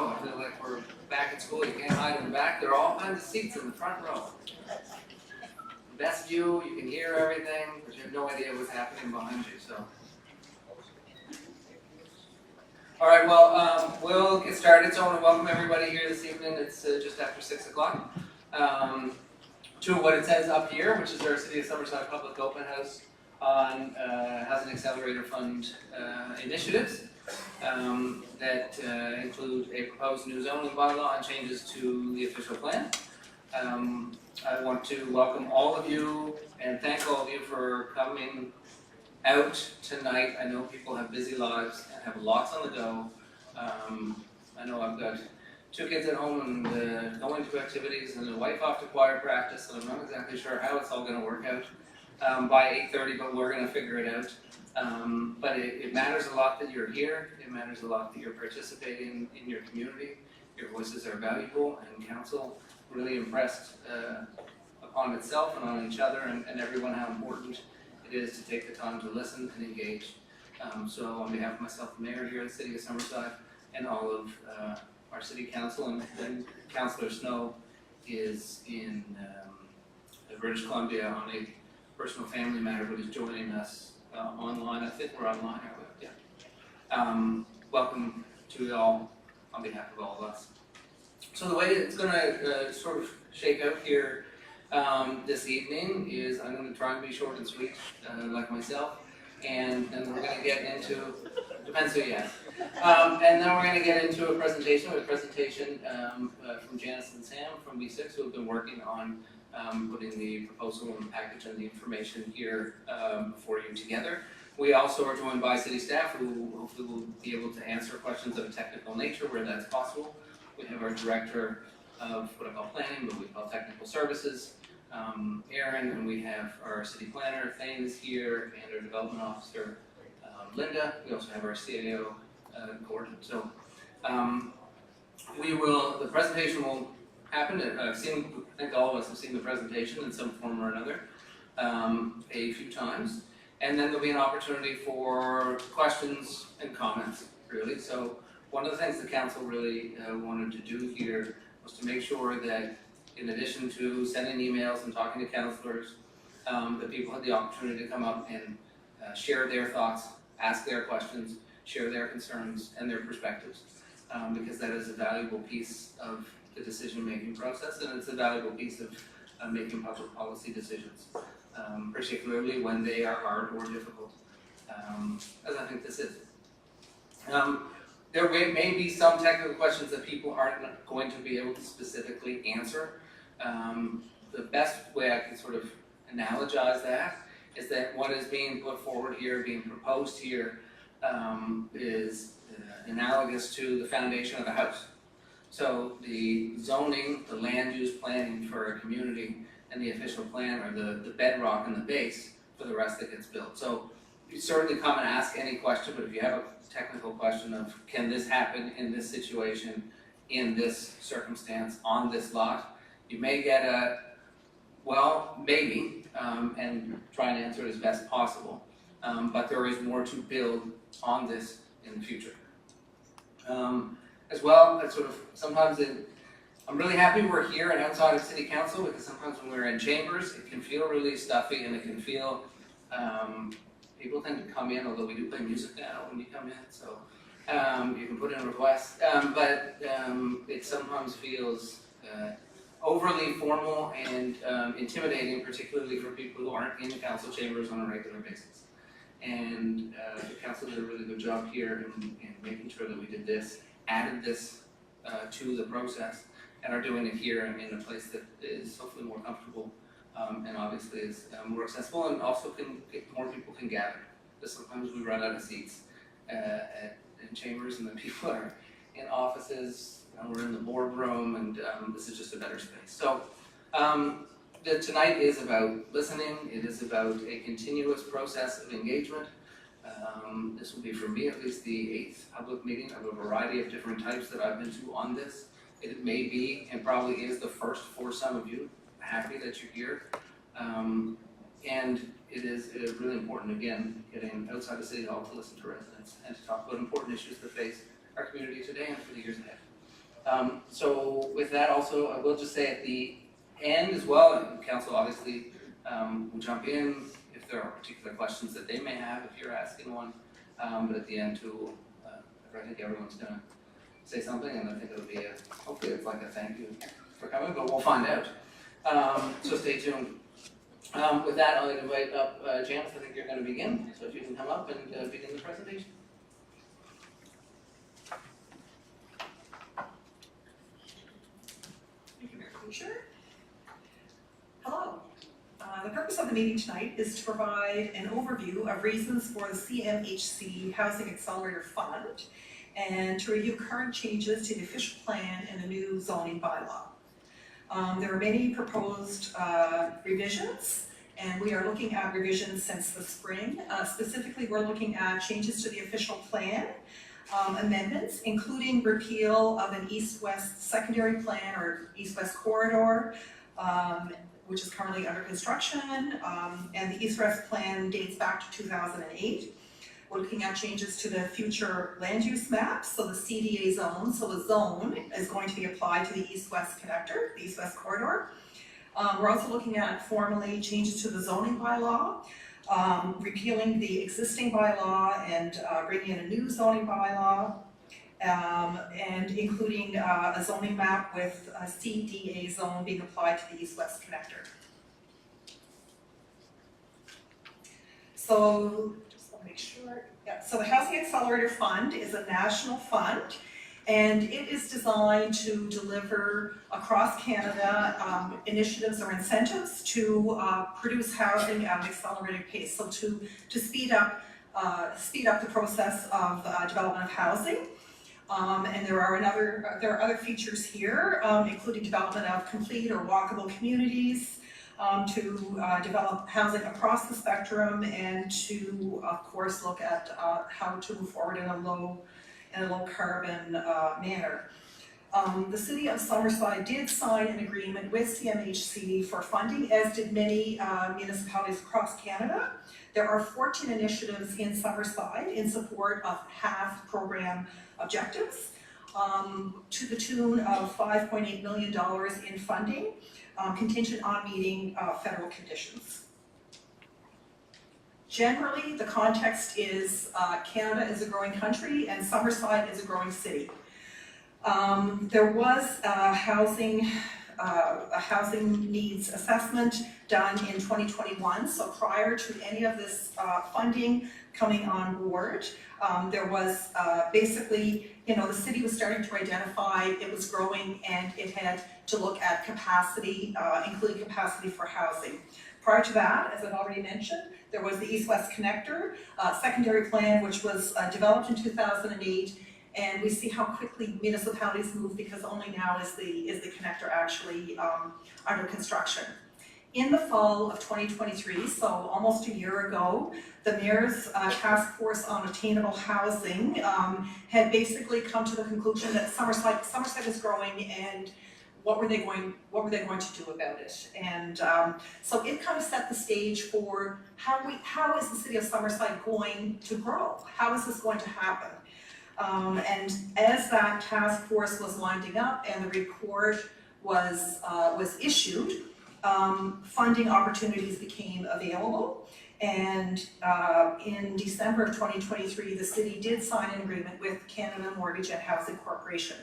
row. I feel like we're back at school. You can't hide in the back. There are all kinds of seats in the front row. Best view, you can hear everything, but you have no idea what's happening behind you. So, all right, well, we'll get started. So I want to welcome everybody here this evening. It's just after 6 o'clock. To what it says up here, which is our City of Summerside Public Open House on Housing Accelerator Fund initiatives that include a proposed new zoning bylaw and changes to the official plan. I want to welcome all of you and thank all of you for coming out tonight. I know people have busy lives and have lots on the go. I know I've got 2 kids at home and going to activities and a wife off to choir practice, so I'm not exactly sure how it's all going to work out by 8:30, but we're going to figure it out. But it matters a lot that you're here. It matters a lot that you're participating in your community. Your voices are valuable, and council really impressed upon itself and on each other and everyone how important it is to take the time to listen and engage. So on behalf of myself, the mayor here at the City of Summerside, and all of our city council, and Councillor Snow is in British Columbia on a personal family matter, but is joining us online. I think we're online, aren't we? Yeah. Welcome to you all on behalf of all of us. So the way it's going to sort of shake out here this evening is I'm going to try and be short and sweet, like myself, and then we're going to get into, depends who you ask, and then we're going to get into a presentation from Janice and Sam from B6, who have been working on putting the proposal and the package and the information here for you together. We also are joined by city staff who hopefully will be able to answer questions of a technical nature where that's possible. We have our director of what I call planning, but we call technical services, Aaron, and we have our city planner, Thane, is here, and our development officer, Linda. We also have our CAO, Gordon. So the presentation will happen. I think all of us have seen the presentation in some form or another a few times. And then there'll be an opportunity for questions and comments, really. So one of the things the council really wanted to do here was to make sure that in addition to sending emails and talking to councillors, that people had the opportunity to come up and share their thoughts, ask their questions, share their concerns and their perspectives, because that is a valuable piece of the decision-making process, and it's a valuable piece of making public policy decisions, particularly when they are hard or difficult, as I think this is. There may be some technical questions that people aren't going to be able to specifically answer. The best way I can sort of analogize that is that what is being put forward here, being proposed here, is analogous to the foundation of a house. So the zoning, the land use planning for a community, and the official plan are the bedrock and the base for the rest that gets built. So you certainly come and ask any question, but if you have a technical question of can this happen in this situation, in this circumstance, on this lot, you may get a, well, maybe, and try and answer it as best possible. But there is more to build on this in the future. As well, that's sort of, sometimes I'm really happy we're here and outside of City Council, because sometimes when we're in chambers, it can feel really stuffy and it can feel, people tend to come in, although we do play music now when you come in, so you can put in requests, but it sometimes feels overly formal and intimidating, particularly for people who aren't in council chambers on a regular basis. And the council did a really good job here in making sure that we did this, added this to the process, and are doing it here in a place that is hopefully more comfortable and obviously is more accessible, and also more people can gather. Because sometimes we run out of seats in chambers, and then people are in offices, we're in the boardroom, and this is just a better space. So tonight is about listening. It is about a continuous process of engagement. This will be, for me at least, the 8th public meeting of a variety of different types that I've been to on this. It may be, and probably is, the first for some of you. Happy that you're here. And it is really important, again, getting outside the City Hall to listen to residents and to talk about important issues that face our community today and for the years ahead. So with that also, I will just say at the end as well, and council obviously will jump in if there are particular questions that they may have if you're asking one. But at the end too, I think everyone's gonna say something, and I think it'll be hopefully it's like a thank you for coming, but we'll find out. So stay tuned. With that, I'll invite up Janice. I think you're going to begin, so if you can come up and begin the presentation. Thank you, Mayor Kuchar. Hello. The purpose of the meeting tonight is to provide an overview of reasons for the CMHC Housing Accelerator Fund and to review current changes to the official plan and the new zoning bylaw. There are many proposed revisions, and we are looking at revisions since the spring. Specifically, we're looking at changes to the official plan, amendments, including repeal of an east-west secondary plan or east-west corridor, which is currently under construction, and the east-west plan dates back to 2008. We're looking at changes to the future land use map, so the CDA zone, so the zone is going to be applied to the east-west connector, the east-west corridor. We're also looking at formally changes to the zoning bylaw, repealing the existing bylaw and bringing in a new zoning bylaw, and including a zoning map with a CDA zone being applied to the east-west connector. So just want to make sure. Yeah. So the Housing Accelerator Fund is a national fund, and it is designed to deliver across Canada initiatives or incentives to produce housing at an accelerated pace. So to speed up the process of development of housing. And there are other features here, including development of complete or walkable communities, to develop housing across the spectrum, and to, of course, look at how to move forward in a low carbon manner. The City of Summerside did sign an agreement with CMHC for funding, as did many municipalities across Canada. There are 14 initiatives in Summerside in support of HAF program objectives, to the tune of $5.8 million in funding, contingent on meeting federal conditions. Generally, the context is Canada is a growing country and Summerside is a growing city. There was a housing needs assessment done in 2021, so prior to any of this funding coming on board, there was basically, the city was starting to identify it was growing and it had to look at capacity, including capacity for housing. Prior to that, as I've already mentioned, there was the East-West Connector secondary plan, which was developed in 2008, and we see how quickly municipalities move because only now is the connector actually under construction. In the fall of 2023, so almost a year ago, the Mayor's Task Force on Attainable Housing had basically come to the conclusion that Summerside is growing, and what were they going to do about it? And so it kind of set the stage for how is the City of Summerside going to grow? How is this going to happen? And as that task force was winding up and the report was issued, funding opportunities became available. And in December of 2023, the city did sign an agreement with Canada Mortgage and Housing Corporation.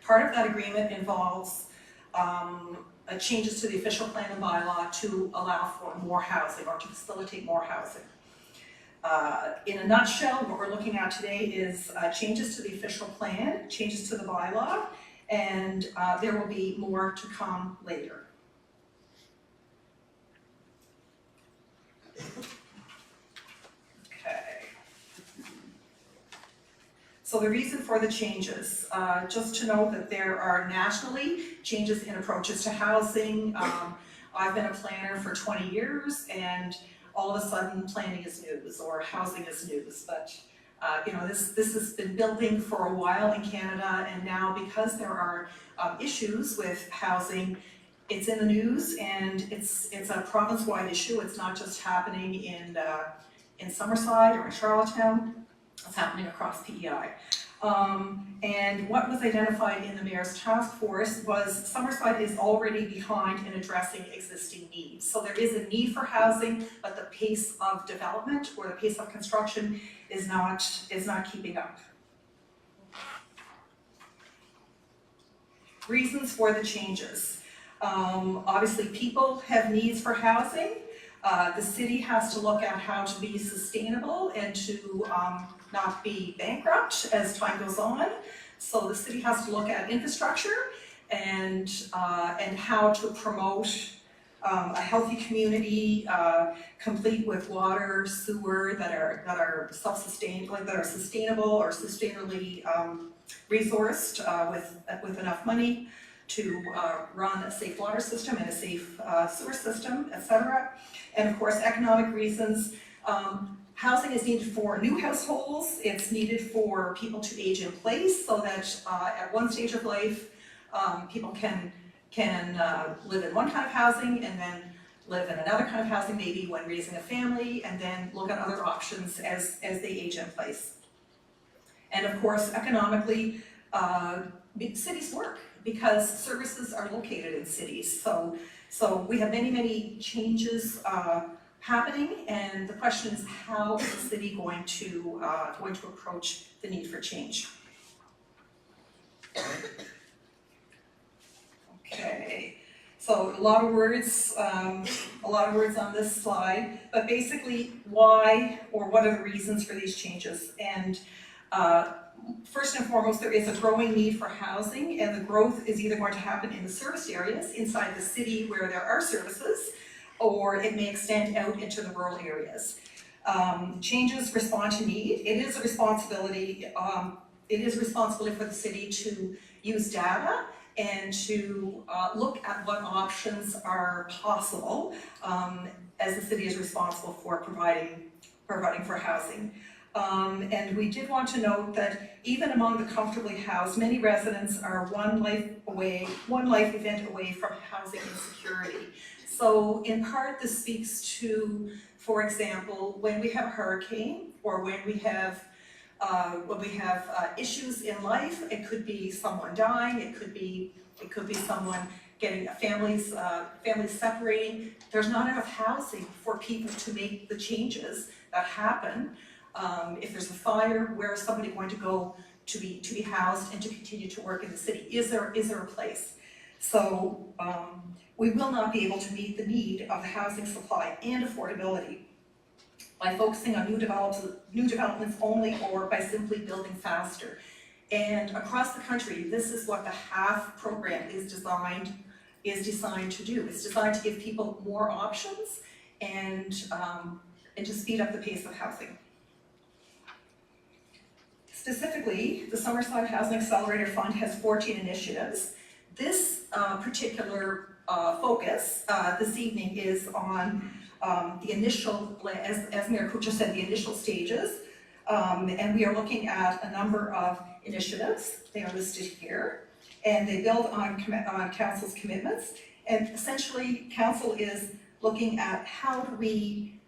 Part of that agreement involves changes to the official plan and bylaw to allow for more housing or to facilitate more housing. In a nutshell, what we're looking at today is changes to the official plan, changes to the bylaw, and there will be more to come later. Okay. So the reason for the changes, just to note that there are nationally changes in approaches to housing. I've been a planner for 20 years, and all of a sudden planning is news or housing is news, but this has been building for a while in Canada, and now because there are issues with housing, it's in the news, and it's a province-wide issue. It's not just happening in Summerside or in Charlottetown. It's happening across PEI. And what was identified in the mayor's task force was Summerside is already behind in addressing existing needs. So there is a need for housing, but the pace of development or the pace of construction is not keeping up. Reasons for the changes. Obviously, people have needs for housing. The city has to look at how to be sustainable and to not be bankrupt as time goes on. So the city has to look at infrastructure and how to promote a healthy community, complete with water, sewer that are self-sustained, like that are sustainable or sustainably resourced with enough money to run a safe water system and a safe sewer system, etc. And of course, economic reasons. Housing is needed for new households. It's needed for people to age in place so that at one stage of life, people can live in one kind of housing and then live in another kind of housing, maybe when raising a family, and then look at other options as they age in place. And of course, economically, cities work because services are located in cities. So we have many changes happening, and the question is, how is the city going to approach the need for change? Okay, so a lot of words on this slide, but basically why or what are the reasons for these changes? And first and foremost, there is a growing need for housing, and the growth is either going to happen in the serviced areas inside the city where there are services, or it may extend out into the rural areas. Changes respond to need. It is a responsibility. It is responsibility for the city to use data and to look at what options are possible as the city is responsible for providing for housing. And we did want to note that even among the comfortably housed, many residents are one life event away from housing insecurity. So in part, this speaks to, for example, when we have a hurricane or when we have issues in life. It could be someone dying. It could be someone getting families separating. There's not enough housing for people to make the changes that happen. If there's a fire, where is somebody going to go to be housed and to continue to work in the city? Is there a place? So we will not be able to meet the need of the housing supply and affordability by focusing on new developments only, or by simply building faster. And across the country, this is what the HALF program is designed to do. It's designed to give people more options and to speed up the pace of housing. Specifically, the Summerside Housing Accelerator Fund has 14 initiatives. This particular focus this evening is on the initial, as Mayor Kuchar said, the initial stages. And we are looking at a number of initiatives. They are listed here, and they build on Council's commitments. And essentially, Council is looking at how do we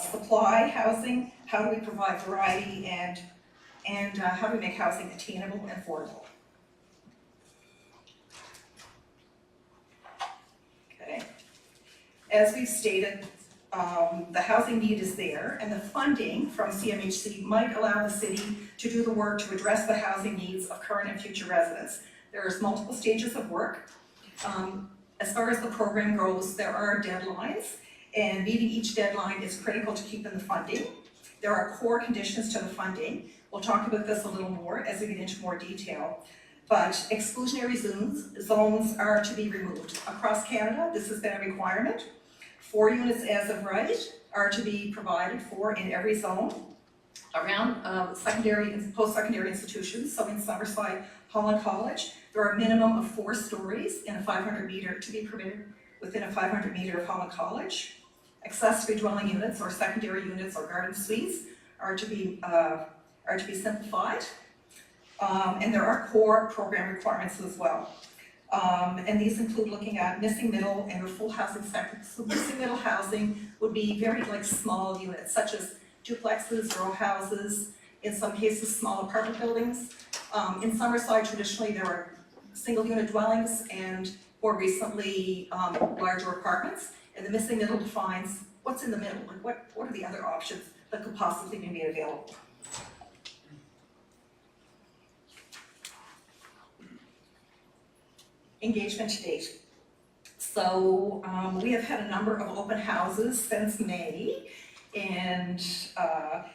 supply housing, how do we provide variety, and how do we make housing attainable and affordable. Okay. As we've stated, the housing need is there, and the funding from CMHC might allow the city to do the work to address the housing needs of current and future residents. There's multiple stages of work. As far as the program goes, there are deadlines, and meeting each deadline is critical to keeping the funding. There are core conditions to the funding. We'll talk about this a little more as we get into more detail. But exclusionary zones are to be removed. Across Canada, this has been a requirement. 4 units as of right are to be provided for in every zone around secondary and post-secondary institutions. So in Summerside, Holland College, there are a minimum of 4 stories in a 500 meter to be permitted within a 500 meter of Holland College. Accessory dwelling units or secondary units or garden suites are to be simplified. And there are core program requirements as well. And these include looking at missing middle and a full housing spectrum. So missing middle housing would be very small units, such as duplexes, row houses, in some cases small apartment buildings. In Summerside, traditionally, there were single-unit dwellings and more recently, larger apartments. And the missing middle defines what's in the middle, like what are the other options that could possibly be made available. Engagement to date. So we have had a number of open houses since May, and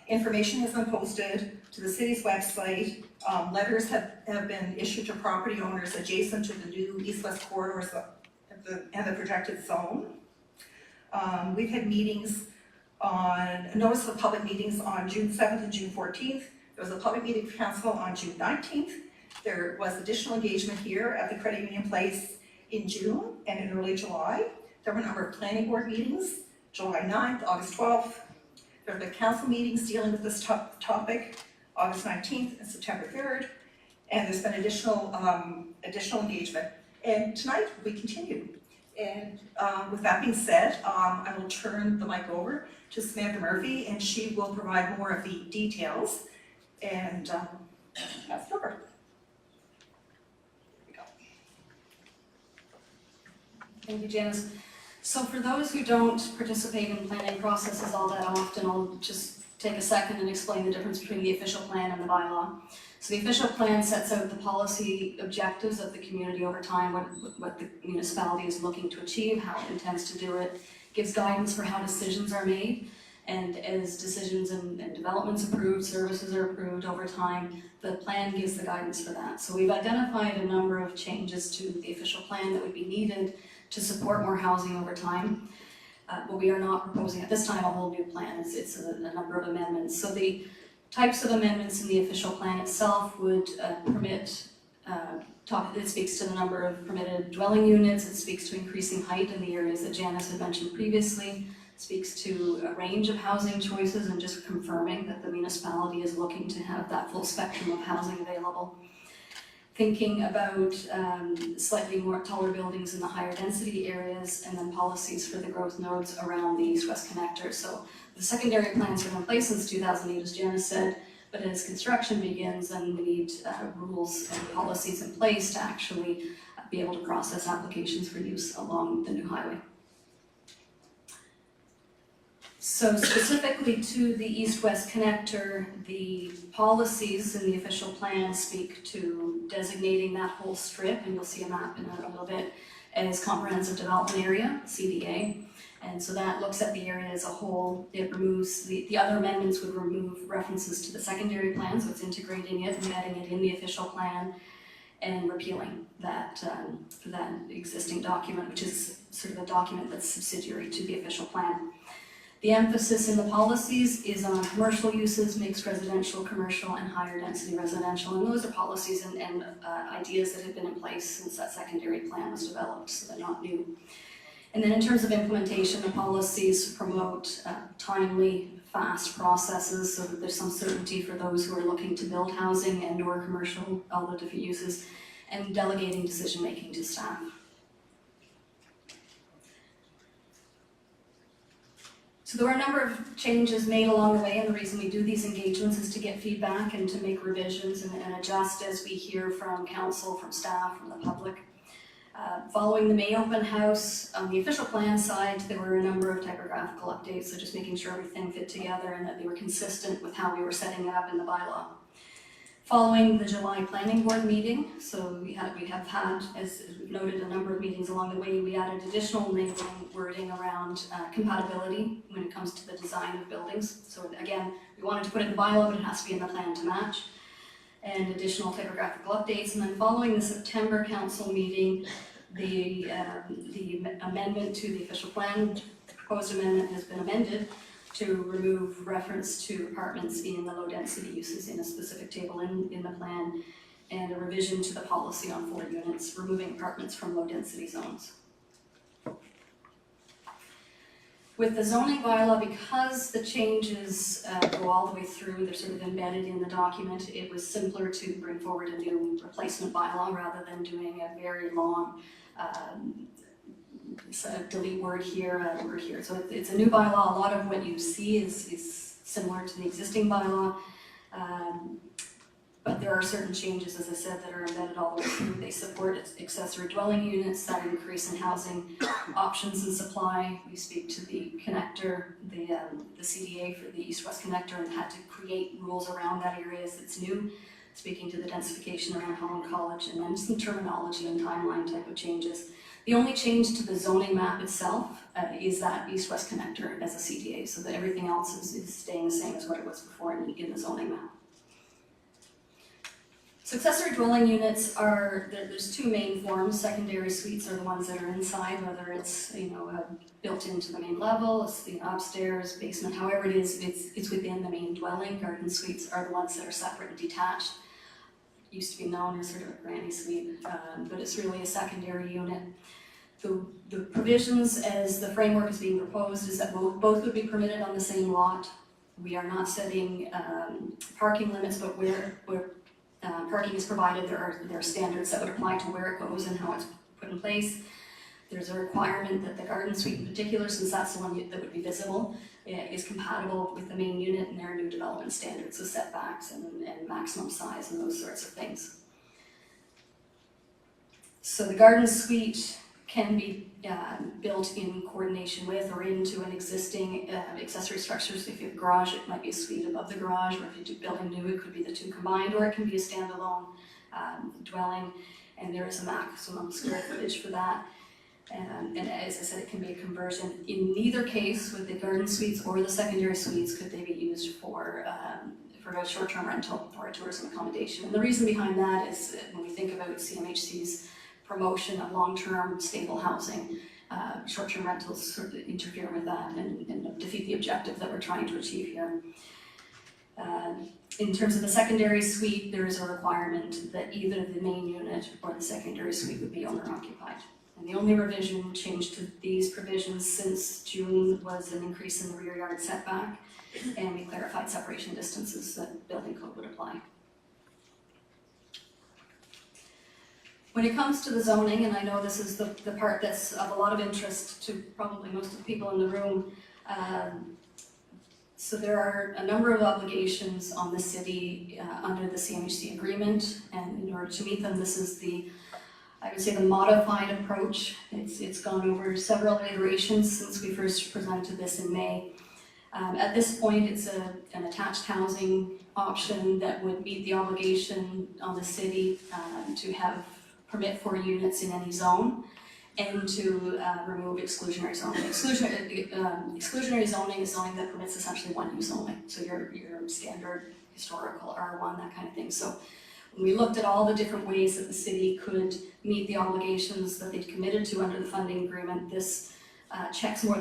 information has been posted to the city's website. Letters have been issued to property owners adjacent to the new east-west corridors and the projected zone. We've had meetings notice of public meetings on June 7th and June 14th. There was a public meeting for council on June 19th. There was additional engagement here at the Credit Union Place in June and in early July. There were a number of planning board meetings, July 9th, August 12th. There have been council meetings dealing with this topic, August 19th and September 3rd. And there's been additional engagement. And tonight we continue. And with that being said, I will turn the mic over to Samantha Murphy, and she will provide more of the details. And that's over. Thank you, Janice. So for those who don't participate in planning processes all that often, I'll just take a second and explain the difference between the official plan and the bylaw. So the official plan sets out the policy objectives of the community over time, what the municipality is looking to achieve, how it intends to do it, gives guidance for how decisions are made, and as decisions and developments approved, services are approved over time, the plan gives the guidance for that. So we've identified a number of changes to the official plan that would be needed to support more housing over time. But we are not proposing at this time a whole new plan. It's a number of amendments. So the types of amendments in the official plan itself would permit, it speaks to the number of permitted dwelling units, it speaks to increasing height in the areas that Janice had mentioned previously, speaks to a range of housing choices and just confirming that the municipality is looking to have that full spectrum of housing available. Thinking about slightly more taller buildings in the higher density areas, and then policies for the growth nodes around the east-west connector. So the secondary plans have been in place since 2008, as Janice said, but as construction begins, then we need rules and policies in place to actually be able to process applications for use along the new highway. So specifically to the east-west connector, the policies in the official plan speak to designating that whole strip, and you'll see a map in a little bit, as comprehensive development area, CDA. And so that looks at the area as a whole. It removes, the other amendments would remove references to the secondary plan, so it's integrating it, embedding it in the official plan, and repealing that existing document, which is sort of a document that's subsidiary to the official plan. The emphasis in the policies is on commercial uses, mixed residential, commercial, and higher density residential. And those are policies and ideas that have been in place since that secondary plan was developed, so they're not new. And then in terms of implementation, the policies promote timely, fast processes so that there's some certainty for those who are looking to build housing and or commercial, all the different uses, and delegating decision-making to staff. So there were a number of changes made along the way, and the reason we do these engagements is to get feedback and to make revisions and adjust as we hear from council, from staff, from the public. Following the May open house, on the official plan side, there were a number of typographical updates, so just making sure everything fit together and that they were consistent with how we were setting it up in the bylaw. Following the July planning board meeting, so we have had, as we've noted, a number of meetings along the way. We added additional enabling wording around compatibility when it comes to the design of buildings. So again, we wanted to put it in the bylaw, but it has to be in the plan to match. And additional typographical updates. And then following the September council meeting, the amendment to the official plan, the proposed amendment has been amended to remove reference to apartments in the low density uses in a specific table in the plan, and a revision to the policy on 4 units, removing apartments from low density zones. With the zoning bylaw, because the changes go all the way through, they're sort of embedded in the document, it was simpler to bring forward a new replacement bylaw rather than doing a very long delete word here, word here. So it's a new bylaw. A lot of what you see is similar to the existing bylaw. But there are certain changes, as I said, that are embedded all the way through. They support accessory dwelling units, that increase in housing options and supply. We speak to the connector, the CDA for the east-west connector, and had to create rules around that area as it's new. Speaking to the densification around Holland College, and then some terminology and timeline type of changes. The only change to the zoning map itself is that east-west connector as a CDA, so that everything else is staying the same as what it was before in the zoning map. So accessory dwelling units are, there's two main forms. Secondary suites are the ones that are inside, whether it's built into the main level, it's the upstairs, basement, however it is, it's within the main dwelling. Garden suites are the ones that are separate and detached. Used to be known as sort of a granny suite, but it's really a secondary unit. The provisions as the framework is being proposed is that both would be permitted on the same lot. We are not setting parking limits, but where parking is provided, there are standards that would apply to where it goes and how it's put in place. There's a requirement that the garden suite in particular, since that's the one that would be visible, is compatible with the main unit and their new development standards, so setbacks and maximum size and those sorts of things. So the garden suite can be built in coordination with or into an existing accessory structure. So if you have a garage, it might be a suite above the garage, or if you're building new, it could be the two combined, or it can be a standalone dwelling, and there is a maximum square footage for that. And as I said, it can be a conversion. In neither case, with the garden suites or the secondary suites, could they be used for a short-term rental or a tourism accommodation. And the reason behind that is that when we think about CMHC's promotion of long-term stable housing, short-term rentals sort of interfere with that and defeat the objective that we're trying to achieve here. In terms of the secondary suite, there is a requirement that either the main unit or the secondary suite would be owner-occupied. And the only revision change to these provisions since June was an increase in the rear yard setback, and we clarified separation distances that building code would apply. When it comes to the zoning, and I know this is the part that's of a lot of interest to probably most of the people in the room, so there are a number of obligations on the city under the CMHC agreement, and in order to meet them, this is I would say the modified approach. It's gone over several iterations since we first presented this in May. At this point, it's an attached housing option that would meet the obligation on the city to have permit for units in any zone, and to remove exclusionary zoning. Exclusionary zoning is zoning that permits essentially one use only. So your standard historical R1, that kind of thing. So when we looked at all the different ways that the city could meet the obligations that they'd committed to under the funding agreement, this checks all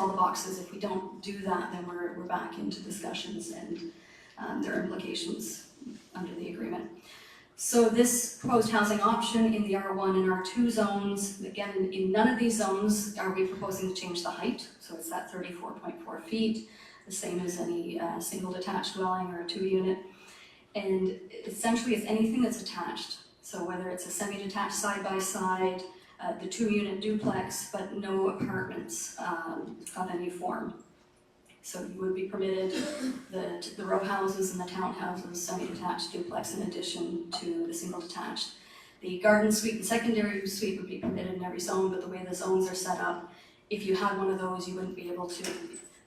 the boxes. If we don't do that, then we're back into discussions, and there are implications under the agreement. So this proposed housing option in the R1 and R2 zones, again, in none of these zones are we proposing to change the height. So it's that 34.4 feet, the same as any single detached dwelling or a 2-unit. And essentially it's anything that's attached. So whether it's a semi-detached side-by-side, the 2-unit duplex, but no apartments of any form. So you would be permitted the row houses and the townhouses, semi-detached duplex in addition to the single detached. The garden suite and secondary suite would be permitted in every zone, but the way the zones are set up, if you had one of those, you wouldn't be able to.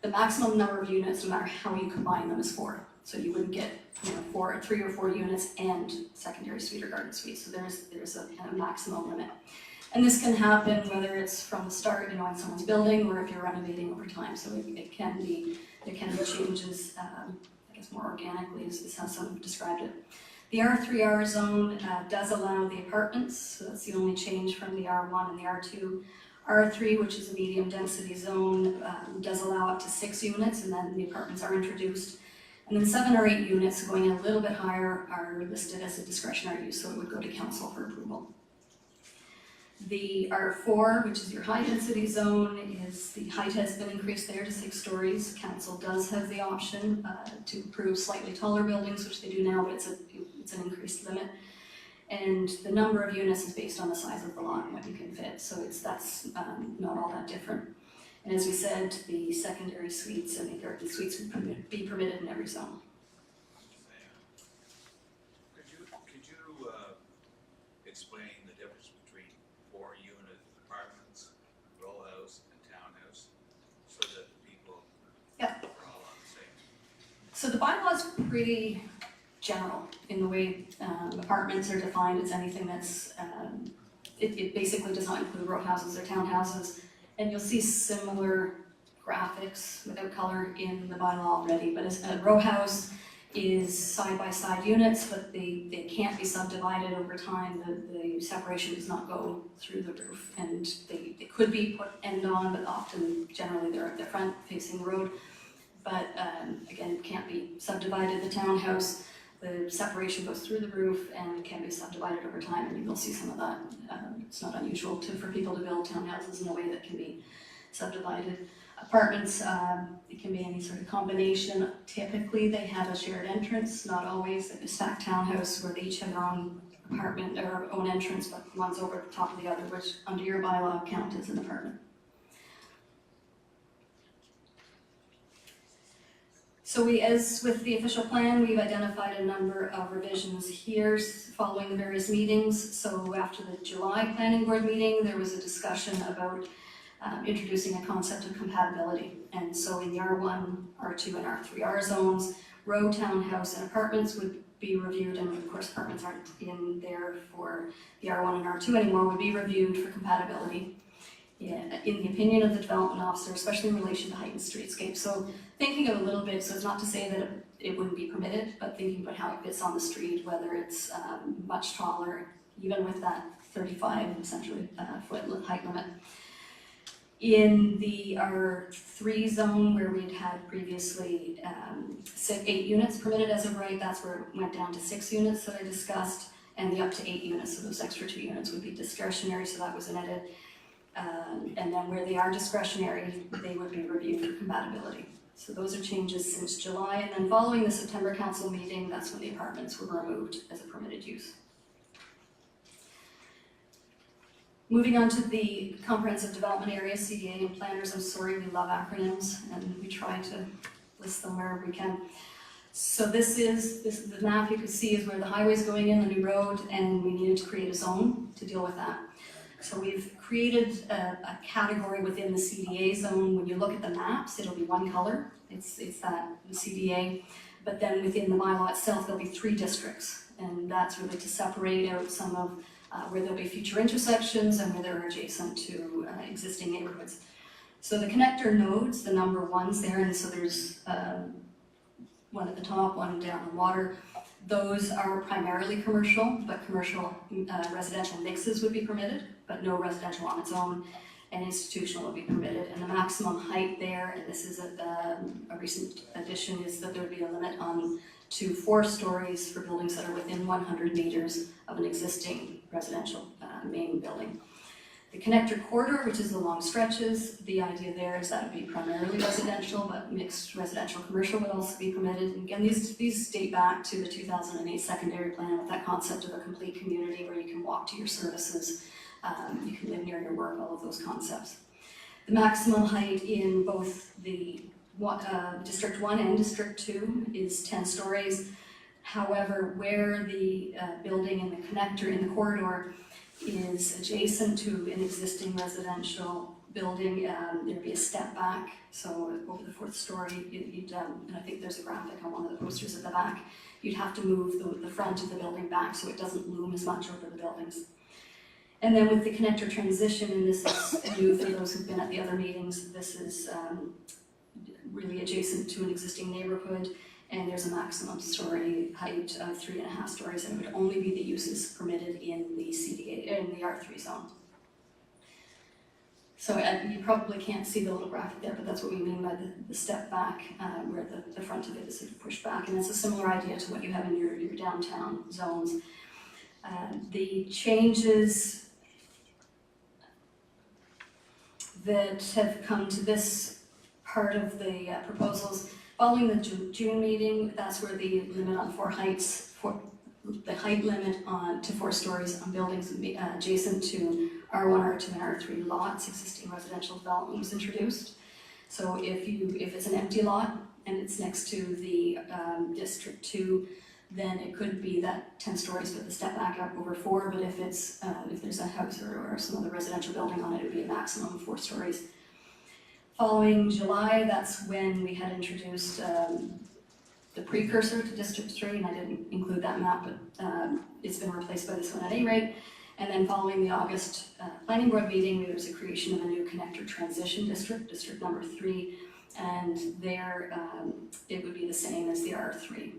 The maximum number of units, no matter how you combine them, is 4. So you wouldn't get 3 or 4 units and secondary suite or garden suite. So there's a kind of maximum limit. And this can happen whether it's from the start, in someone's building, or if you're renovating over time. So it can be, there can be changes, I guess more organically is how some have described it. The R3R zone does allow the apartments, so that's the only change from the R1 and the R2. R3, which is a medium density zone, does allow up to 6 units, and then the apartments are introduced. And then 7 or 8 units going a little bit higher are listed as a discretionary use, so it would go to council for approval. The R4, which is your high density zone, is the height has been increased there to 6 stories. Council does have the option to approve slightly taller buildings, which they do now, but it's an increased limit. And the number of units is based on the size of the lot and what you can fit, so that's not all that different. And as we said, the secondary suites and the garden suites would be permitted in every zone. explaining the difference between 4-unit apartments, row house, and townhouse, so that people Yep. are all on the same. So the bylaw's pretty general in the way apartments are defined. It's anything that's, it basically does not include row houses or townhouses. And you'll see similar graphics without color in the bylaw already, but a row house is side-by-side units, but they can't be subdivided over time. The separation does not go through the roof, and they could be put end-on, but often, generally, they're front-facing the road. But again, can't be subdivided. The townhouse, the separation goes through the roof and can be subdivided over time, and you'll see some of that. It's not unusual for people to build townhouses in a way that can be subdivided. Apartments, it can be any sort of combination. Typically, they have a shared entrance, not always. Like a stacked townhouse where they each have their own apartment or own entrance, but one's over the top of the other, which under your bylaw count as an apartment. So as with the official plan, we've identified a number of revisions here following the various meetings. So after the July planning board meeting, there was a discussion about introducing a concept of compatibility. And so in the R1, R2, and R3R zones, row, townhouse, and apartments would be reviewed, and of course apartments aren't in there for the R1 and R2 anymore, would be reviewed for compatibility. In the opinion of the development officer, especially in relation to height and streetscape. So thinking of a little bit, so it's not to say that it wouldn't be permitted, but thinking about how it fits on the street, whether it's much taller, even with that 35 essentially foot height limit. In the R3 zone, where we'd had previously 8 units permitted as of right, that's where it went down to 6 units that I discussed, and the up to 8 units, so those extra 2 units would be discretionary, so that was an edit. And then where they are discretionary, they would be reviewed for compatibility. So those are changes since July, and then following the September council meeting, that's when the apartments were removed as a permitted use. Moving on to the comprehensive development area, CDA, and planners, I'm sorry, we love acronyms, and we try to list them wherever we can. So this is the map you can see is where the highway's going in, the new road, and we needed to create a zone to deal with that. So we've created a category within the CDA zone. When you look at the maps, it'll be one color. It's that, the CDA. But then within the bylaw itself, there'll be 3 districts. And that's really to separate out some of where there'll be future intersections and where they're adjacent to existing neighborhoods. So the connector nodes, the number 1s there, and so there's one at the top, one down on water. Those are primarily commercial, but commercial residential mixes would be permitted, but no residential on its own, and institutional would be permitted. And the maximum height there, and this is a recent addition, is that there would be a limit to 4 stories for buildings that are within 100 meters of an existing residential main building. The connector corridor, which is the long stretches, the idea there is that it would be primarily residential, but mixed residential commercial would also be permitted. And again, these date back to the 2008 secondary plan with that concept of a complete community where you can walk to your services, you can live near your work, all of those concepts. The maximum height in both the District 1 and District 2 is 10 stories. However, where the building and the connector in the corridor is adjacent to an existing residential building, there'd be a step back. So over the 4th story, and I think there's a graphic on one of the posters at the back, you'd have to move the front of the building back so it doesn't loom as much over the buildings. And then with the connector transition, and this is new for those who've been at the other meetings, this is really adjacent to an existing neighborhood, and there's a maximum story height of 3.5 stories, and it would only be the uses permitted in the CDA, in the R3 zone. So you probably can't see the little graphic there, but that's what we mean by the step back, where the front of it is sort of pushed back, and it's a similar idea to what you have in your downtown zones. The changes that have come to this part of the proposals, following the June meeting, that's where the limit on the height limit to 4 stories on buildings adjacent to R1, R2, and R3 lots, existing residential development, was introduced. So if it's an empty lot and it's next to the District 2 then it could be that 10 stories with the step back up over 4, but if it's, if there's a house or some other residential building on it, it would be a maximum of 4 stories. Following July, that's when we had introduced the precursor to District 3, and I didn't include that map, but it's been replaced by this one at any rate. And then following the August planning board meeting, there was a creation of a new connector transition district, district number 3, and there it would be the same as the R3.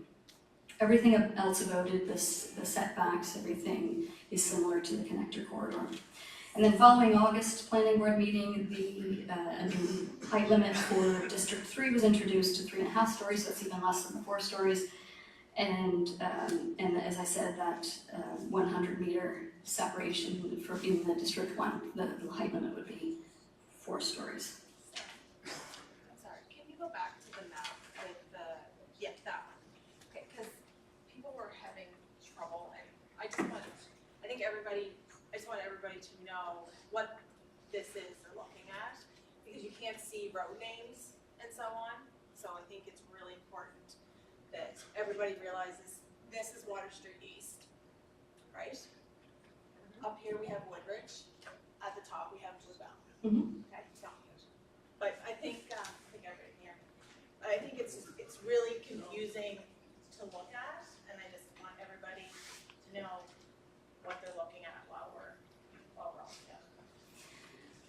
Everything else about it, the setbacks, everything is similar to the connector corridor. And then following August planning board meeting, the height limit for District 3 was introduced to 3.5 stories, so it's even less than the 4 stories. And as I said, that 100-meter separation in the District 1, the height limit would be 4 stories. I'm sorry, can you go back to the map with the, yeah, that one? Okay, because people were having trouble, and I just want everybody to know what this is they're looking at, because you can't see road names and so on. So I think it's really important that everybody realizes this is Water Street East, right? Up here we have Woodridge, at the top we have Bluebell. Okay, so, but I think everybody here, I think it's really confusing to look at, and I just want everybody to know what they're looking at while we're all together.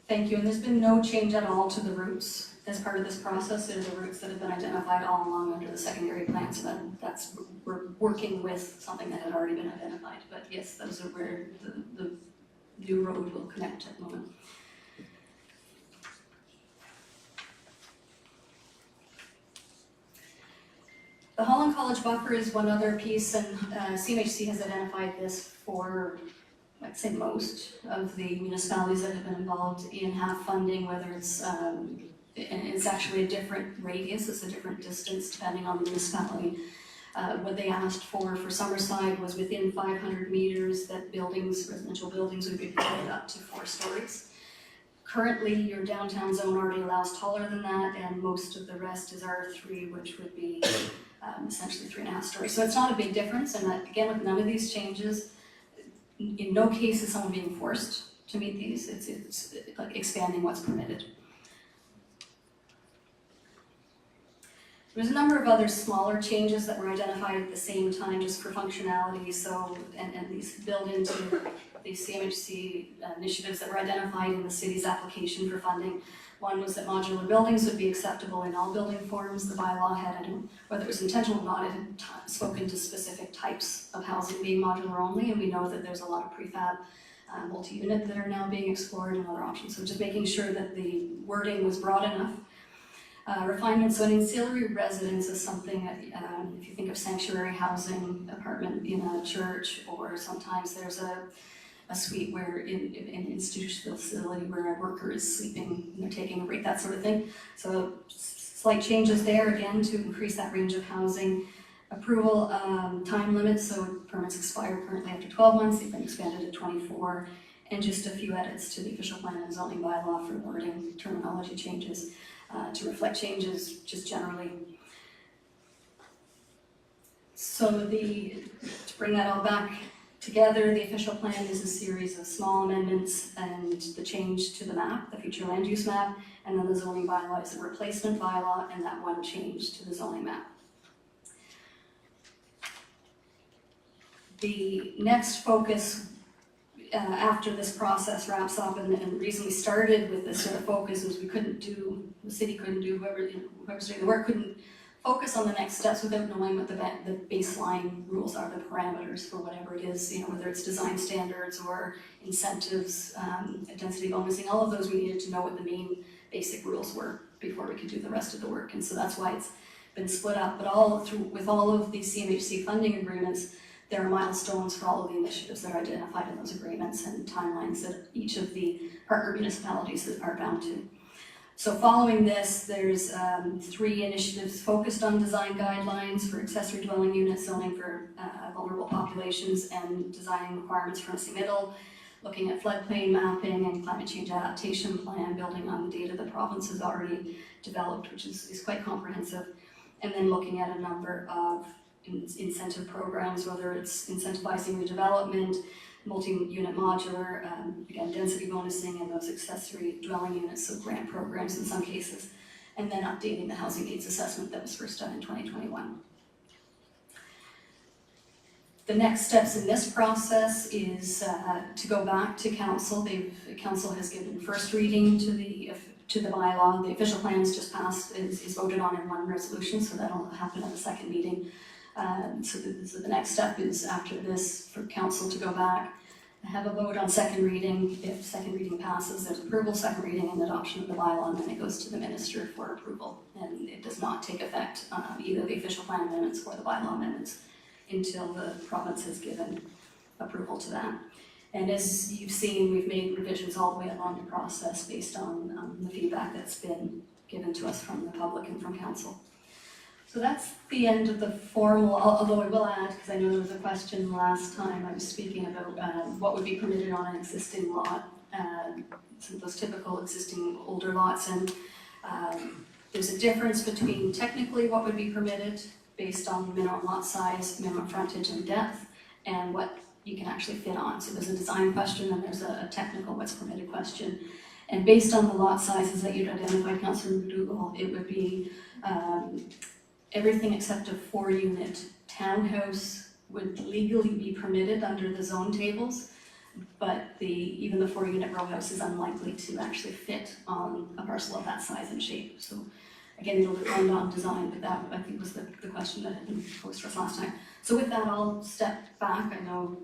Thank you, and there's been no change at all to the routes as part of this process. There are the routes that have been identified all along under the secondary plan, so that's we're working with something that had already been identified. But yes, those are where the new road will connect at the moment. The Holland College buffer is one other piece, and CMHC has identified this for, I'd say, most of the municipalities that have been involved in half funding, whether it's, and it's actually a different radius, it's a different distance depending on the municipality. What they asked for Summerside was within 500 meters that buildings, residential buildings, would be built up to 4 stories. Currently, your downtown zone already allows taller than that, and most of the rest is R3, which would be essentially 3.5 stories. So it's not a big difference, and that, again, with none of these changes, in no case is someone being forced to meet these. It's like expanding what's permitted. There's a number of other smaller changes that were identified at the same time just for functionality, so, and these build into the CMHC initiatives that were identified in the city's application for funding. One was that modular buildings would be acceptable in all building forms. The bylaw had, whether it was intentional or not, it had spoken to specific types of housing being modular only, and we know that there's a lot of prefab multi-unit that are now being explored and other options. So just making sure that the wording was broad enough. Refinement, so an ancillary residence is something that, if you think of sanctuary housing, apartment in a church, or sometimes there's a suite where in an institutional facility where a worker is sleeping and they're taking a break, that sort of thing. So slight changes there, again, to increase that range of housing. Approval time limits, so permits expire currently after 12 months, they've been expanded to 24, and just a few edits to the official plan and zoning bylaw for wording, terminology changes to reflect changes just generally. So to bring that all back together, the official plan is a series of small amendments and the change to the map, the future land use map, and then the zoning bylaw is a replacement bylaw and that one change to the zoning map. The next focus after this process wraps up, and the reason we started with this sort of focus was the city couldn't do, whoever's doing the work couldn't focus on the next steps without knowing what the baseline rules are, the parameters for whatever it is, whether it's design standards or incentives, density bonusing, all of those we needed to know what the main basic rules were before we could do the rest of the work. And so that's why it's been split up. But with all of these CMHC funding agreements, there are milestones for all of the initiatives that are identified in those agreements and timelines that each of the partner municipalities are bound to. So following this, there's 3 initiatives focused on design guidelines for accessory dwelling units, zoning for vulnerable populations, and design requirements for missing middle, looking at floodplain mapping and climate change adaptation plan, building on the data the province has already developed, which is quite comprehensive, and then looking at a number of incentive programs, whether it's incentivizing redevelopment, multi-unit modular, again, density bonusing and those accessory dwelling units, so grant programs in some cases, and then updating the housing needs assessment that was first done in 2021. The next steps in this process is to go back to council. Council has given first reading to the bylaw. The official plan is just passed, is voted on in one resolution, so that'll happen at the second meeting. So the next step is after this for council to go back, have a vote on second reading. If second reading passes, there's approval, second reading and adoption of the bylaw, and then it goes to the minister for approval. And it does not take effect, either the official plan amendments or the bylaw amendments, until the province has given approval to that. And as you've seen, we've made revisions all the way along the process based on the feedback that's been given to us from the public and from council. So that's the end of the formal, although I will add, because I know there was a question last time I was speaking about what would be permitted on an existing lot, some of those typical existing older lots, and there's a difference between technically what would be permitted based on minimum lot size, minimum frontage and depth, and what you can actually fit on. So there's a design question and there's a technical what's permitted question. And based on the lot sizes that you'd identified, Councillor McDougall, it would be everything except a 4-unit townhouse would legally be permitted under the zone tables, but even the 4-unit row house is unlikely to actually fit on a parcel of that size and shape. So again, it'll depend on design, but that I think was the question that had been posed to us last time. So with that, I'll step back. I know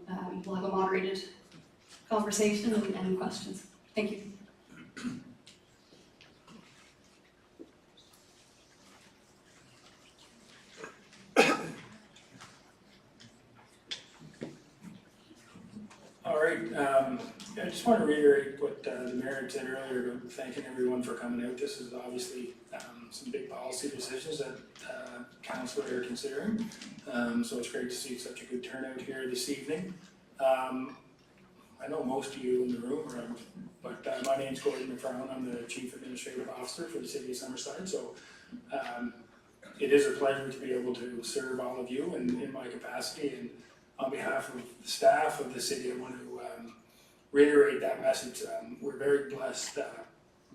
we'll have a moderated conversation and questions. Thank you. All right, I just want to reiterate what the mayor had said earlier about thanking everyone for coming out. This is obviously some big policy decisions that council are considering. So it's great to see such a good turnout here this evening. I know most of you in the room, but my name's Gordon McFarlane. I'm the Chief Administrative Officer for the City of Summerside. So it is a pleasure to be able to serve all of you in my capacity. And on behalf of the staff of the city, I want to reiterate that message. We're very blessed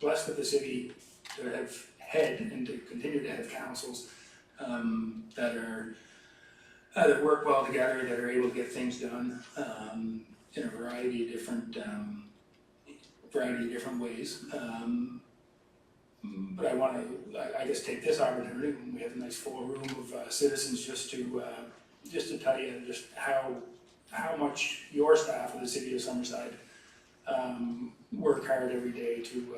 with the city to have had and to continue to have councils that work well together, that are able to get things done in a variety of different ways. But I want to, I guess, take this opportunity when we have a nice full room of citizens just to tell you just how much your staff of the City of Summerside work hard every day to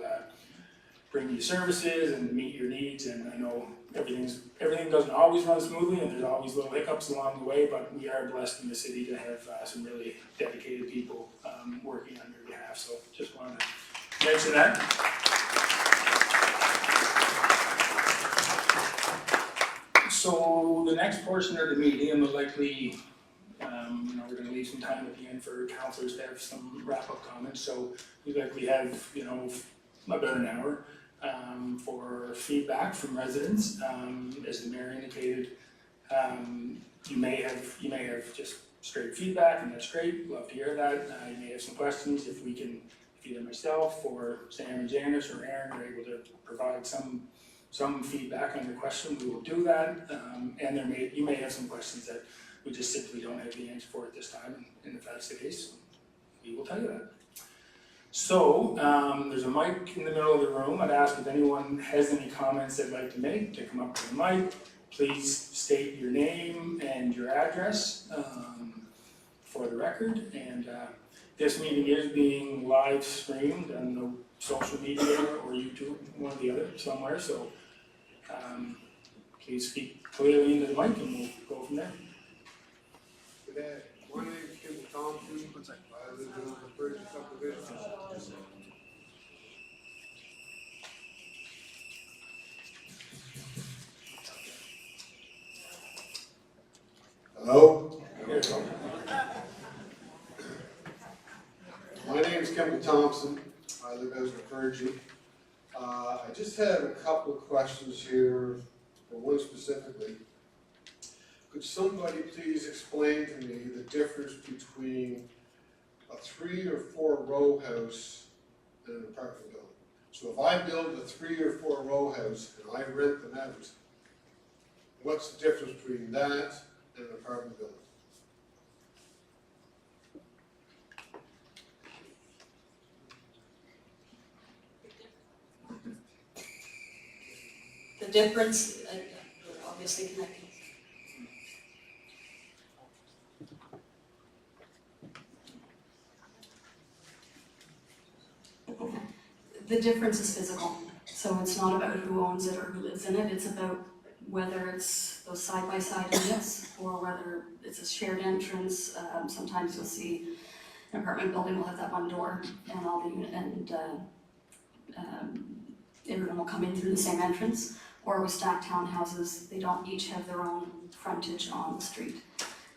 bring you services and meet your needs. And I know everything doesn't always run smoothly, and there's always little hiccups along the way, but we are blessed in the city to have some really dedicated people working on your behalf. So just wanted to mention that. So the next portion of the meeting, and we'll likely, we're going to leave some time at the end for councillors to have some wrap-up comments. So we likely have, about an hour for feedback from residents. As the mayor indicated, you may have just straight feedback, and that's great. Love to hear that. You may have some questions. If either myself or Sam and Janice or Aaron are able to provide some feedback on your question, we will do that. And you may have some questions that we just simply don't have the answer for at this time, and if that's the case, we will tell you that. So, there's a mic in the middle of the room. I'd ask if anyone has any comments they'd like to make to come up to the mic. Please state your name and your address for the record. And this meeting is being live streamed on the social media or YouTube, one or the other, somewhere. So please speak clearly into the mic and we'll go from there. Good day. My name is Kim Thompson. I live in the first subdivision. Hello? My name is Kevin Thompson. I live as a clergy. I just had a couple of questions here, for one specifically. Could somebody please explain to me the difference between a 3 or 4 row house and an apartment building? So if I build a 3 or 4 row house and I rent them out, what's the difference between that and an apartment building? The difference, obviously connected. The difference is physical, so it's not about who owns it or who lives in it, it's about whether it's those side-by-side units or whether it's a shared entrance. Sometimes you'll see an apartment building will have that one door and all the unit everyone will come in through the same entrance. Or with stacked townhouses, they don't each have their own frontage on the street,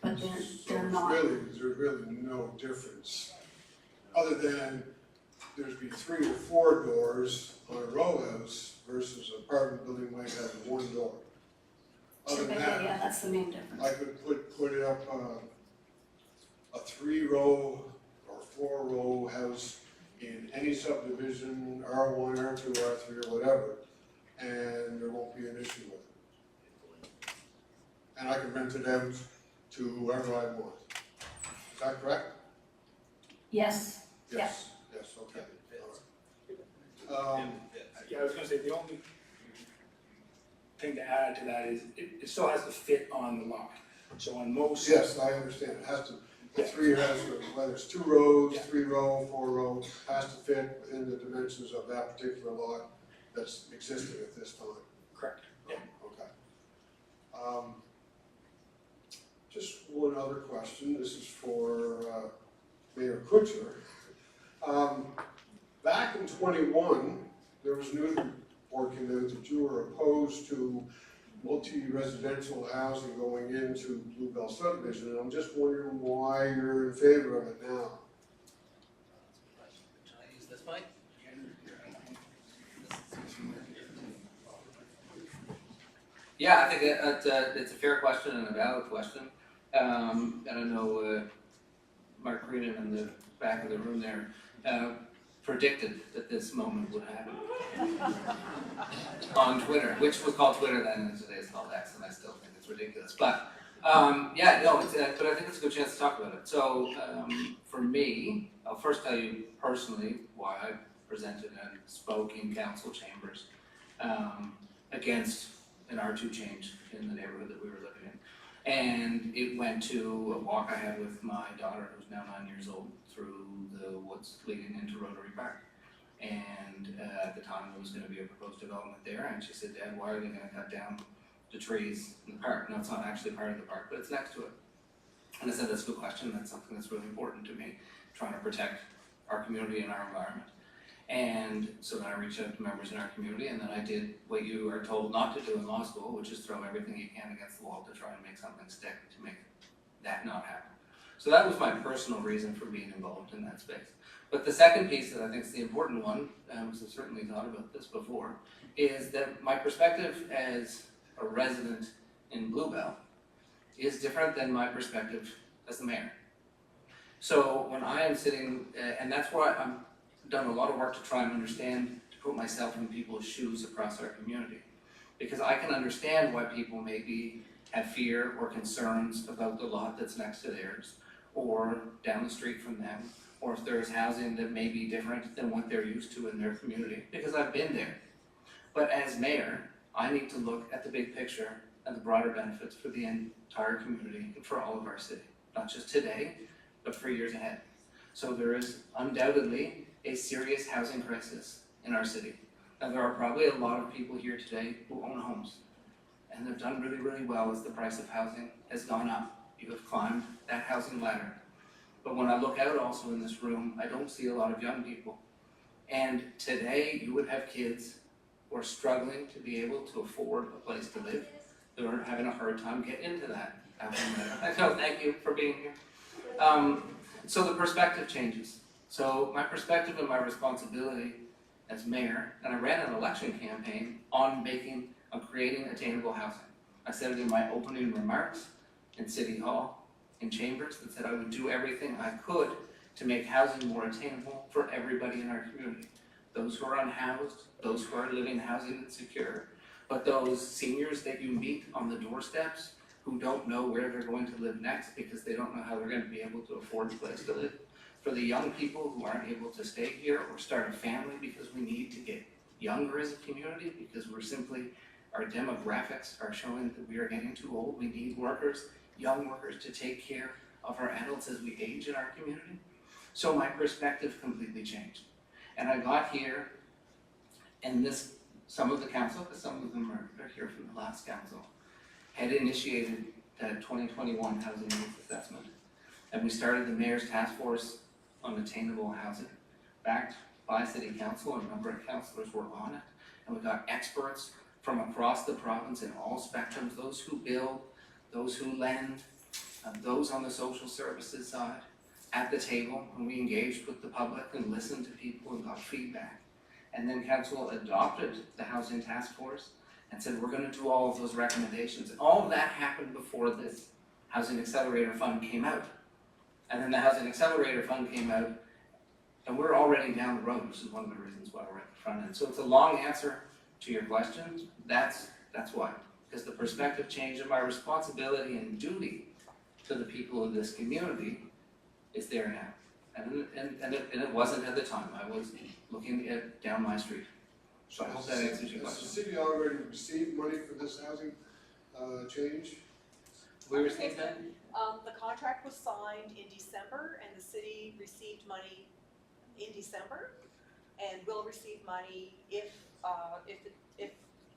but they're not. There's really no difference, other than there's be 3 or 4 doors on a row house versus an apartment building might have 1 door. Other than Typically, that, yeah, that's the main difference. I could put it up a 3-row or 4-row house in any subdivision, R1, R2, R3, or whatever, and there won't be an issue with it. And I can rent it out to whoever I want. Is that correct? Yes. Yes, yes, okay. All right. Yeah, I was gonna say, the only thing to add to that is, it still has to fit on the lot. So on most. Yes, I understand, it has to, the 3 has, whether it's 2 rows, Yeah. 3 row, 4 row, has to fit within the dimensions of that particular lot that's existing at this time. Correct. Yeah. Okay. Just one other question, this is for Mayor Kutcher. Back in 21, there was news report came out that you were opposed to multi-residential housing going into Bluebell subdivision, and I'm just wondering why you're in favor of it now. Can I use this mic? Yeah, I think it's a fair question and a valid question. And I know Mark Greenan in the back of the room there predicted that this moment would happen on Twitter, which was called Twitter then, and today it's called X, and I still think it's ridiculous. But yeah, no, but I think it's a good chance to talk about it. So for me, I'll first tell you personally why I presented and spoke in council chambers against an R2 change in the neighborhood that we were living in. And it went to a walk I had with my daughter, who's now 9 years old, through the woods leading into Rotary Park. And at the time, there was going to be a proposed development there, and she said, "Dad, why are they going to cut down the trees in the park?" No, it's not actually part of the park, but it's next to it. And I said, "That's a good question. That's something that's really important to me, trying to protect our community and our environment." And so then I reached out to members in our community, and then I did what you are told not to do in law school, which is throw everything you can against the wall to try and make something stick to make that not happen. So that was my personal reason for being involved in that space. But the second piece that I think is the important one, because I've certainly thought about this before, is that my perspective as a resident in Bluebell is different than my perspective as the mayor. So when I am sitting, and that's why I'm done a lot of work to try and understand, to put myself in people's shoes across our community. Because I can understand why people maybe have fear or concerns about the lot that's next to theirs, or down the street from them, or if there's housing that may be different than what they're used to in their community, because I've been there. But as mayor, I need to look at the big picture and the broader benefits for the entire community and for all of our city, not just today, but for years ahead. So there is undoubtedly a serious housing crisis in our city. Now, there are probably a lot of people here today who own homes, and they've done really, really well as the price of housing has gone up. You have climbed that housing ladder. But when I look out also in this room, I don't see a lot of young people. And today, you would have kids who are struggling to be able to afford a place to live. They're having a hard time getting into that housing ladder. I know, thank you for being here. So the perspective changes. So my perspective and my responsibility as mayor, and I ran an election campaign on creating attainable housing. I said it in my opening remarks, in City Hall, in Chambers, that said I would do everything I could to make housing more attainable for everybody in our community. Those who are unhoused, those who are living housing insecure, but those seniors that you meet on the doorsteps who don't know where they're going to live next because they don't know how they're going to be able to afford a place to live. For the young people who aren't able to stay here or start a family because we need to get younger as a community, because we're simply, our demographics are showing that we are getting too old. We need workers, young workers, to take care of our adults as we age in our community. So my perspective completely changed. And I got here, and some of the council, because some of them are here from the last council, had initiated that 2021 housing needs assessment. And we started the Mayor's Task Force on Attainable Housing, backed by City Council, and a number of councillors were on it. And we got experts from across the province in all spectrums, those who build, those who lend, those on the social services side, at the table, and we engaged with the public and listened to people and got feedback. And then council adopted the Housing Task Force and said, we're gonna do all of those recommendations. And all of that happened before this Housing Accelerator Fund came out. And then the Housing Accelerator Fund came out, and we're already down the road, which is one of the reasons why we're at the front end. So it's a long answer to your question. That's why. Because the perspective change of my responsibility and duty to the people of this community is there now. And it wasn't at the time. I was looking at down my street. So I hope that answers your Has the question. city already received money for this housing change? We received that? The contract was signed in December and the city received money in December and will receive money if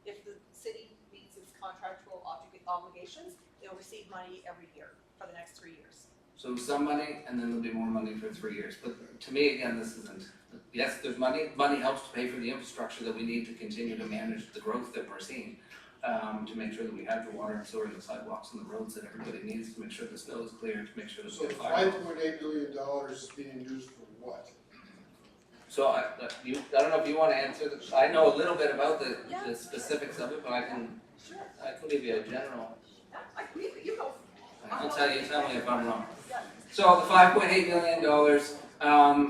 the city meets its contractual obligations, they'll receive money every year for the next 3 years. So some money, and then there'll be more money for 3 years. But to me, again, this isn't, yes, there's money. Money helps to pay for the infrastructure that we need to continue to manage the growth that we're seeing. To make sure that we have the water and sewer and the sidewalks and the roads that everybody needs, to make sure the snow is clear, to make sure that So we the have fire. $5.8 million is being used for what? So I don't know if you want to answer the, I know a little bit about the specifics of it, but I can give you a general. You go. I'll tell me if I'm wrong. So the $5.8 million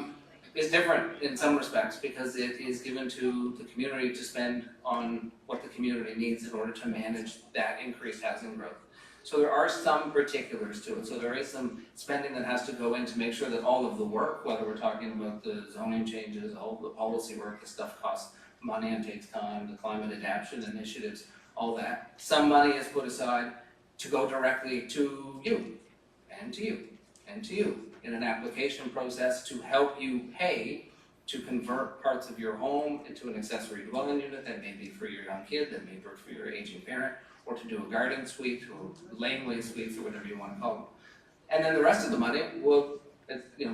is different in some respects because it is given to the community to spend on what the community needs in order to manage that increased housing growth. So there are some particulars to it. So there is some spending that has to go in to make sure that all of the work, whether we're talking about the zoning changes, all the policy work, the stuff costs money and takes time, the climate adaptation initiatives, all that. Some money is put aside to go directly to you and to you and to you in an application process to help you pay to convert parts of your home into an accessory dwelling unit that may be for your young kid, that may be for your aging parent, or to do a garden suite or laneway suites or whatever you want to call them. And then the rest of the money will,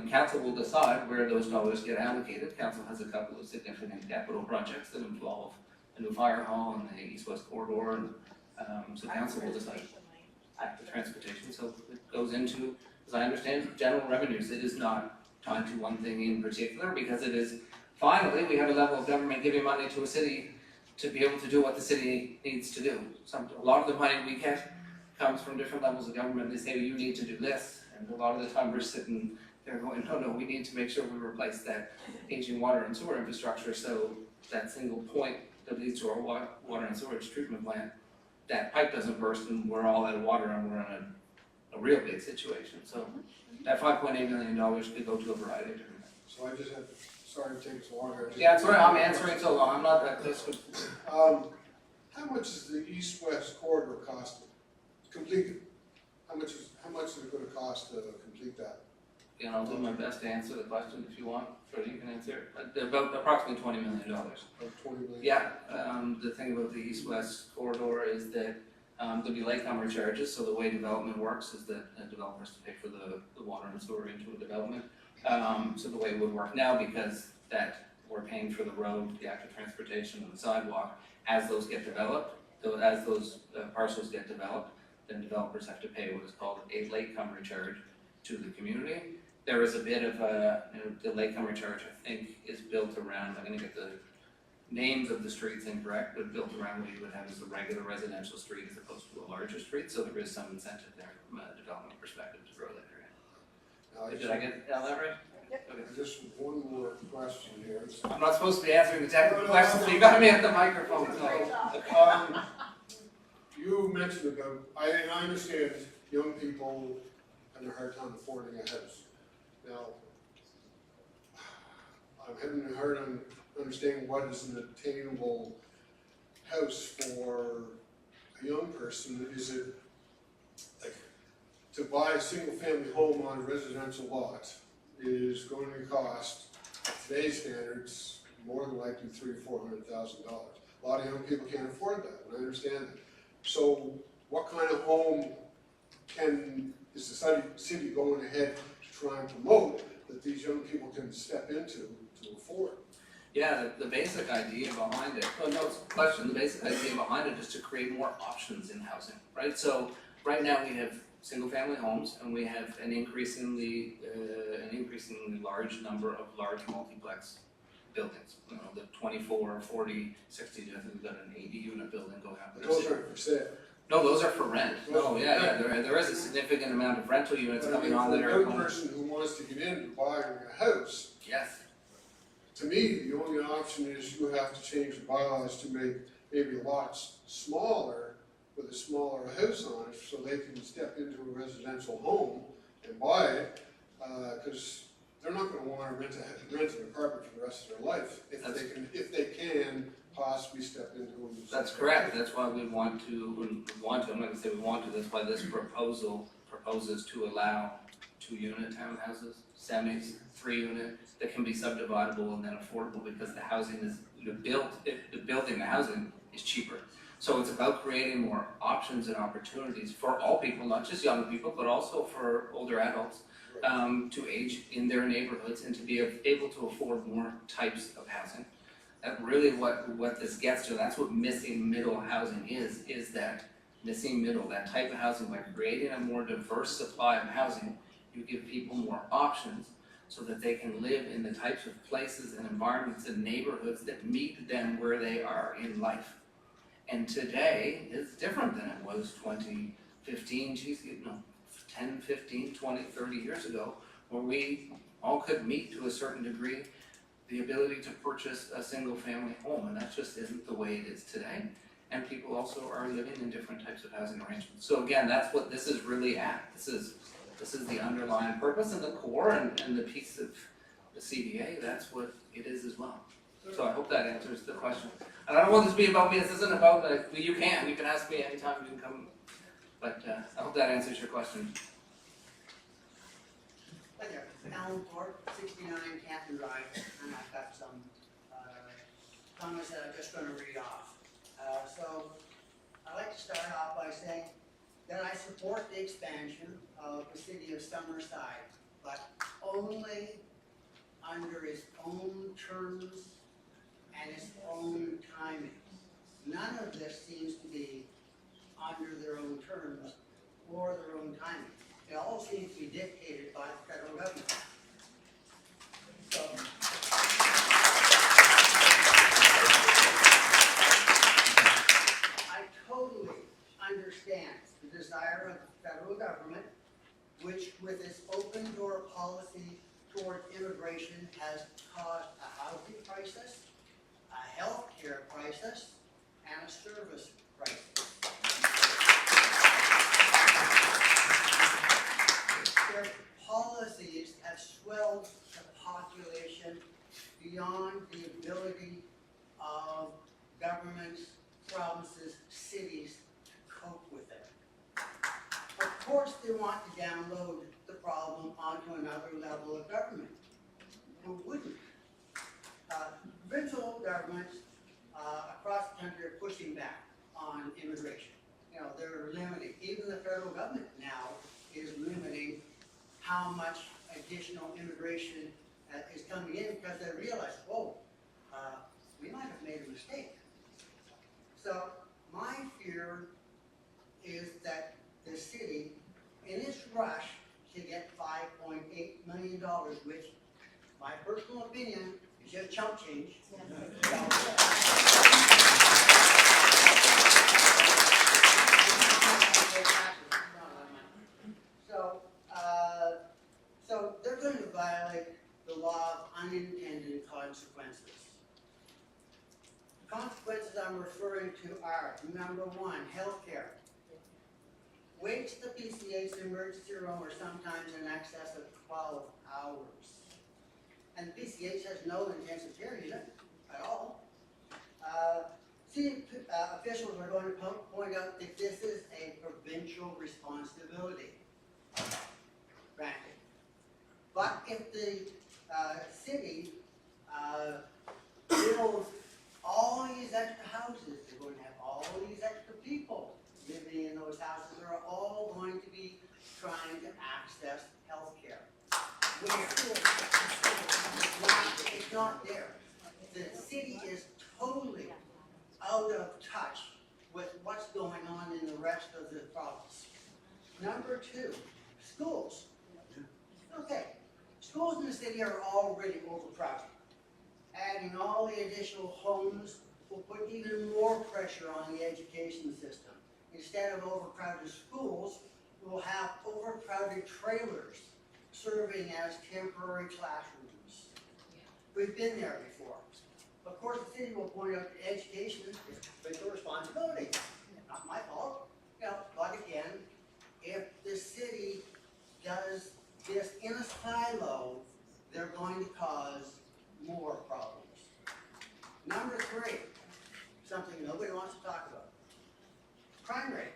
council will decide where those dollars get allocated. Council has a couple of significant capital projects that involve a new fire hall and the east-west corridor, and so council will decide. The transportation, so it goes into, as I understand, general revenues. It is not tied to one thing in particular because it is, finally, we have a level of government giving money to a city to be able to do what the city needs to do. A lot of the money we get comes from different levels of government. They say, you need to do this, and a lot of the time we're sitting there going, no, we need to make sure we replace that aging water and sewer infrastructure so that single point that leads to our water and sewage treatment plant, that pipe doesn't burst and we're all out of water and we're in a real big situation. So that $5.8 million could go to a variety of different things. So I just have, sorry to take so long. Yeah, that's right, I'm answering so long, I'm not that close. How much is the east-west corridor cost to complete it? How much is it gonna cost to complete that? And I'll do my best to answer the question if you want, so you can answer it. About approximately $20 million. About 20 million? Yeah, the thing about the east-west corridor is that there'll be latecomer charges, so the way development works is that a developer has to pay for the water and sewer into a development. So the way it would work now, because that we're paying for the road, the active transportation, and the sidewalk, as those get developed, as those parcels get developed, then developers have to pay what is called a latecomer charge to the community. There is a bit of the latecomer charge, I think, is built around, I'm gonna get the names of the streets incorrect, but built around what you would have as a regular residential street as opposed to a larger street, so there is some incentive there from a development perspective to grow that area. Now, Did I get that right? Okay. just one more question here. I'm not supposed to be answering the technical questions, so you got me at the microphone, so. You mentioned about, and I understand young people having a hard time affording a house. Now, I'm having a hard time understanding what is an attainable house for a young person. Is it like to buy a single family home on a residential lot is going to cost, today's standards, more than likely $300,000 or $400,000. A lot of young people can't afford that, and I understand that. So what kind of home is the city going ahead to try and promote that these young people can step into to afford? Yeah, the basic idea behind it, the basic idea behind it is to create more options in housing, right? So right now we have single family homes and we have an increasingly large number of large multiplex buildings. You know, the 24, 40, 60, I think we've got an 80 unit building going up. Those aren't for sale. No, those are for rent. No, yeah, there is a significant amount of rental units coming on that are. For a young person who wants to get into buying a house, Yes. to me, the only option is you have to change the bylaws to make maybe a lot smaller with a smaller house on it so they can step into a residential home and buy it, because they're not gonna wanna rent an apartment for the rest of their life if they can possibly step into them. That's correct, that's why we want to, I'm not gonna say we want to, that's why this proposal proposes to allow 2-unit townhouses, semis, 3-unit, that can be subdividable and then affordable because the housing is, building the housing is cheaper. So it's about creating more options and opportunities for all people, not just young people, but also for older adults, to age in their neighborhoods and to be able to afford more types of housing. That's really what this gets to. That's what missing middle housing is that missing middle, that type of housing. By creating a more diverse supply of housing, you give people more options so that they can live in the types of places and environments and neighborhoods that meet them where they are in life. And today is different than it was 2015, 10, 15, 20, 30 years ago, where we all could meet to a certain degree the ability to purchase a single family home, and that just isn't the way it is today. And people also are living in different types of housing arrangements. So again, that's what this is really at. This is the underlying purpose and the core and the piece of the CDA, that's what it is as well. So I hope that answers the question. And I don't want this to be about me, this isn't about, you can ask me anytime, you can come. But I hope that answers your question. Hi there, Alan Thorpe, 69 Canton Drive, and I've got some comments that I'm just going to read off. So I'd like to start off by saying that I support the expansion of the City of Summerside, but only under its own terms and its own timing. None of this seems to be under their own terms or their own timing. It all seems to be dictated by the federal government. So, I totally understand the desire of the federal government, which with its open door policy toward immigration has caused a housing crisis, a health care crisis, and a service crisis. Their policies have swelled the population beyond the ability of governments, provinces, cities to cope with it. Of course, they want to download the problem onto another level of government. Who wouldn't? Provincial governments across the country are pushing back on immigration. You know, they're limiting, even the federal government now is limiting how much additional immigration is coming in because they realize, whoa, we might have made a mistake. So my fear is that the city, in its rush to get $5.8 million, which my personal opinion It's just chump change. So, so they're going to violate the law of unintended consequences. The consequences I'm referring to are, number one, healthcare. Waits at the PCH's emergency room are sometimes in excess of 12 hours. And the PCH has no intensive care unit at all. City officials are going to point out that this is a provincial responsibility. Granted. But if the city builds all these extra houses, they're going to have all these extra people living in those houses. They're all going to be trying to access health care. Where? It's not there. The city is totally out of touch with what's going on in the rest of the province. Number two, schools. Okay, schools in the city are already overcrowded. Adding all the additional homes will put even more pressure on the education system. Instead of overcrowded schools, we'll have overcrowded trailers serving as temporary classrooms. We've been there before. Of course, the city will point out that education is a provincial responsibility. Not my fault. But again, if the city does this in a silo, they're going to cause more problems. Number three, something nobody wants to talk about. Crime rate.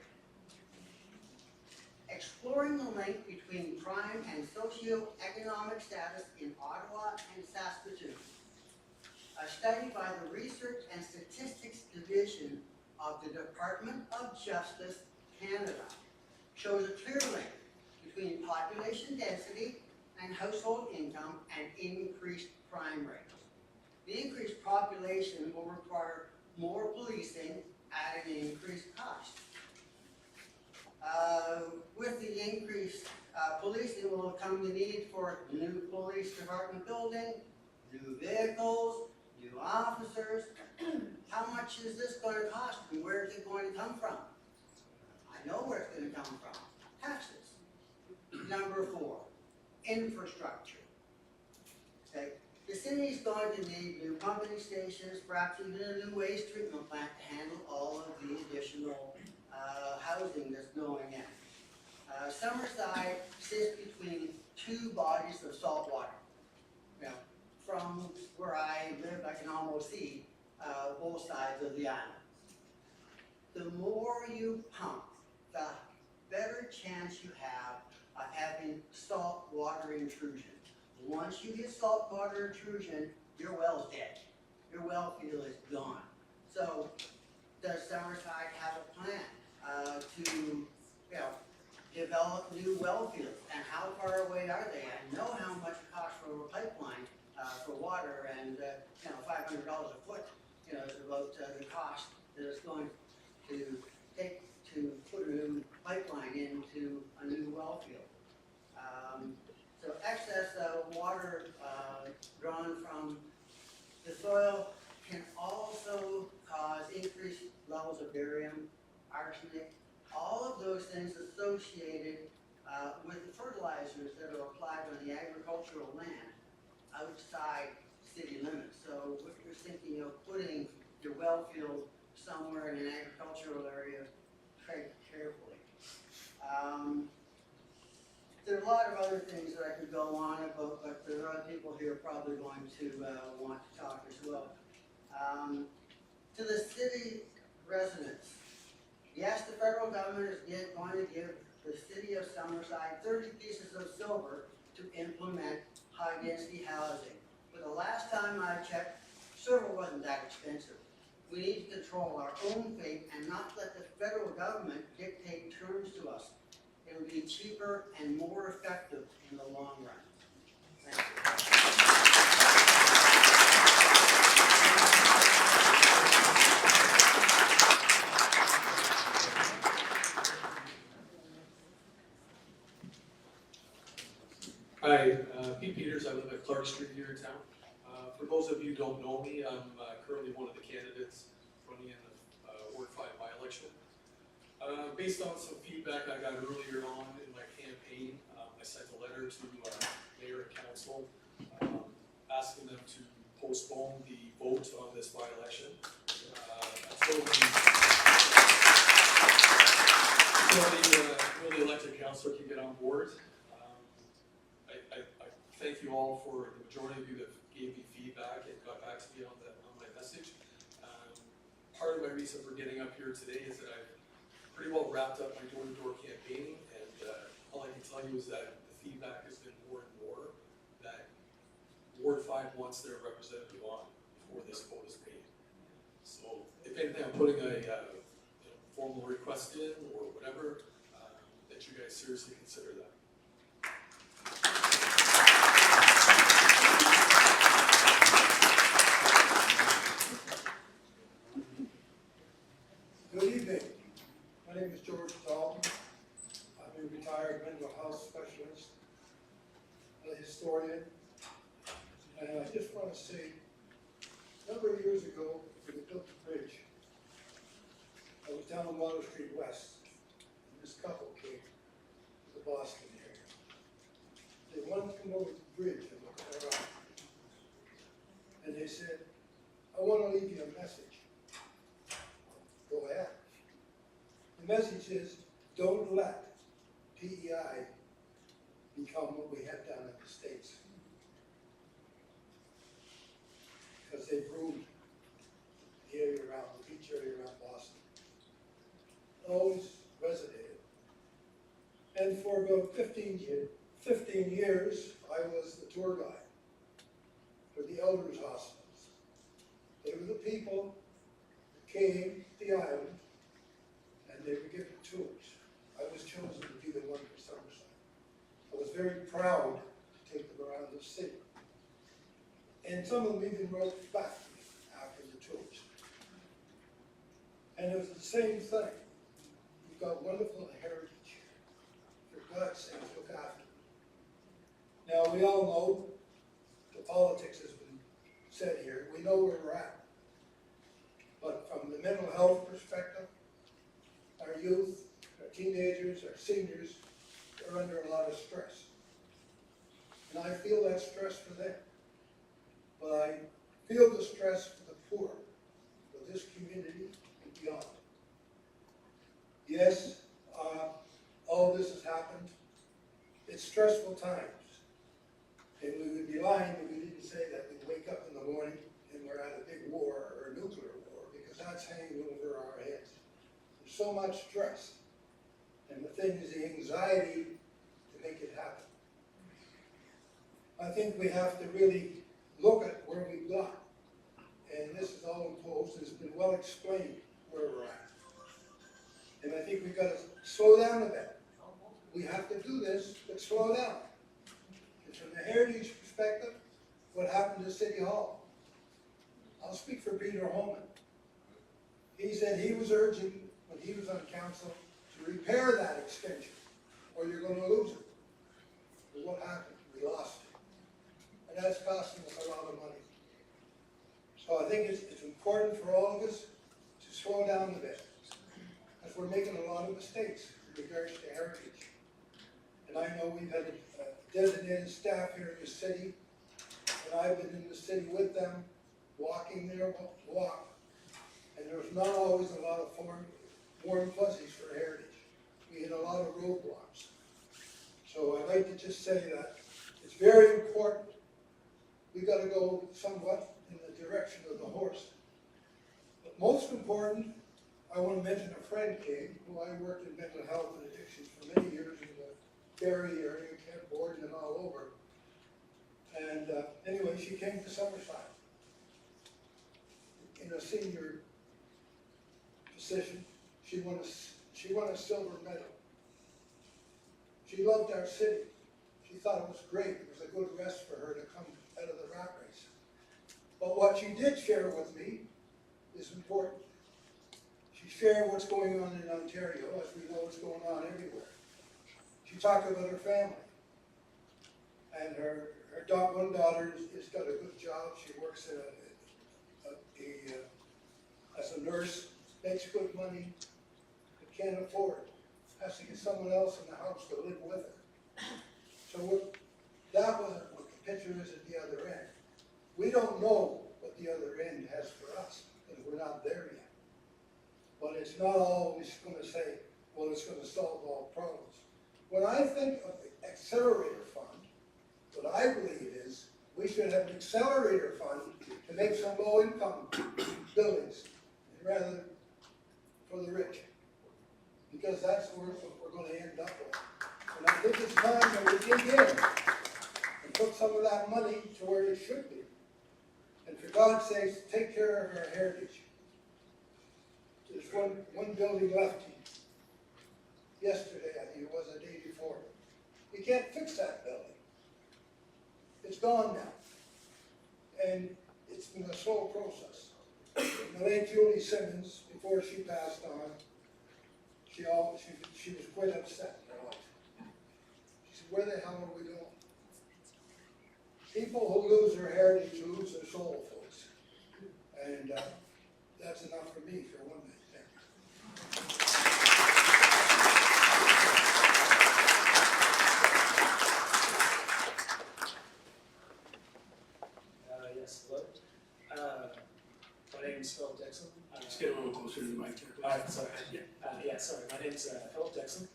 Exploring the link between crime and socioeconomic status in Ottawa and Saskatoon. A study by the Research and Statistics Division of the Department of Justice, Canada, shows a clear link between population density and household income and increased crime rates. The increased population will require more policing at an increased cost. With the increased policing will come the need for new police department building, new vehicles, new officers. How much is this going to cost and where is it going to come from? I know where it's going to come from. Taxes. Number four, infrastructure. Okay. The city is going to need new pumping stations, perhaps even a new waste treatment plant to handle all of the additional housing that's going in. Summerside sits between two bodies of salt water. From where I live, I can almost see both sides of the island. The more you pump, the better chance you have of having salt water intrusion. Once you get salt water intrusion, your well's dead. Your well field is gone. So does Summerside have a plan to develop new well fields? And how far away are they? I know how much it costs for a pipeline for water, and $500 a foot is about the cost that it's going to take to put a new pipeline into a new well field. So excess water drawn from the soil can also cause increased levels of barium, arsenic, all of those things associated with the fertilizers that are applied on the agricultural land outside city limits. So if you're thinking of putting your well field somewhere in an agricultural area, tread carefully. There are a lot of other things that I could go on about, but there are other people here probably going to want to talk as well. To the city residents, yes, the federal government is going to give the City of Summerside 30 pieces of silver to implement high-density housing. But the last time I checked, silver wasn't that expensive. We need to control our own fate and not let the federal government dictate terms to us. It will be cheaper and more effective in the long run. Thank you. Hi, Pete Peters, I live at Clark Street here in town. For those of you who don't know me, I'm currently one of the candidates running in the Ward 5 by-election. Based on some feedback I got earlier on in my campaign, I sent a letter to Mayor and Council asking them to postpone the vote on this by-election until the elected councillor can get on board. I thank you all for the majority of you that gave me feedback and got back to me on my message. Part of my reason for getting up here today is that I've pretty well wrapped up my door-to-door campaigning, and all I can tell you is that the feedback has been more and more that Ward 5 wants their representative on before this vote is made. So if anything, I'm putting a formal request in or whatever, that you guys seriously consider that. Good evening. My name is George Dalton. I'm a retired mental health specialist, a historian, and I just want to say, a number of years ago, when we built the bridge, I was down on Water Street West, and this couple came to the Boston area. They wanted to come over to the bridge and look at our rock. And they said, I want to leave you a message. Go ahead. The message is, don't let PEI become what we have down in the States. Because they've ruined the area around, the beach area around Boston. It always resonated. And for about 15 years, I was the tour guide for the elders' hospitals. They were the people that came to the island and they were given tours. I was chosen to be the one for Summerside. I was very proud to take them around the city. And some of them even wrote back after the tours. And it was the same thing. You've got wonderful heritage. For God's sake, look after it. Now, we all know the politics has been said here. We know where we're at. But from the mental health perspective, our youth, our teenagers, our seniors are under a lot of stress. And I feel that stress for them. But I feel the stress for the poor, for this community and beyond. Yes, all this has happened. It's stressful times. And we would be lying if we didn't say that we wake up in the morning and we're at a big war or a nuclear war, because that's hanging over our heads. There's so much stress. And the thing is the anxiety to make it happen. I think we have to really look at where we've got. And this is all imposed. It's been well explained where we're at. And I think we've got to slow down a bit. We have to do this, but slow down. And from the heritage perspective, what happened to City Hall? I'll speak for Peter Holman. He said he was urging, when he was on council, to repair that extension, or you're going to lose it. But what happened? We lost it. And that's costing us a lot of money. So I think it's important for all of us to slow down a bit, because we're making a lot of mistakes in regards to heritage. And I know we've had designated staff here in the city, and I've been in the city with them, walking their walk, and there's not always a lot of warm fuzzies for heritage. We had a lot of roadblocks. So I'd like to just say that it's very important. We've got to go somewhat in the direction of the horse. But most important, I want to mention a friend came, who I worked in mental health and addiction for many years in the Derry area, Kent Borden, and all over. And anyway, she came to Summerside in a senior position. She won a silver medal. She loved our city. She thought it was great. It was a good rest for her to come out of the rat race. But what she did share with me is important. She shared what's going on in Ontario, as we know what's going on everywhere. She talked about her family and her one daughter has got a good job, she works in as a nurse, makes good money, but can't afford, has to get someone else in the house to live with her. So that wasn't what the picture is at the other end. We don't know what the other end has for us, because we're not there yet. But it's not always gonna say, well, it's gonna solve all problems. When I think of the accelerator fund, what I believe is, we should have an accelerator fund to make some low-income buildings, rather for the rich. Because that's where we're gonna end up with. And I think it's time that we dig in and put some of that money to where it should be. And for God's sakes, take care of our heritage. There's one building left yesterday, I think it was, the day before. You can't fix that building. It's gone now. And it's been a slow process. And the late Julie Simmons, before she passed on, she was quite upset in her life. She said, where the hell are we going? People who lose their heritage lose their soul, folks. And that's enough for me for one night. Thank you. Yes, hello. My name's Philip Dixon. Just get a little closer to the mic there. Alright, sorry. Sorry. My name's Philip Dixon.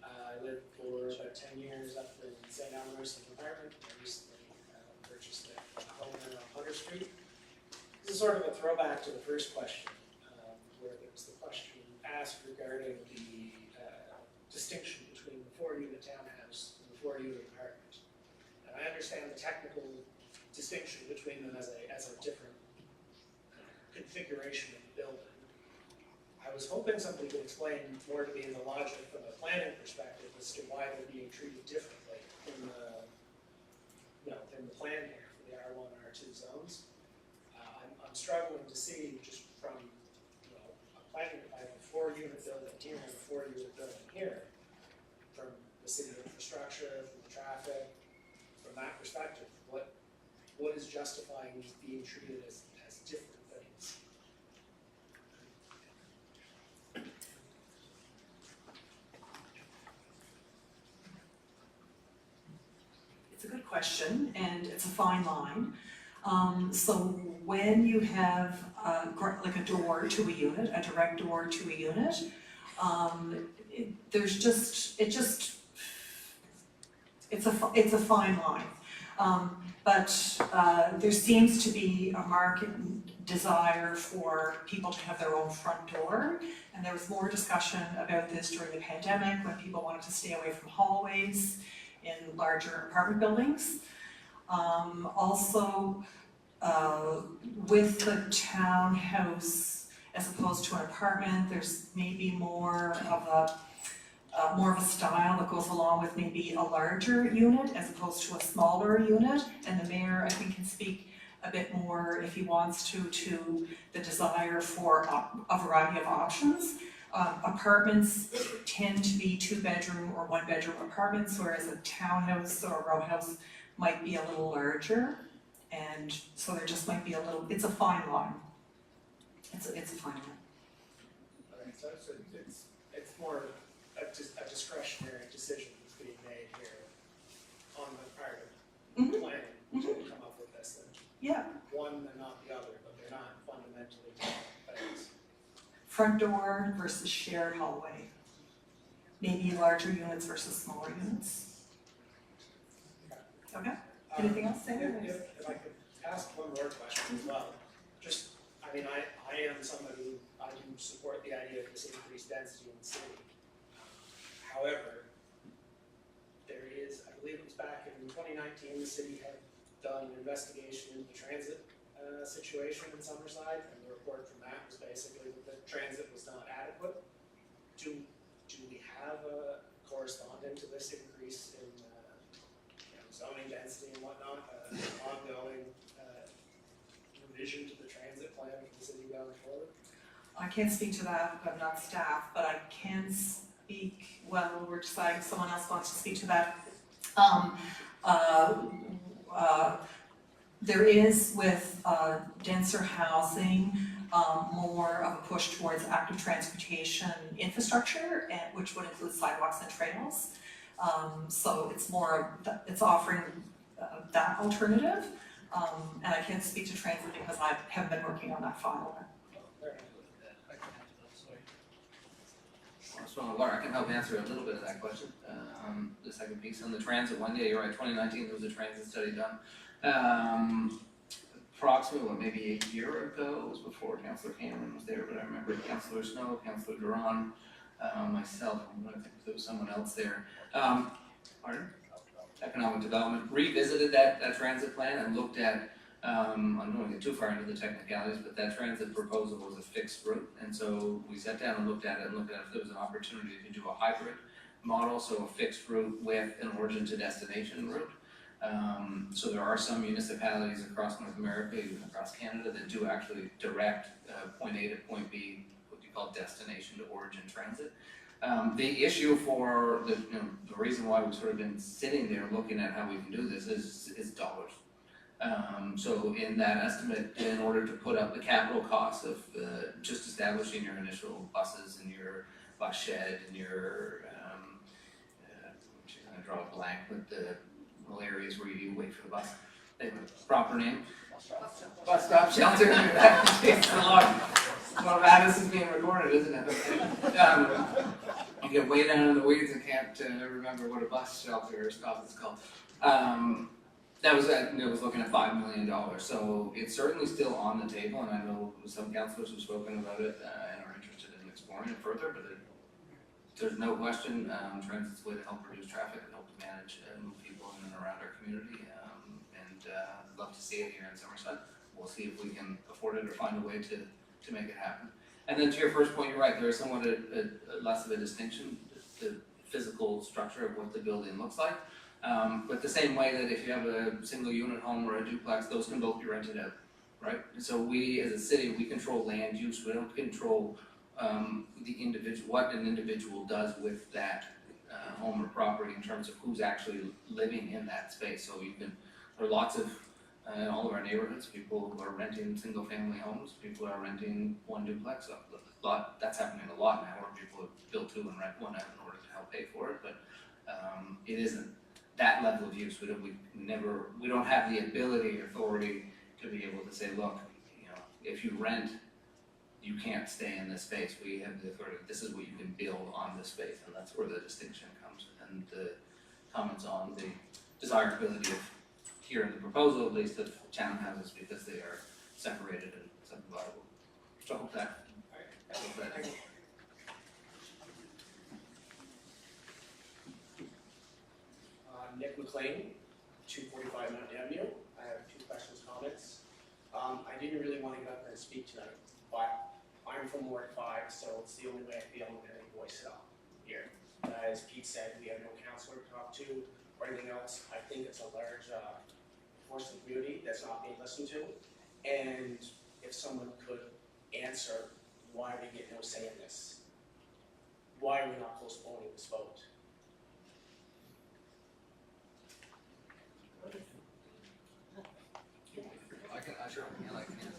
I lived for about 10 years up in St. Elmo's in an apartment. I recently purchased a home on Hunter Street. This is sort of a throwback to the first question, where there was the question asked regarding the distinction between the 4-unit townhouse and the 4-unit apartment. And I understand the technical distinction between them as a different configuration of the building. I was hoping somebody could explain more to me the logic from a planning perspective as to why they're being treated differently in the plan here for the R1 and R2 zones. I'm struggling to see just from a planning, I have a 4-unit building here and a 4-unit building here, from the city infrastructure, from the traffic, from that perspective, what is justifying these being treated as different things? It's a good question, and it's a fine line. So when you have like a door to a unit, a direct door to a unit, it's a fine line. But there seems to be a market desire for people to have their own front door. And there was more discussion about this during the pandemic when people wanted to stay away from hallways in larger apartment buildings. Also, with the townhouse as opposed to an apartment, there's maybe more of a style that goes along with maybe a larger unit as opposed to a smaller unit. And the mayor, I think, can speak a bit more, if he wants to the desire for a variety of options. Apartments tend to be 2-bedroom or 1-bedroom apartments, whereas a townhouse or a row house might be a little larger. And so there just might be it's a fine line. It's a fine line. Alright, so it's more a discretionary decision that's being made here on the part of planning to come up with this. And Yeah. one and not the other, but they're not fundamentally different things. Front door versus shared hallway. Maybe larger units versus smaller units. Okay, anything else, Sam? If I could ask one more question as well. Just, I mean, I am somebody who, I do support the idea of this increased density in the city. However, there is, I believe it was back in 2019, the city had done an investigation into the transit situation in Summerside, and the report from that was basically that the transit was not adequate. Do we have a corresponding to this increase in zoning density and whatnot, ongoing revision to the transit plan for the city going forward? I can't speak to that, I'm not staff, but I can speak, well, we're deciding if someone else wants to speak to that. there is with denser housing, more of a push towards active transportation infrastructure, and which would include sidewalks and trails. So it's more, it's offering that alternative. And I can't speak to transit because I have been working on that file. So Laura, I can help answer a little bit of that question. The second piece on the transit one day, you're right, 2019, there was a transit study done. Approximately, maybe a year ago, it was before Councillor Cameron was there, but I remember Councillor Snow, Councillor Duran, myself, I think there was someone else there. Pardon? Economic Development revisited that transit plan and looked at, I don't want to get too far into the technicalities, but that transit proposal was a fixed route. And so we sat down and looked at it and looked at if there was an opportunity to do a hybrid model, so a fixed route with an origin to destination route. So there are some municipalities across North America, even across Canada, that do actually direct point A to point B, what you call destination to origin transit. The issue for the reason why we've sort of been sitting there looking at how we can do this is dollars. So in that estimate, in order to put up the capital costs of just establishing your initial buses and your bus shed and your, I'm gonna draw a blank, but the little areas where you wait for the bus, they have a proper name? Bus stop shelter. It's a lot. Well, this is being recorded, isn't it? You get way down in the weeds and can't remember what a bus shelter or stop is called. That was looking at $5 million. So it's certainly still on the table, and I know some councillors have spoken about it and are interested in exploring it further. But there's no question, transit's a way to help reduce traffic and help to manage and move people in and around our community. I'd love to see it here in Summerside. We'll see if we can afford it or find a way to make it happen. And then to your first point, you're right, there is somewhat less of a distinction, the physical structure of what the building looks like. But the same way that if you have a single unit home or a duplex, those can both be rented out, right? So we as a city, we control land use, we don't control the individual, what an individual does with that home or property in terms of who's actually living in that space. So there are lots of, in all of our neighborhoods, people who are renting single family homes, people are renting one duplex. That's happening a lot now, where people have built two and rent one out in order to help pay for it, but it isn't that level of use. We don't have the ability or authority to be able to say, look, if you rent, you can't stay in this space. We have the authority, this is what you can build on this space, and that's where the distinction comes. And the comments on the desirability of, here in the proposal at least, of townhouses because they are separated and subdividable. So I hope that. Nick McLean, 245 Mount Avenue. I have 2 questions, comments. I didn't really want to get up there and speak tonight, but I'm from Ward 5, so it's the only way I feel I'm going to voice it up here. As Pete said, we have no counselor to talk to or anything else. I think it's a large force in the community that's not being listened to. And if someone could answer why we get no say in this. Why are we not postponing this vote? I can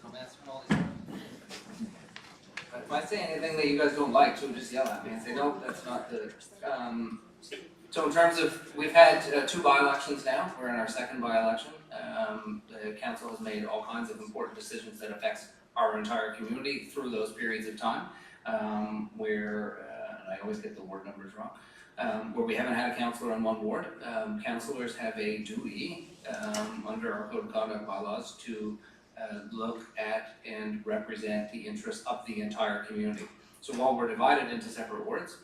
comments from all these. But if I say anything that you guys don't like, so just yell at me and say, no, that's not the. So in terms of, we've had 2 by-elections now. We're in our 2nd by-election. The council has made all kinds of important decisions that affects our entire community through those periods of time, where, and I always get the ward numbers wrong, where we haven't had a councillor in one ward. Councillors have a duty under our code of conduct bylaws to look at and represent the interests of the entire community. So while we're divided into separate wards,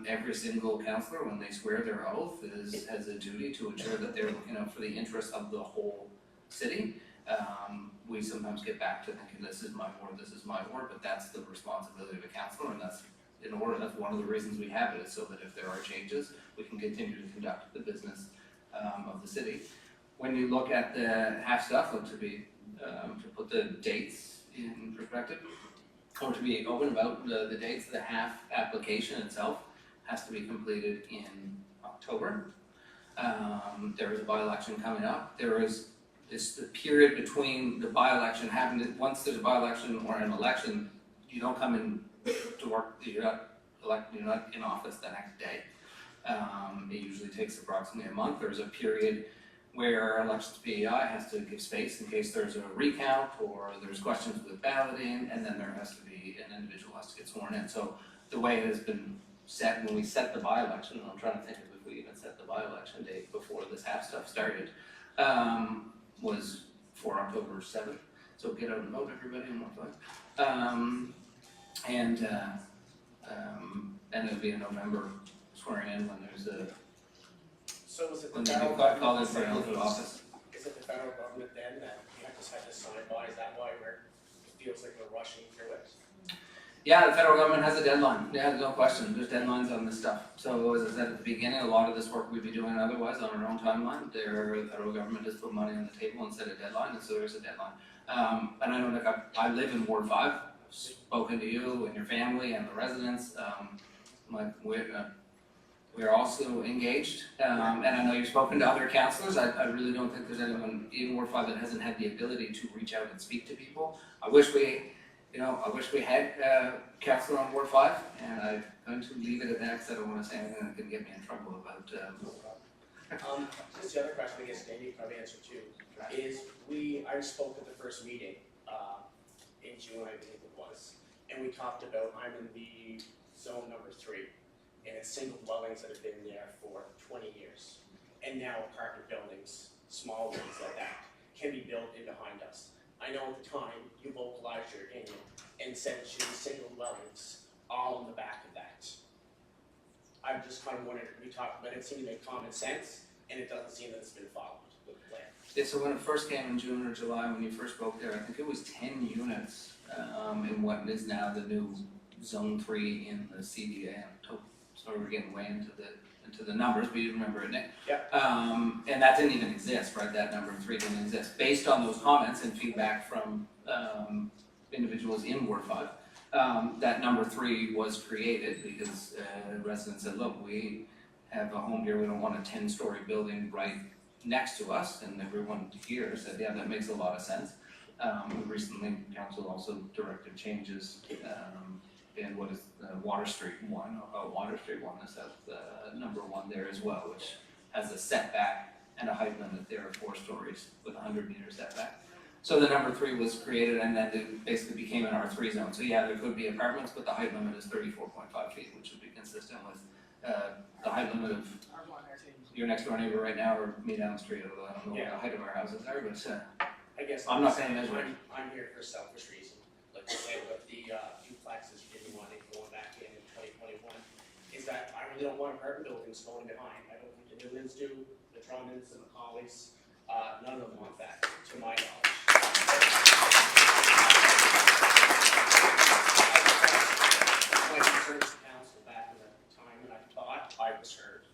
every single councillor, when they swear their oath, has a duty to ensure that they're looking out for the interests of the whole city. We sometimes get back to thinking this is my ward, but that's the responsibility of a councillor, and that's one of the reasons we have it, is so that if there are changes, we can continue to conduct the business of the city. When you look at the half stuff, to put the dates in perspective, or to be open about the dates, the half application itself has to be completed in October. There is a by-election coming up. There is the period between the by-election happening. Once there's a by-election or an election, you don't come in to work. You're not in office the next day. It usually takes approximately a month. There's a period where elections PEI has to give space in case there's a recount or there's questions with balloting, and then there has to be an individual has to get sworn in. So the way it has been set when we set the by-election, and I'm trying to think of if we even set the by-election date before this half stuff started, was for October 7th. So get out and vote, everybody, in one vote. And it'll be in November swearing in when there's a So is it the when they federal get called government in for an oath of office. Is it the federal government then that you have to have this signed by? Is that why it feels like we're rushing through it? Yeah, the federal government has a deadline. Yeah, no question. There's deadlines on this stuff. So as I said at the beginning, a lot of this work we'd be doing otherwise on our own timeline. The federal government has put money on the table and set a deadline, and so there's a deadline. And I know that I live in Ward 5. I've spoken to you and your family and the residents. We're also engaged, and I know you've spoken to other councillors. I really don't think there's anyone in Ward 5 that hasn't had the ability to reach out and speak to people. I wish we had councillor on Ward 5, and I'm going to leave it at that because I don't want to say anything that can get me in trouble about. Just the other question, I guess Danny can probably answer too, is I spoke at the first meeting in June, I believe it was, and we talked about I'm in the zone number 3, and it's single dwellings that have been there for 20 years, and now apartment buildings, small ones like that, can be built in behind us. I know at the time you vocalized your opinion and said it should be single dwellings all in the back of that. I'm just kind of wondering, we talked about it, seemed to make common sense, and it doesn't seem that it's been followed with the plan. Yeah, so when it first came in June or July, when you first spoke there, I think it was 10 units in what is now the new Zone 3 in the CDA. So we're getting way into the numbers, but you remember it, Nick? Yep. And that didn't even exist, right? That number 3 didn't exist. Based on those comments and feedback from individuals in Ward 5, that number 3 was created because residents said, look, we have a home here, we don't want a 10-story building right next to us, and everyone here said, yeah, that makes a lot of sense. Recently, council also directed changes in what is Water Street 1, this has number 1 there as well, which has a setback and a height limit there of 4 stories with a 100-meter setback. So the number 3 was created, and then it basically became an R3 zone. So yeah, there could be apartments, but the height limit is 34.5 feet, which would be consistent with the height limit of your next door neighbor right now, or me down the street, although I don't know what the height of our houses are, but I guess I'm not saying that's right. I'm here for a selfish reason. Like you said, with the duplexes you didn't want it going back in 2021, is that I really don't want apartment buildings going behind. I don't think the Newmans do, the Drummonds and the Collies, none of them want that, to my knowledge. My concerns to council back in the time, and I thought I was heard,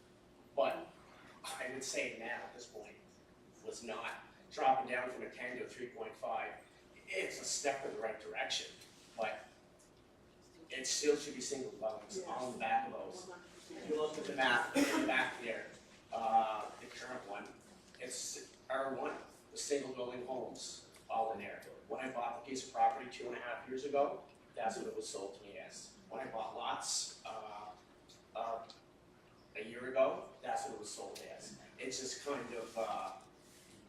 but I would say now at this point was not dropping down from a 10 to a 3.5. It's a step in the right direction, but it still should be single dwellings on the back of those. If you look at the map in the back there, the current one, it's R1, the single dwelling homes all in there. When I bought the piece of property 2.5 years ago, that's what it was sold to me as. When I bought lots a year ago, that's what it was sold as. It's just kind of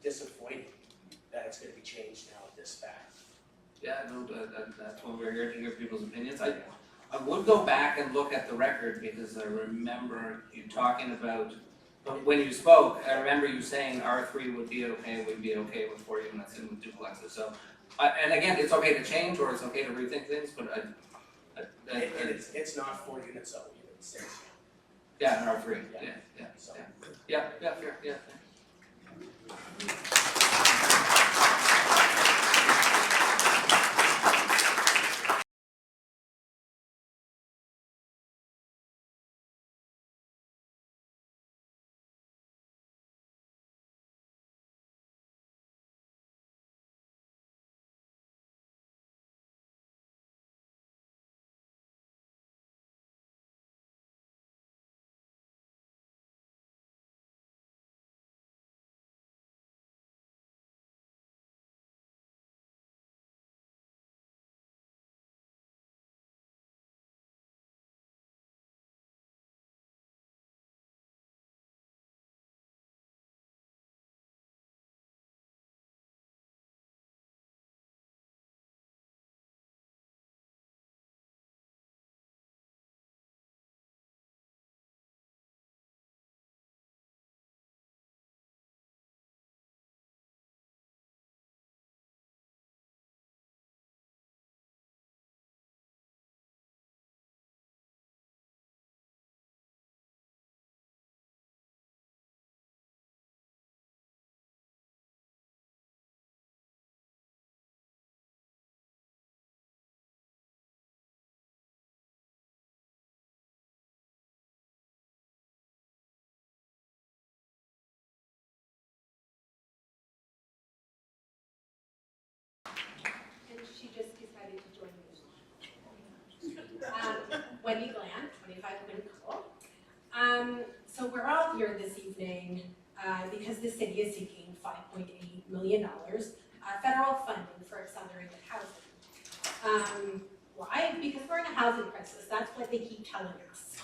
disappointing that it's going to be changed now at this fact. yeah, no, that's when we're here to hear people's opinions. I would go back and look at the record because I remember you talking about, when you spoke, I remember you saying R3 would be okay, we'd be okay with 4 units and with duplexes. So, and again, it's okay to change or it's okay to rethink things, but It's not 4 units though, it's 6. yeah, an R3, So. yeah, fair, yeah. Wendy Gland, 25 Quinn Cole. So we're all here this evening because the city is seeking $5.8 million federal funding for accelerated housing. Why? Because we're in a housing crisis. That's what they keep telling us.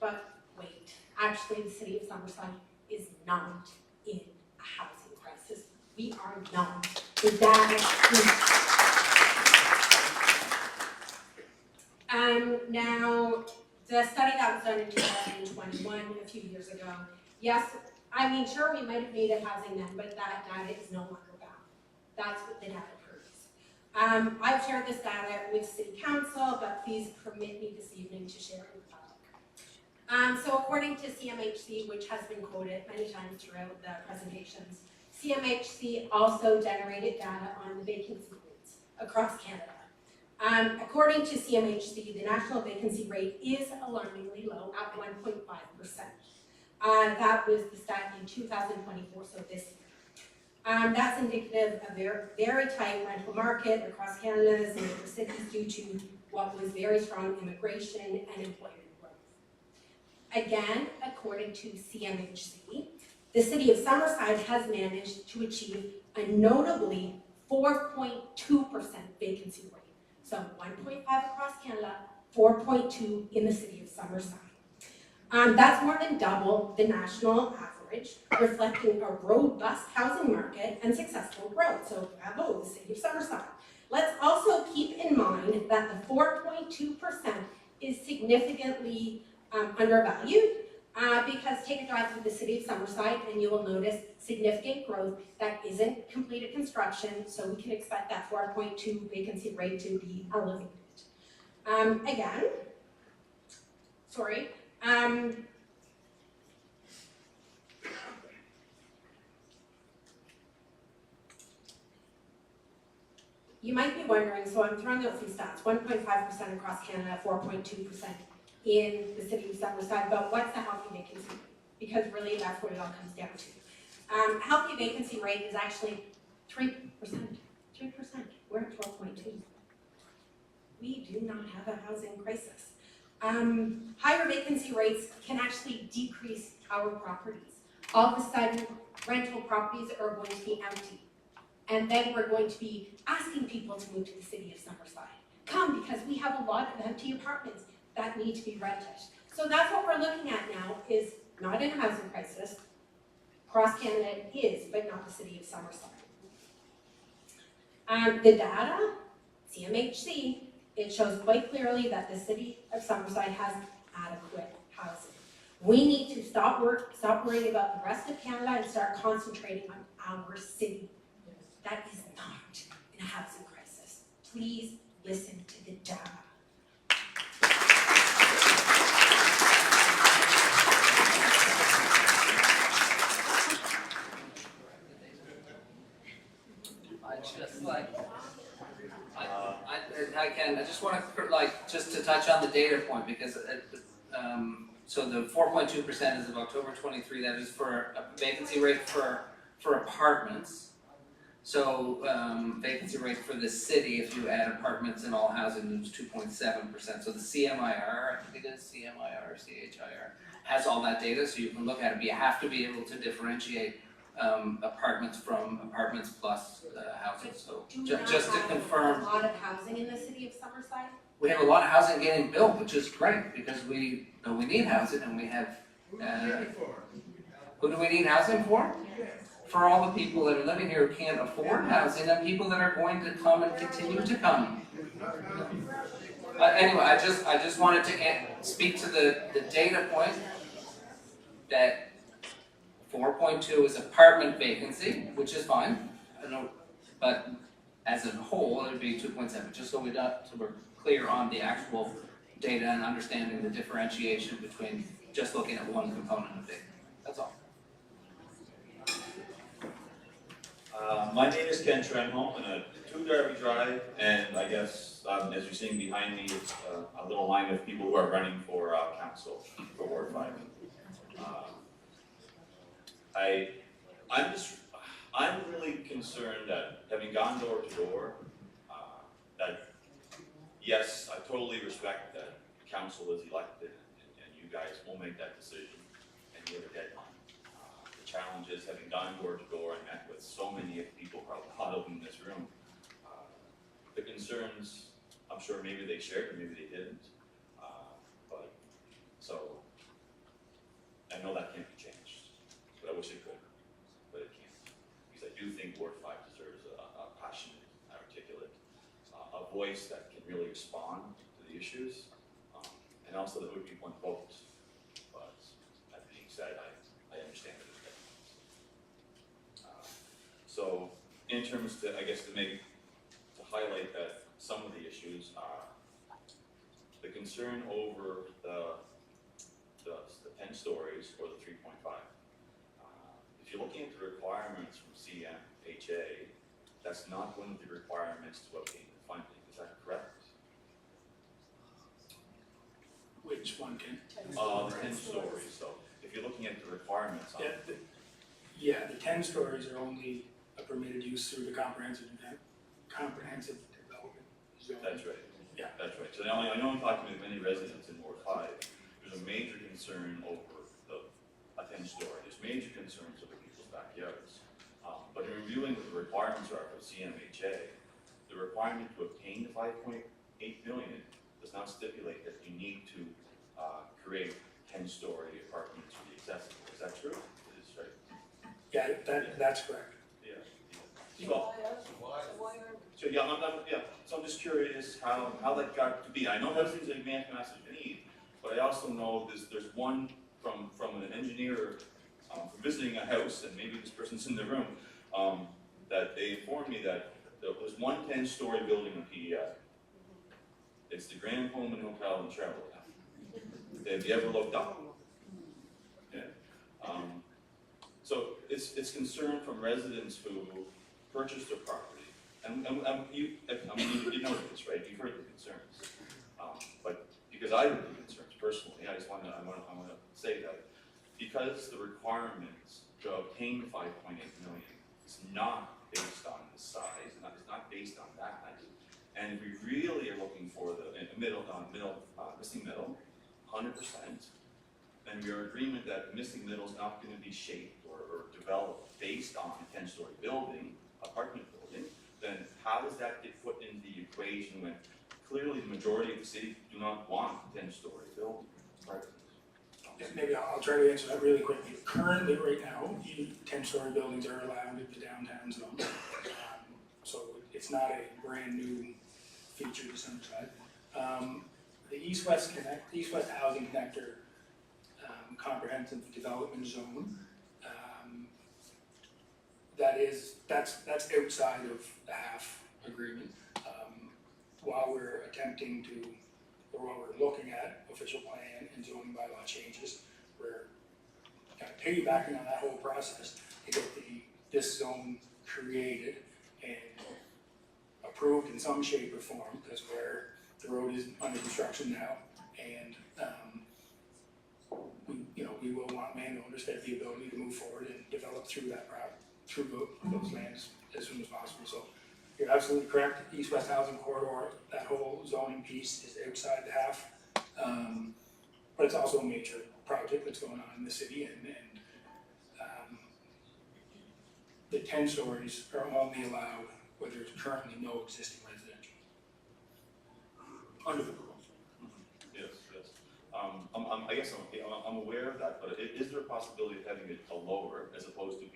But wait, actually the city of Summerside is not in a housing crisis. We are not. The data now, the study that was done in 2021, a few years ago, yes, I mean, sure, we might have needed housing then, but that data is no longer valid. That's what the data proves. I've shared this data with City Council, but please permit me this evening to share it with the public. So according to CMHC, which has been quoted many times throughout the presentations, CMHC also generated data on the vacancy rates across Canada. According to CMHC, the national vacancy rate is alarmingly low at 1.5%. That was the stat in 2024, so this year. That's indicative of their very tight rental market across Canada's major cities due to what was very strong immigration and employment growth. Again, according to CMHC, the City of Summerside has managed to achieve a notably 4.2% vacancy rate. So 1.5 across Canada, 4.2 in the City of Summerside. That's more than double the national average, reflecting a robust housing market and successful growth. So bravo, the City of Summerside. Let's also keep in mind that the 4.2% is significantly undervalued because take a drive through the City of Summerside and you will notice significant growth that isn't completed construction, so we can expect that 4.2 vacancy rate to be elevated. You might be wondering, so I'm throwing out some stats, 1.5% across Canada, 4.2% in the City of Summerside, but what's the healthy vacancy rate? Because really that's what it all comes down to. Healthy vacancy rate is actually 3%. 3%. We're at 12.2. We do not have a housing crisis. Higher vacancy rates can actually decrease our properties. All of a sudden, rental properties are going to be empty. And then we're going to be asking people to move to the City of Summerside. Come, because we have a lot of empty apartments that need to be rented. So that's what we're looking at now, is not in a housing crisis. Across Canada is, but not the City of Summerside. The data, CMHC, it shows quite clearly that the City of Summerside has adequate housing. We need to stop worrying about the rest of Canada and start concentrating on our city. That is not in a housing crisis. Please listen to the data. I just want to just to touch on the data point because so the 4.2% is of October 23. That is for a vacancy rate for apartments. So vacancy rate for the city, if you add apartments and all housing, it was 2.7%. So the CMIR, I think it is CMIR, CHIR, has all that data, so you can look at it. But you have to be able to differentiate apartments from apartments plus housing. So just to confirm, a lot of housing in the City of Summerside? we have a lot of housing getting built, which is great because we know we need housing and we have. Who do we need housing for? For all the people that are living here who can't afford housing and people that are going to come and continue to come. Anyway, I just wanted to speak to the data point that 4.2 is apartment vacancy, which is fine. I know, but as a whole, it would be 2.7. Just so we're clear on the actual data and understanding the differentiation between just looking at one component of data. That's all. My name is Ken Trenholm, and 2 Darby Drive, and I guess as you're seeing behind me, it's a little line of people who are running for council for Ward 5. I'm really concerned that having gone door to door, that yes, I totally respect that council is elected and you guys will make that decision and you have a deadline. The challenge is having gone door to door and met with so many people, probably a lot of them in this room, the concerns, I'm sure maybe they shared, or maybe they didn't. So, I know that can't be changed, but I wish it could, but it can't. Because I do think Ward 5 deserves a passionate, articulate, a voice that can really respond to the issues, and also that would be one vote. But that being said, I understand that there's deadlines. So, in terms to, I guess to highlight that some of the issues are the concern over the 10 stories or the 3.5. If you're looking at the requirements from CMHA, that's not one of the requirements to obtain the funding, is that correct? Which one can? The 10 stories, so if you're looking at the requirements on Yeah, the 10 stories are only a permitted use through the comprehensive development zone. That's right. Yeah. That's right. So now I know I'm talking with many residents in Ward 5. There's a major concern over a 10-story. There's major concerns over people's backyards. But in reviewing what the requirements are for CMHA, the requirement to obtain the 5.8 million does not stipulate that you need to create 10-story apartments to be accessible. Is that true? It is, right? Yeah, that's correct. Yeah. So yeah, so I'm just curious how that got to be. I know housing's a massive need, but I also know there's one from an engineer from visiting a house, and maybe this person's in the room, that they informed me that there was one 10-story building in PEI. It's the Grand Home and Hotel in Charlottetown. Have you ever looked up? Yeah. So it's concern from residents who purchased their property. And you know this, right? You've heard the concerns. But because I heard the concerns personally, I want to say that because the requirements to obtain the 5.8 million is not based on the size, it's not based on that. And if we really are looking for the missing middle, 100%, then we are in agreement that the missing middle is not going to be shaped or developed based on a 10-story building, apartment building, then how does that get put into the equation when clearly the majority of the city do not want a 10-story building? Maybe I'll try to answer that really quickly. Currently, right now, 10-story buildings are allowed in the downtown zone. So it's not a brand new feature to Summerside. The East-West Housing Connector comprehensive development zone, that's outside of the half agreement. While we're looking at official plan and zoning bylaw changes, we're kind of piggybacking on that whole process to get this zone created and approved in some shape or form, because the road is under construction now, and we will want landowners to have the ability to move forward and develop through those lands as soon as possible. So you're absolutely correct. East-West Housing Corridor, that whole zoning piece is outside the half, but it's also a major project that's going on in the city, and the 10 stories are only allowed where there's currently no existing residential under the rules. Yes. I guess I'm aware of that, but is there a possibility of having it a lower as opposed to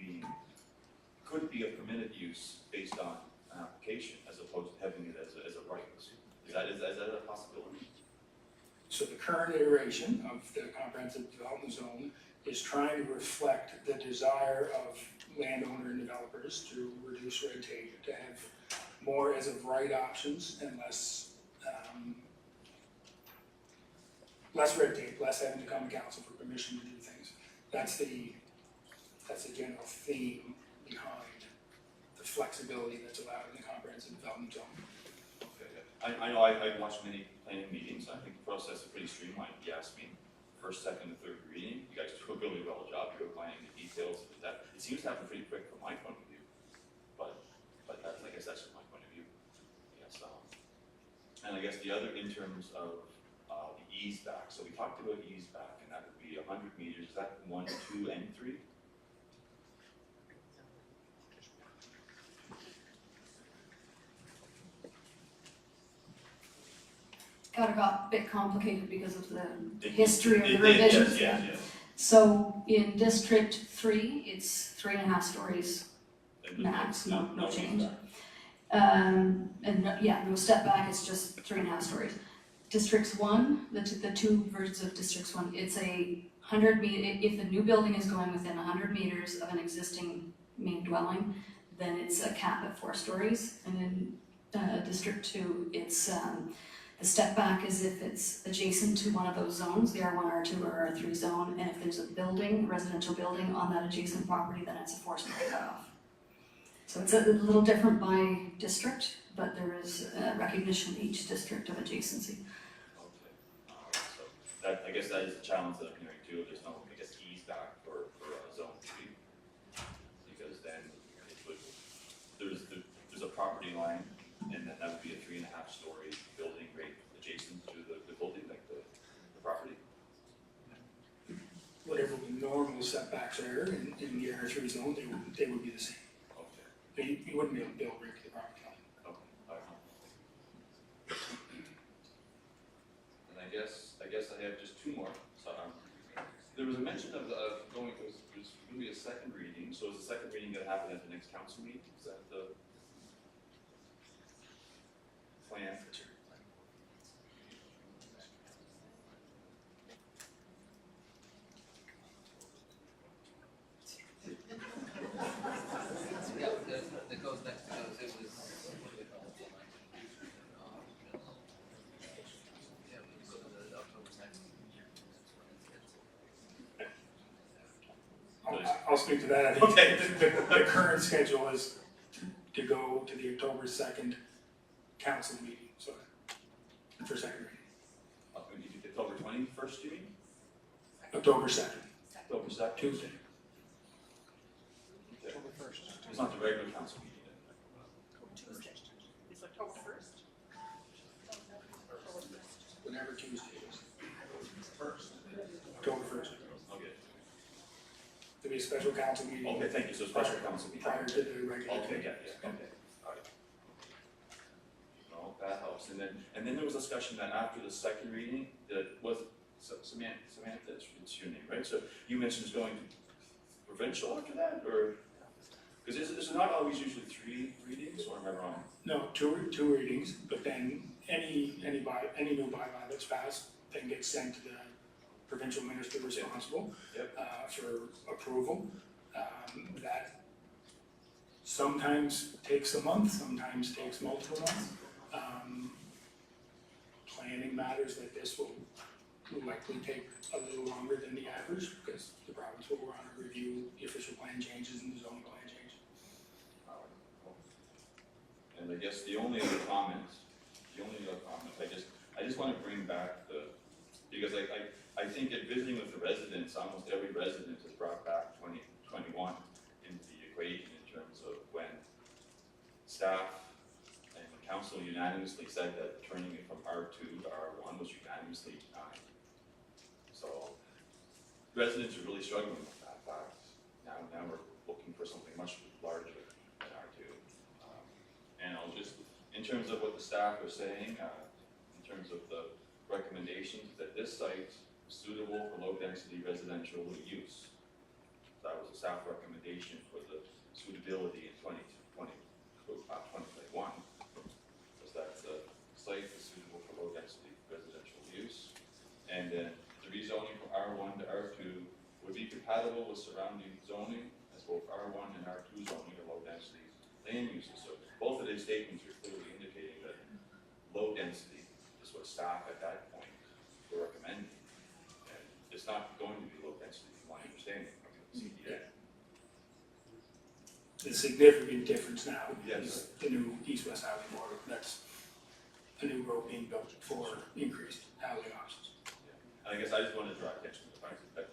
could be a permitted use based on an application as opposed to having it as a right? Is that a possibility? So the current iteration of the comprehensive development zone is trying to reflect the desire of landowner and developers to reduce red tape, to have more as of right options and less red tape, less having to come to council for permission to do things. That's the general theme behind the flexibility that's allowed in the comprehensive development zone. Okay. I know I watched many planning meetings. I think the process is pretty streamlined. You asked me first, second, and third reading. You guys do a really well job. You're planning the details of that. It seems to happen pretty quick from my point of view, but I guess that's from my point of view. Yes. And I guess the other in terms of the ease back, so we talked about ease back, and that would be 100 meters, is that 1, 2, and 3? Kind of got a bit complicated because of the It- history of it the did, revisions. yes. So in District 3, it's 3.5 stories And max, no ease change. back. And no step back, it's just 3.5 stories. Districts 1, the two versions of Districts 1, it's a 100 meter, if the new building is going within 100 meters of an existing main dwelling, then it's a cap at 4 stories. And in District 2, it's the step back is if it's adjacent to one of those zones, the R1, R2, or R3 zone, and if there's a building, residential building on that adjacent property, then it's a 4-story cutoff. So it's a little different by district, but there is recognition in each district of adjacency. Okay, so that, I guess that is the challenge that I'm hearing too, there's no, I guess, ease back for zone 3. Because then it would, there's a property line, and then that would be a 3.5-story building right adjacent to the building, like the property. Whatever the normal setbacks are in the R3 zone, they would be the same. Okay, You wouldn't be able to build right to the property line. okay, all right. And I guess I have just 2 more. So, there was a mention of going, it was going to be a second reading, so is the second reading going to happen at the next council meeting? Is that the plan? Yeah, that goes next to those, it was, what do they call it? Yeah, we go to the October 2nd. I'll speak to that. I think Okay. the current schedule is to go to the October 2nd council meeting, so for second reading. October 21st, you mean? October 2nd, October 2nd? Tuesday. Okay. It's not the regular council meeting then? Tuesday. It's October 1st. Whatever Tuesday is. October 1st. Okay. There'll be a special council meeting. Okay, thank you, so special council meeting. Prior to the regular. Okay, yeah, okay, all right. No, that helps, and then there was discussion that after the second reading, that was, Samantha, it's your name, right? So you mentioned it's going to provincial after that, or? Because is it not always usually 3 readings, or am I wrong? No, two readings, but then any new bylaw that's passed then gets sent to the provincial minister responsible Yep. For approval. That sometimes takes a month, sometimes takes multiple months. Planning matters like this will likely take a little longer than the average because the province will want to review the official plan changes and the zoning plan changes. And I guess the only other comment, I just want to bring back because I think in visiting with the residents, almost every resident has brought back 2021 into the equation in terms of when staff and the council unanimously said that turning it from R2 to R1 was unanimously denied. So residents are really struggling with that fact. Now we're looking for something much larger than R2. And I'll just, in terms of what the staff are saying, in terms of the recommendations, that this site is suitable for low-density residential use. That was a staff recommendation for the suitability in 2021, was that the site is suitable for low-density residential use. And then the rezoning from R1 to R2 would be compatible with surrounding zoning, as both R1 and R2 zoning are low-density land uses. So both of these statements are clearly indicating that low density is what staff at that point were recommending. And it's not going to be low density, from my understanding, from the CDA. The significant difference now Yes. is the new east-west housing corridor. That's a new road being built for increased housing options. And I guess I just want to draw attention to the fact that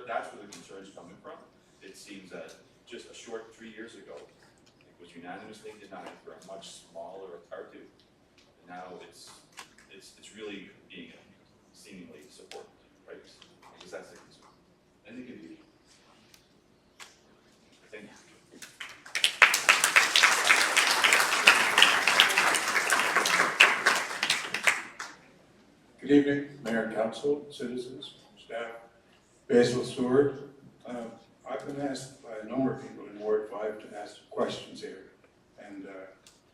that's where the concern's coming from. It seems that just a short 3 years ago, it was unanimously denied for a much smaller R2. And now it's it's really being seemingly supported, right? Because that's the concern. I think it'd be, I think. Good evening, Mayor and Council, citizens, staff. Basil Stewart. I've been asked by a number of people in Ward 5 to ask questions here. And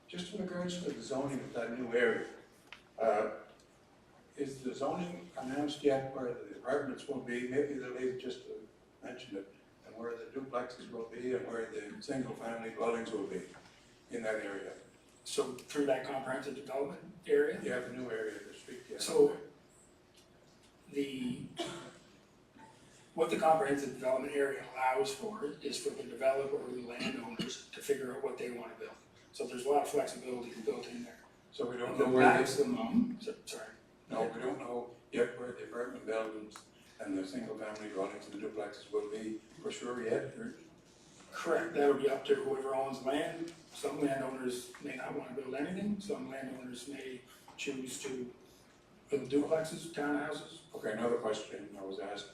just in regards to the zoning of that new area, is the zoning announced yet where the apartments will be? Maybe the lady just mentioned it, and where the duplexes will be and where the single-family dwellings will be in that area. So through that comprehensive development area? You have a new area to speak to. So what the comprehensive development area allows for is for the developer or the landowners to figure out what they want to build. So there's a lot of flexibility built in there. So we don't The know where maximum, sorry. No, we don't know yet where the apartment buildings and the single-family dwellings and the duplexes will be for sure yet, or? Correct, that would be up to whoever owns land. Some landowners may not want to build anything, some landowners may choose to build duplexes, townhouses. Okay, another question I was asked,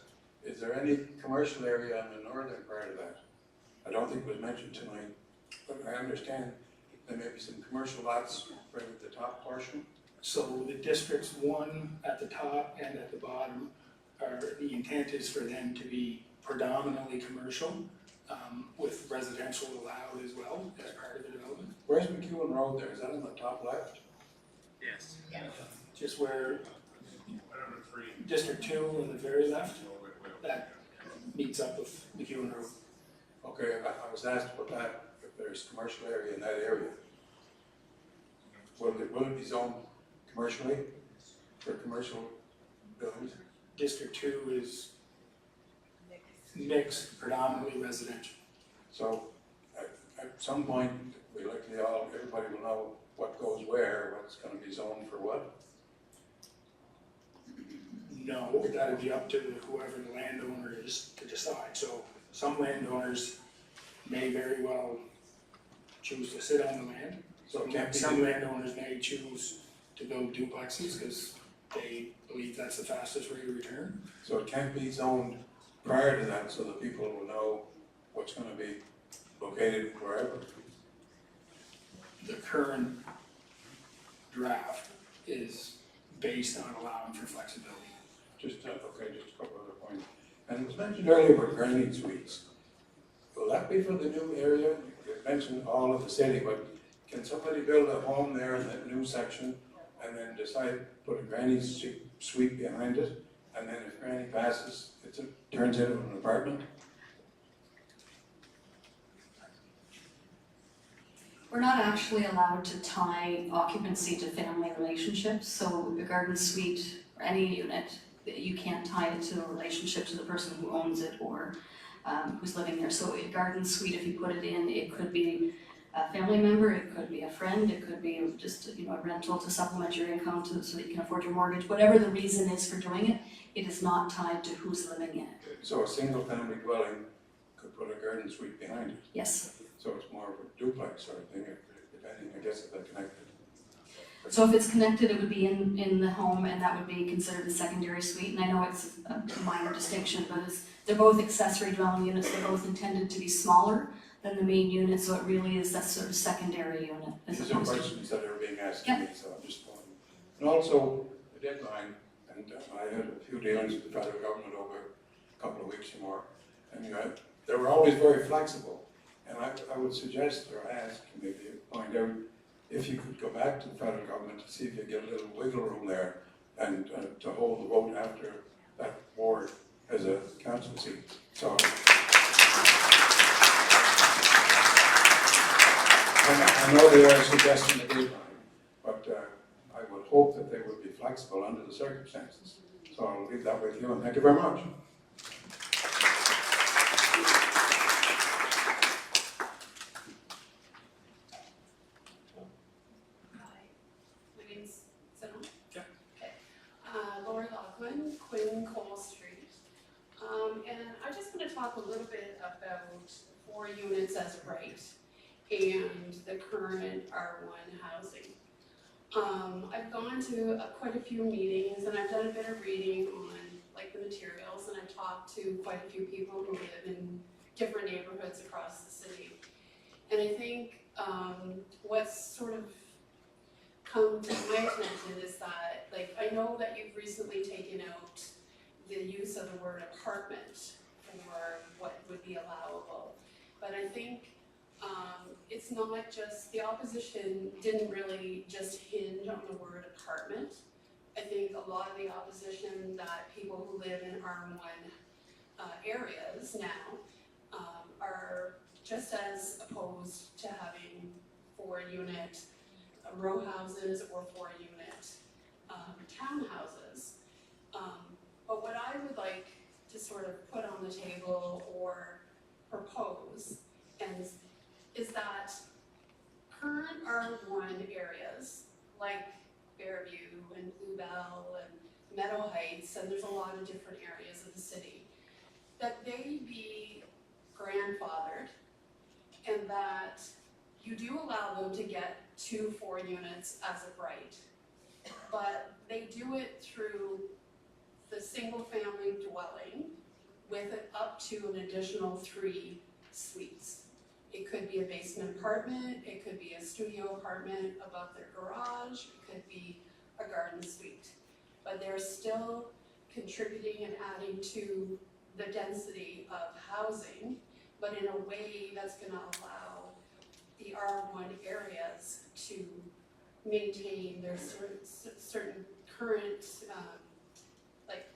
is there any commercial area on the northern part of that? I don't think it was mentioned tonight, but I understand there may be some commercial lots right at the top portion. So the districts 1 at the top and at the bottom the intent is for them to be predominantly commercial, with residential allowed as well as part of the development. Where's McEwen Road there? Is that on the top left? Yes. Just where District 2 on the very left, that meets up with McEwen Road. Okay, I was asked about that, if there's commercial area in that area. Will it be zoned commercially for commercial buildings? District 2 is mixed, predominantly residential. So at some point, everybody will know what goes where, what's going to be zoned for what. No, that would be up to whoever the landowner is to decide. So some landowners may very well choose to sit on the land. So it can't be. Some landowners may choose to build duplexes because they believe that's the fastest rate of return. So it can't be zoned prior to that, so that people will know what's going to be located wherever. The current draft is based on allowing for flexibility. Just a couple other points. And it was mentioned earlier about granny suites. Will that be for the new area? You mentioned all of the city, but can somebody build a home there in that new section and then decide to put a granny suite behind it? And then if granny passes, it turns into an apartment? We're not actually allowed to tie occupancy to family relationships, so a garden suite or any unit, you can't tie it to a relationship to the person who owns it or who's living there. So a garden suite, if you put it in, it could be a family member, it could be a friend, it could be just a rental to supplement your income so that you can afford your mortgage. Whatever the reason is for doing it, it is not tied to who's living in it. So a single family dwelling could put a garden suite behind it? Yes. So it's more of a duplex sort of thing, depending, I guess, if they're connected. So if it's connected, it would be in the home, and that would be considered a secondary suite. And I know it's a minor distinction, but they're both accessory dwelling units. They're both intended to be smaller than the main unit, so it really is that sort of secondary unit. These are questions that are being asked Yep. to me, so I'm just wondering. And also, the deadline, and I had a few dealings with the federal government over a couple of weeks or more, and they were always very flexible. And I would suggest or ask, maybe find out, if you could go back to the federal government to see if you get a little wiggle room there and to hold the vote after that ward as a council seat. So, I know they are suggesting a deadline, but I would hope that they would be flexible under the circumstances. So I'll leave that with you, and thank you very much. Quinn Cole Street. And I just want to talk a little bit about 4 units as right and the current R1 housing. I've gone to quite a few meetings and I've done a bit of reading on like the materials, and I've talked to quite a few people who live in different neighborhoods across the city. And I think what's sort of come to my attention is that, like, I know that you've recently taken out the use of the word apartment for what would be allowable, but I think it's not just, the opposition didn't really just hinge on the word apartment. I think a lot of the opposition that people who live in R1 areas now are just as opposed to having 4-unit row houses or 4-unit townhouses. But what I would like to sort of put on the table or propose is that current R1 areas like Fairview and Bluebell and Meadow Heights, and there's a lot of different areas of the city, that they be grandfathered and that you do allow them to get 2 4-units as of right, but they do it through the single-family dwelling with it up to an additional 3 suites. It could be a basement apartment, it could be a studio apartment above their garage, it could be a garden suite. But they're still contributing and adding to the density of housing, but in a way that's gonna allow the R1 areas to maintain their certain current, like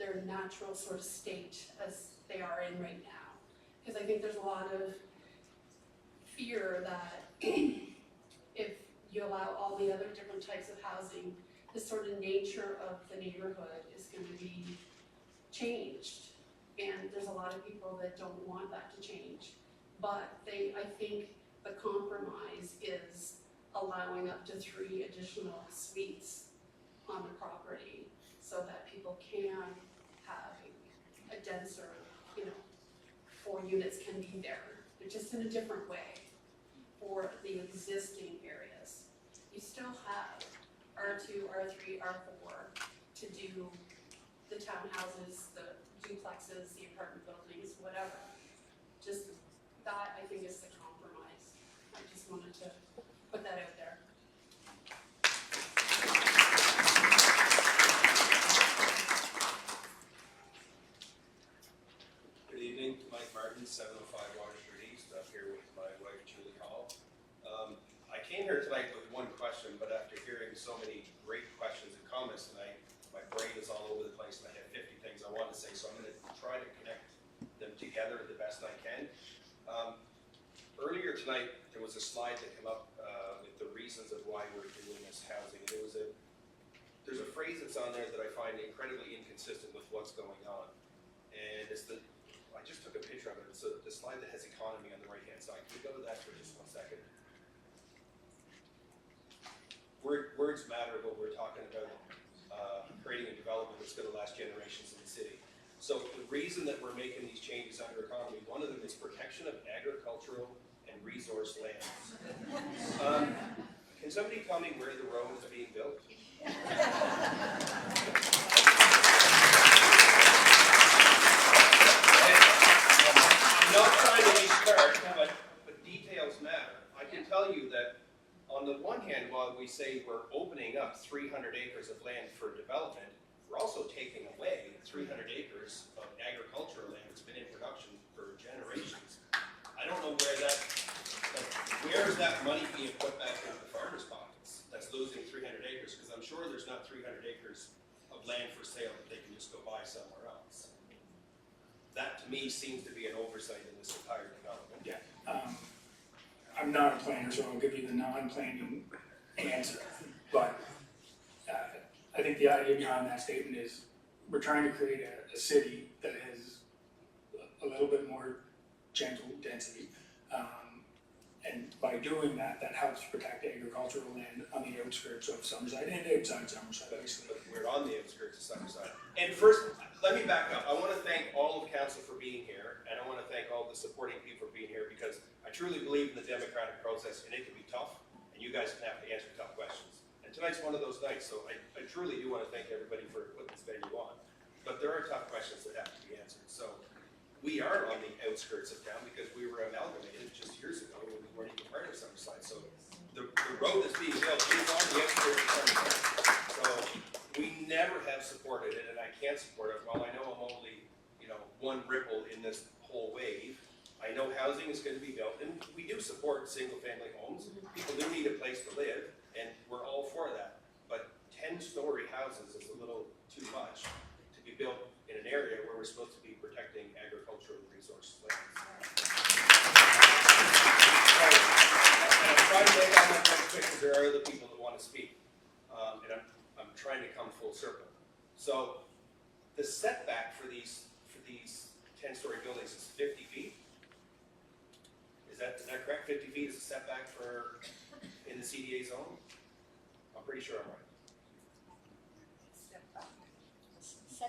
their natural sort of state as they are in right now. Because I think there's a lot of fear that if you allow all the other different types of housing, the sort of nature of the neighborhood is going to be changed. And there's a lot of people that don't want that to change. But I think the compromise is allowing up to 3 additional suites on the property so that people can have a denser, 4 units can be there, but just in a different way for the existing areas. You still have R2, R3, R4 to do the townhouses, the duplexes, the apartment buildings, whatever. Just that, I think, is the compromise. I just wanted to put that out there. Good evening, Mike Martin, 705 Water Street East, up here with my wife Julie Hall. I came here tonight with one question, but after hearing so many great questions and comments tonight, my brain is all over the place and I have 50 things I want to say, so I'm going to try to connect them together the best I can. Earlier tonight, there was a slide that came up with the reasons of why we're doing this housing. There's a phrase that's on there that I find incredibly inconsistent with what's going on, and it's I just took a picture of it. It's the slide that has economy on the right-hand side. Can we go to that for just 1 second? Words matter when we're talking about creating a development that's going to last generations in the city. So the reason that we're making these changes under economy, one of them is protection of agricultural and resource lands. Can somebody tell me where the road is being built? I'm not trying to be smart, but details matter. I can tell you that on the one hand, while we say we're opening up 300 acres of land for development, we're also taking away 300 acres of agricultural land that's been in production for generations. I don't know where is that money being put back into the farmers' pockets that's losing 300 acres? Because I'm sure there's not 300 acres of land for sale that they can just go buy somewhere else. That to me seems to be an oversight in this entire development. Yeah. I'm not a planner, so I'll give you the non-planning answer. But I think the idea behind that statement is we're trying to create a city that has a little bit more gentle density. And by doing that, that helps protect agricultural land on the outskirts of Summerside and outside Summerside, basically. But we're on the outskirts of Summerside. And first, let me back up. I want to thank all of council for being here, and I want to thank all the supporting people for being here, because I truly believe in the democratic process, and it can be tough, and you guys can have to answer tough questions. And tonight's one of those nights, so I truly do wanna thank everybody for putting this venue on. But there are tough questions that have to be answered, so we are on the outskirts of town because we were amalgamated just years ago when we weren't even part of Summerside, so the road that's being built is on the outskirts of Summerside. So we never have supported it, and I can't support it. While I know I'm only, one ripple in this whole wave, I know housing is gonna be built, and we do support single-family homes. People do need a place to live, and we're all for that. But 10-story houses is a little too much to be built in an area where we're supposed to be protecting agricultural resources. And I'm trying to make all my points quick because there are other people that want to speak. And I'm trying to come full circle. So the setback for these 10-story buildings is 50 feet. Is that correct? 50 feet is a setback in the CDA zone? I'm pretty sure I'm right.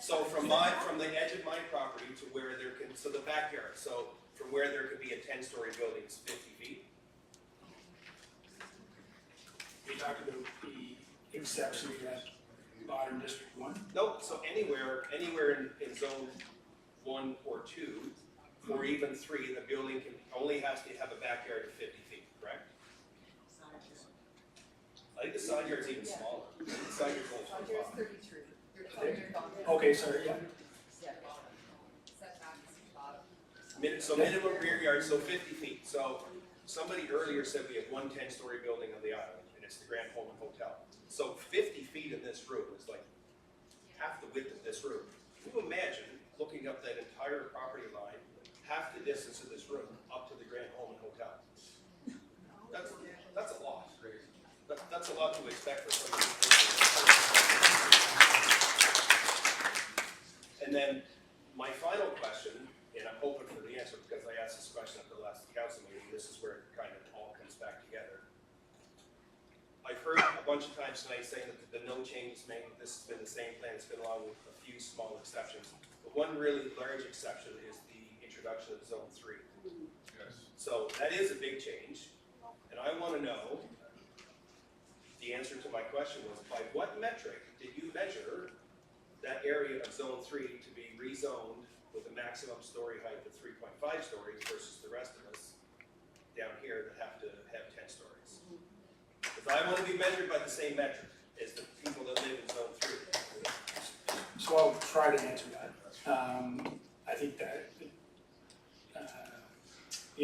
So from the edge of my property to where the backyard, so from where there could be a 10-story building is 50 feet. We talked about the exception to that bottom district one. Nope, so anywhere in zone 1 or 2, or even 3, the building only has to have a backyard of 50 feet, correct? I think the side yard's even smaller. The side yard's only 25. 33. Okay, sorry, yeah. So minimum rear yard, so 50 feet. So somebody earlier said we have one 10-story building on the island, and it's the Grand Pullman Hotel. So 50 feet in this room is like half the width of this room. Can you imagine looking up that entire property line, half the distance of this room up to the Grand Pullman Hotel? That's a lot. That's a lot to expect for somebody. And then my final question, and I'm hoping for the answer because I asked this question at the last council meeting, this is where it kind of all comes back together. I've heard a bunch of times tonight saying that the no changes made, this has been the same plan, it's been along with a few small exceptions. But one really large exception is the introduction of Zone 3. Yes. So that is a big change, and I want to know, the answer to my question was, by what metric did you measure that area of Zone 3 to be rezoned with a maximum story height of 3.5 stories versus the rest of us down here that have to have 10 stories? Because I want to be measured by the same metric as the people that live in Zone 3. So I'll try to answer that. I think that the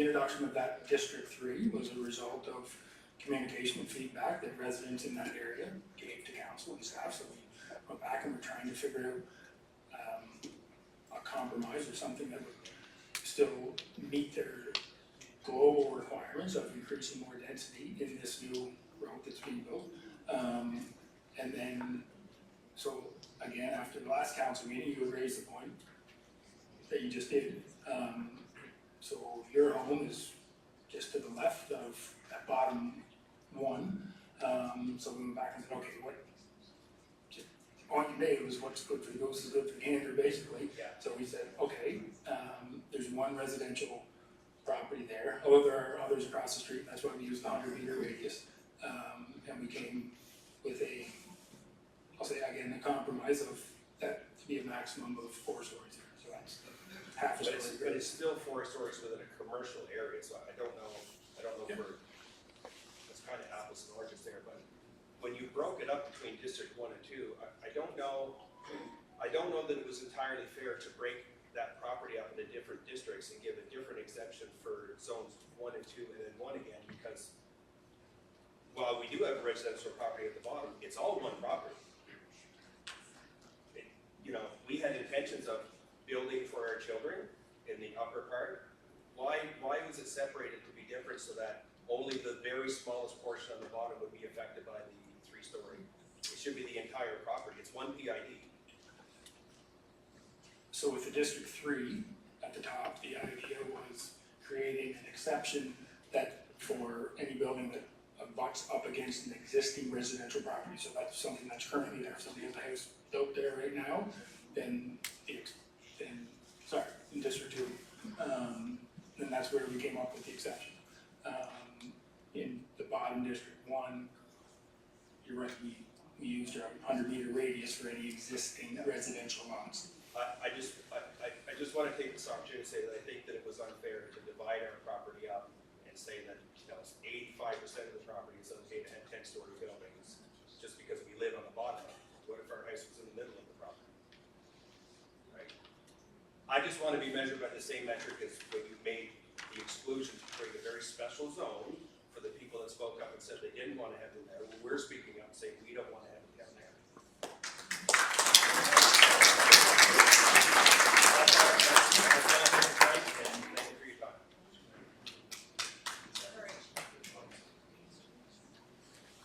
introduction of that District 3 was a result of communication and feedback that residents in that area gave to council and staff. So we went back and we're trying to figure out a compromise or something that would still meet their global requirements of increasing more density in this new road that's being built. And then, so again, after the last council meeting, you would raise the point that you just did. So your home is just to the left of that bottom one. So we went back and said, okay, what the point you made was what's good for the goose is good for the gander, basically. Yeah. So we said, okay, there's one residential property there. Although there are others across the street, that's why we used the 100-meter radius. And we came with I'll say again, a compromise of that to be a maximum of 4 stories there. So that's half a story. But it's still 4 stories within a commercial area, so I don't know if we're, it's kind of apples and oranges there, but when you broke it up between District 1 and 2, I don't know that it was entirely fair to break that property up into different districts and give a different exemption for zones 1 and 2 and then 1 again, because while we do have residential property at the bottom, it's all one property. We had intentions of building for our children in the upper part. Why was it separated to be different so that only the very smallest portion on the bottom would be affected by the 3-story? It should be the entire property. It's one PID. So with the District 3 at the top, the idea was creating an exception that for any building that butts up against an existing residential property. So that's something that's currently there. If somebody has a house built there right now, then in District 2, then that's where we came up with the exception. In the bottom District 1, you're right, we used our 100-meter radius for any existing residential lots. I just wanna take this opportunity to say that I think that it was unfair to divide our property up and say that, 85% of the property is okay to have 10-story buildings, just because we live on the bottom of it. What if our house was in the middle of the property? Right? I just wanna be measured by the same metric as when you made the exclusion to create a very special zone for the people that spoke up and said they didn't wanna have them there. We're speaking up and saying we don't wanna have them down there.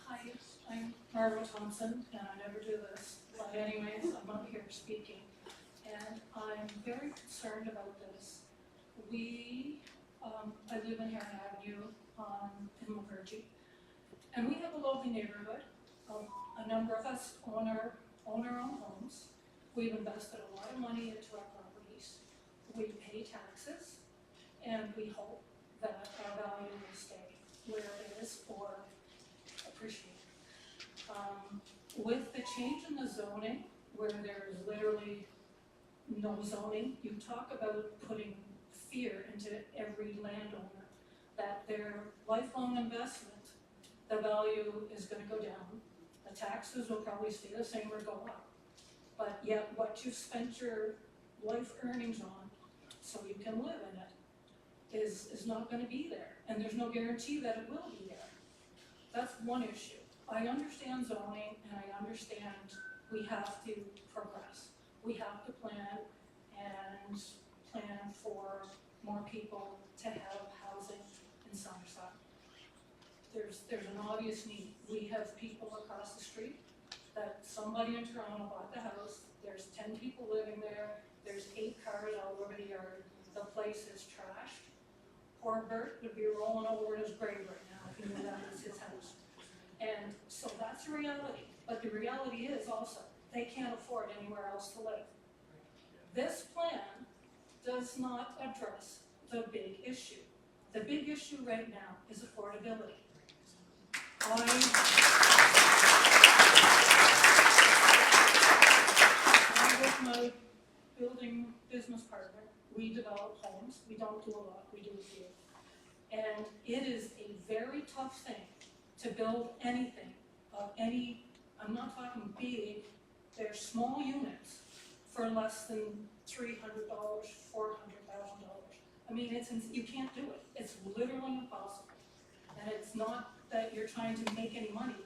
Hi, I'm Margaret Thompson, and I never do this, but anyways, I'm up here speaking. And I'm very concerned about this. I live in Heron Avenue in Lavergy, and we have a lovely neighborhood. A number of us own our own homes. We've invested a lot of money into our properties. We pay taxes, and we hope that our value will stay where it is or appreciate. With the change in the zoning, where there is literally no zoning, you talk about putting fear into every landowner, that their lifelong investment, the value is gonna go down, the taxes will probably stay the same or go up. But yet what you've spent your life earnings on, so you can live in it, is not gonna be there, and there's no guarantee that it will be there. That's one issue. I understand zoning, and I understand we have to progress. We have to plan for more people to have housing in Summerside. There's an obvious need. We have people across the street that somebody in Toronto bought the house, there's 10 people living there, there's 8 cars all over the yard, the place is trashed. Poor Bert would be rolling over in his grave right now if he knew that was his house. And so that's the reality, but the reality is also, they can't afford anywhere else to live. This plan does not address the big issue. The big issue right now is affordability. I'm with my building business partner. We develop homes. We don't do a lot, we do a few. And it is a very tough thing to build anything of any, I'm not talking big, they're small units for less than $300, $400,000. I mean, you can't do it. It's literally impossible. And it's not that you're trying to make any money.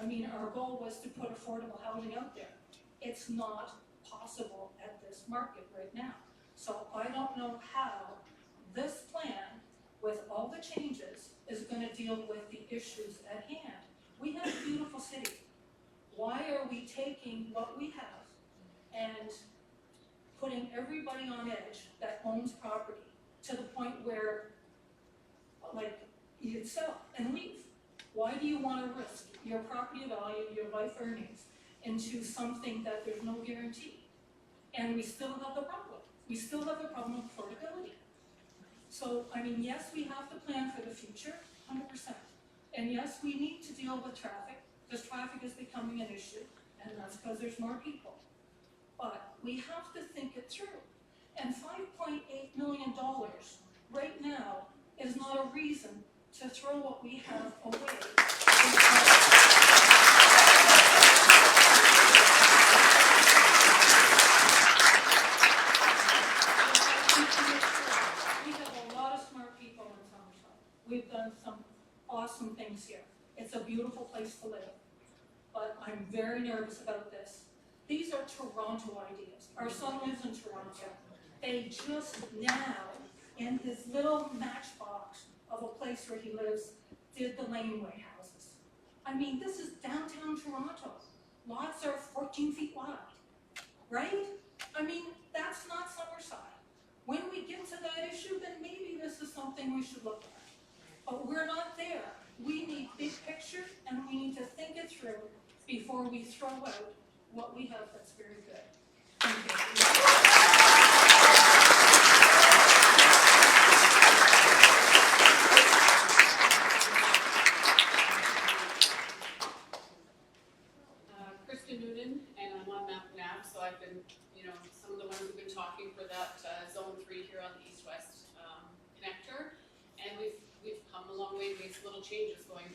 I mean, our goal was to put affordable housing out there. It's not possible at this market right now. So I don't know how this plan, with all the changes, is going to deal with the issues at hand. We have a beautiful city. Why are we taking what we have and putting everybody on edge that owns property to the point where, like, you'd sell and leave? Why do you want to risk your property value, your life earnings, into something that there's no guarantee? And we still have the problem. We still have the problem of affordability. So, I mean, yes, we have to plan for the future, 100%. And yes, we need to deal with traffic, because traffic is becoming an issue, and that's because there's more people. But we have to think it through. And $5.8 million right now is not a reason to throw what we have away. We have a lot of smart people in Summerside. We've done some awesome things here. It's a beautiful place to live. But I'm very nervous about this. These are Toronto ideas. Our son lives in Toronto. They just now, in his little matchbox of a place where he lives, did the laneway houses. I mean, this is downtown Toronto. Lots are 14 feet wide, right? I mean, that's not Summerside. When we get to that issue, then maybe this is something we should look at. But we're not there. We need big picture, and we need to think it through before we throw out what we have that's very good. Thank you.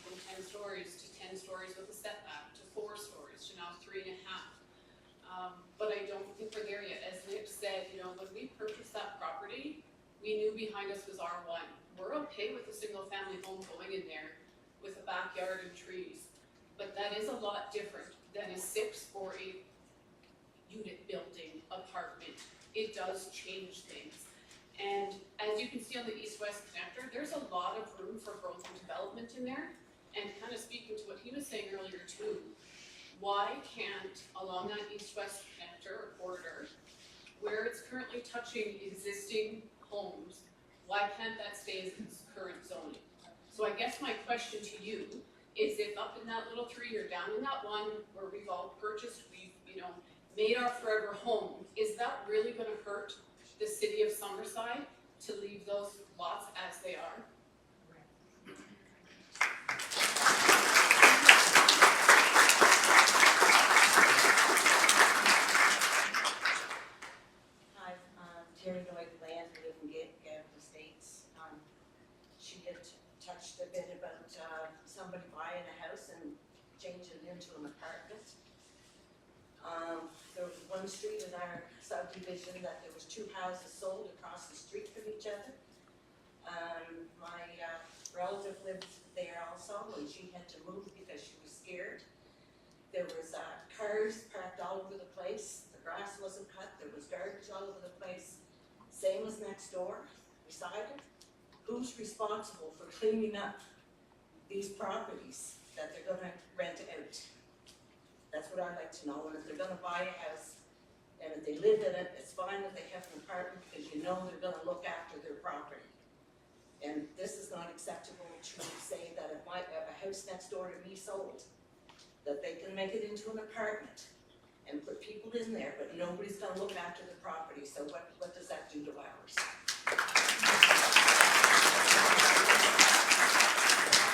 from 10 stories to 10 stories with a setback, to 4 stories, to now 3.5. But I don't think we're there yet. As Nick said, you know, when we purchased that property, we knew behind us was R1. We're okay with a single family home going in there with a backyard and trees. But that is a lot different than a 6 or 8 unit building apartment. It does change things. And as you can see on the east-west connector, there's a lot of room for growth and development in there. And kind of speaking to what he was saying earlier too, why can't, along that east-west connector or corridor, where it's currently touching existing homes, why can't that stay as its current zoning? So I guess my question to you is, if up in that little tree or down in that one where we've all purchased, we've, you know, made our forever home, is that really gonna hurt the city of Summerside to leave those lots as they are? Hi, Terry Lloyd Land, I live in Gavin Estates. She had touched a bit about somebody buying a house and changing it into an apartment. There was one street in our subdivision that there was 2 houses sold across the street from each other. My relative lived there also, and she had to move because she was scared. There was cars parked all over the place. The grass wasn't cut. There was garbage all over the place. Same as next door, beside it. Who's responsible for cleaning up these properties that they're gonna rent out? That's what I'd like to know. And if they're gonna buy a house, and if they live in it, it's fine if they have an apartment, because you know they're gonna look after their property. And this is not acceptable to say that if a house next door to me sold, that they can make it into an apartment and put people in there, but nobody's gonna look after the property. So what does that do to ours?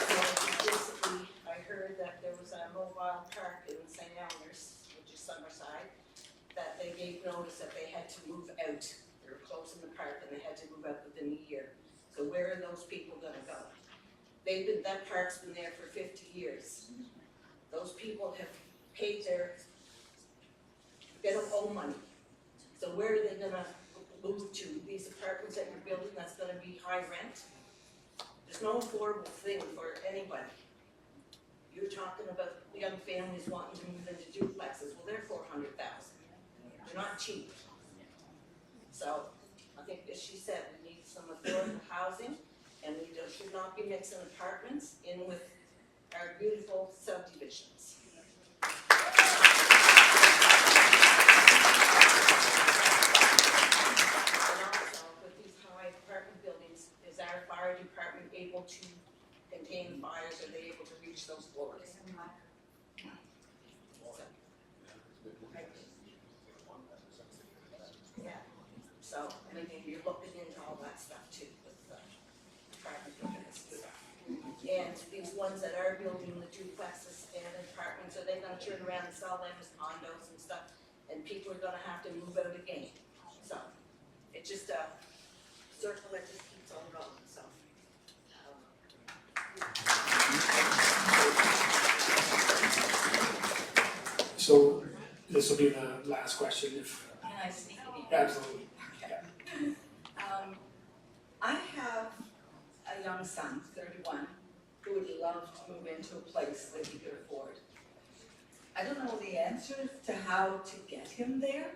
So basically, I heard that there was a mobile park in St. Elmer's, which is Summerside, that they gave notice that they had to move out. They were closing the park and they had to move out within a year. So where are those people gonna go? That park's been there for 50 years. Those people have paid they don't owe money. So where are they gonna move to? These apartments that you're building, that's gonna be high rent? There's no affordable thing for anybody. You're talking about young families wanting to move into duplexes. Well, they're $400,000. They're not cheap. So I think, as she said, we need some affordable housing, and we should not be mixing apartments in with our beautiful subdivisions. And also, with these high apartment buildings, is our fire department able to contain fires? Are they able to reach those floors? So, I mean, you're looking into all that stuff too, with the apartment buildings too. And these ones that are building the duplexes and apartments, are they gonna turn around and sell them as condos and stuff? And people are gonna have to move out again. So, it's just a circle that just keeps on going, so. So this will be the last question if. Can I sneak it in? Absolutely. I have a young son, 31, who would love to move into a place that he could afford. I don't know the answers to how to get him there.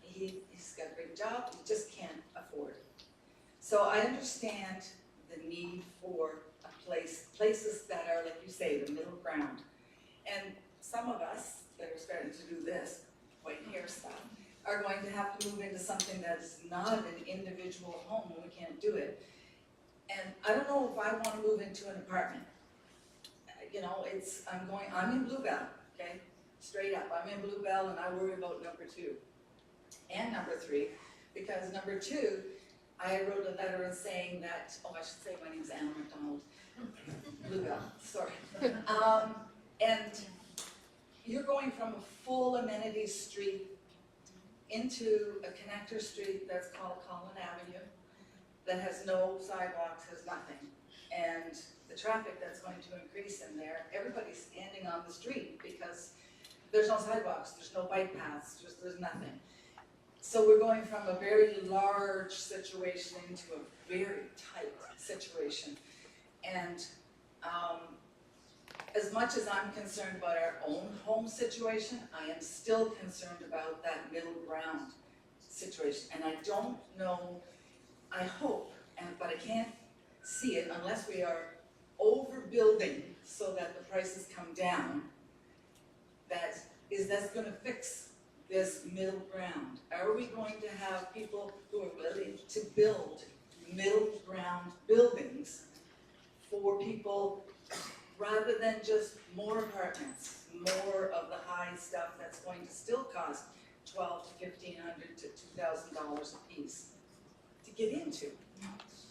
He's got a great job, he just can't afford it. So I understand the need for places that are, like you say, the middle ground. And some of us that are starting to do this, white hair stuff, are going to have to move into something that is not an individual home when we can't do it. And I don't know if I want to move into an apartment. You know, I'm in Bluebell, okay? Straight up, I'm in Bluebell and I worry about number 2 and number 3, because number 2, I wrote a letter saying that, I should say my name's Anna McDonald, Bluebell, sorry. And you're going from a full amenities street into a connector street that's called Collin Avenue, that has no sidewalks, has nothing. And the traffic that's going to increase in there, everybody's standing on the street because there's no sidewalks, there's no bike paths, there's nothing. So we're going from a very large situation into a very tight situation. And as much as I'm concerned about our own home situation, I am still concerned about that middle ground situation. And I don't know, I hope, but I can't see it unless we are overbuilding so that the prices come down, that's gonna fix this middle ground. Are we going to have people who are willing to build middle ground buildings for people rather than just more apartments, more of the high stuff that's going to still cost $1,200 to $1,500 to $2,000 a piece to get into?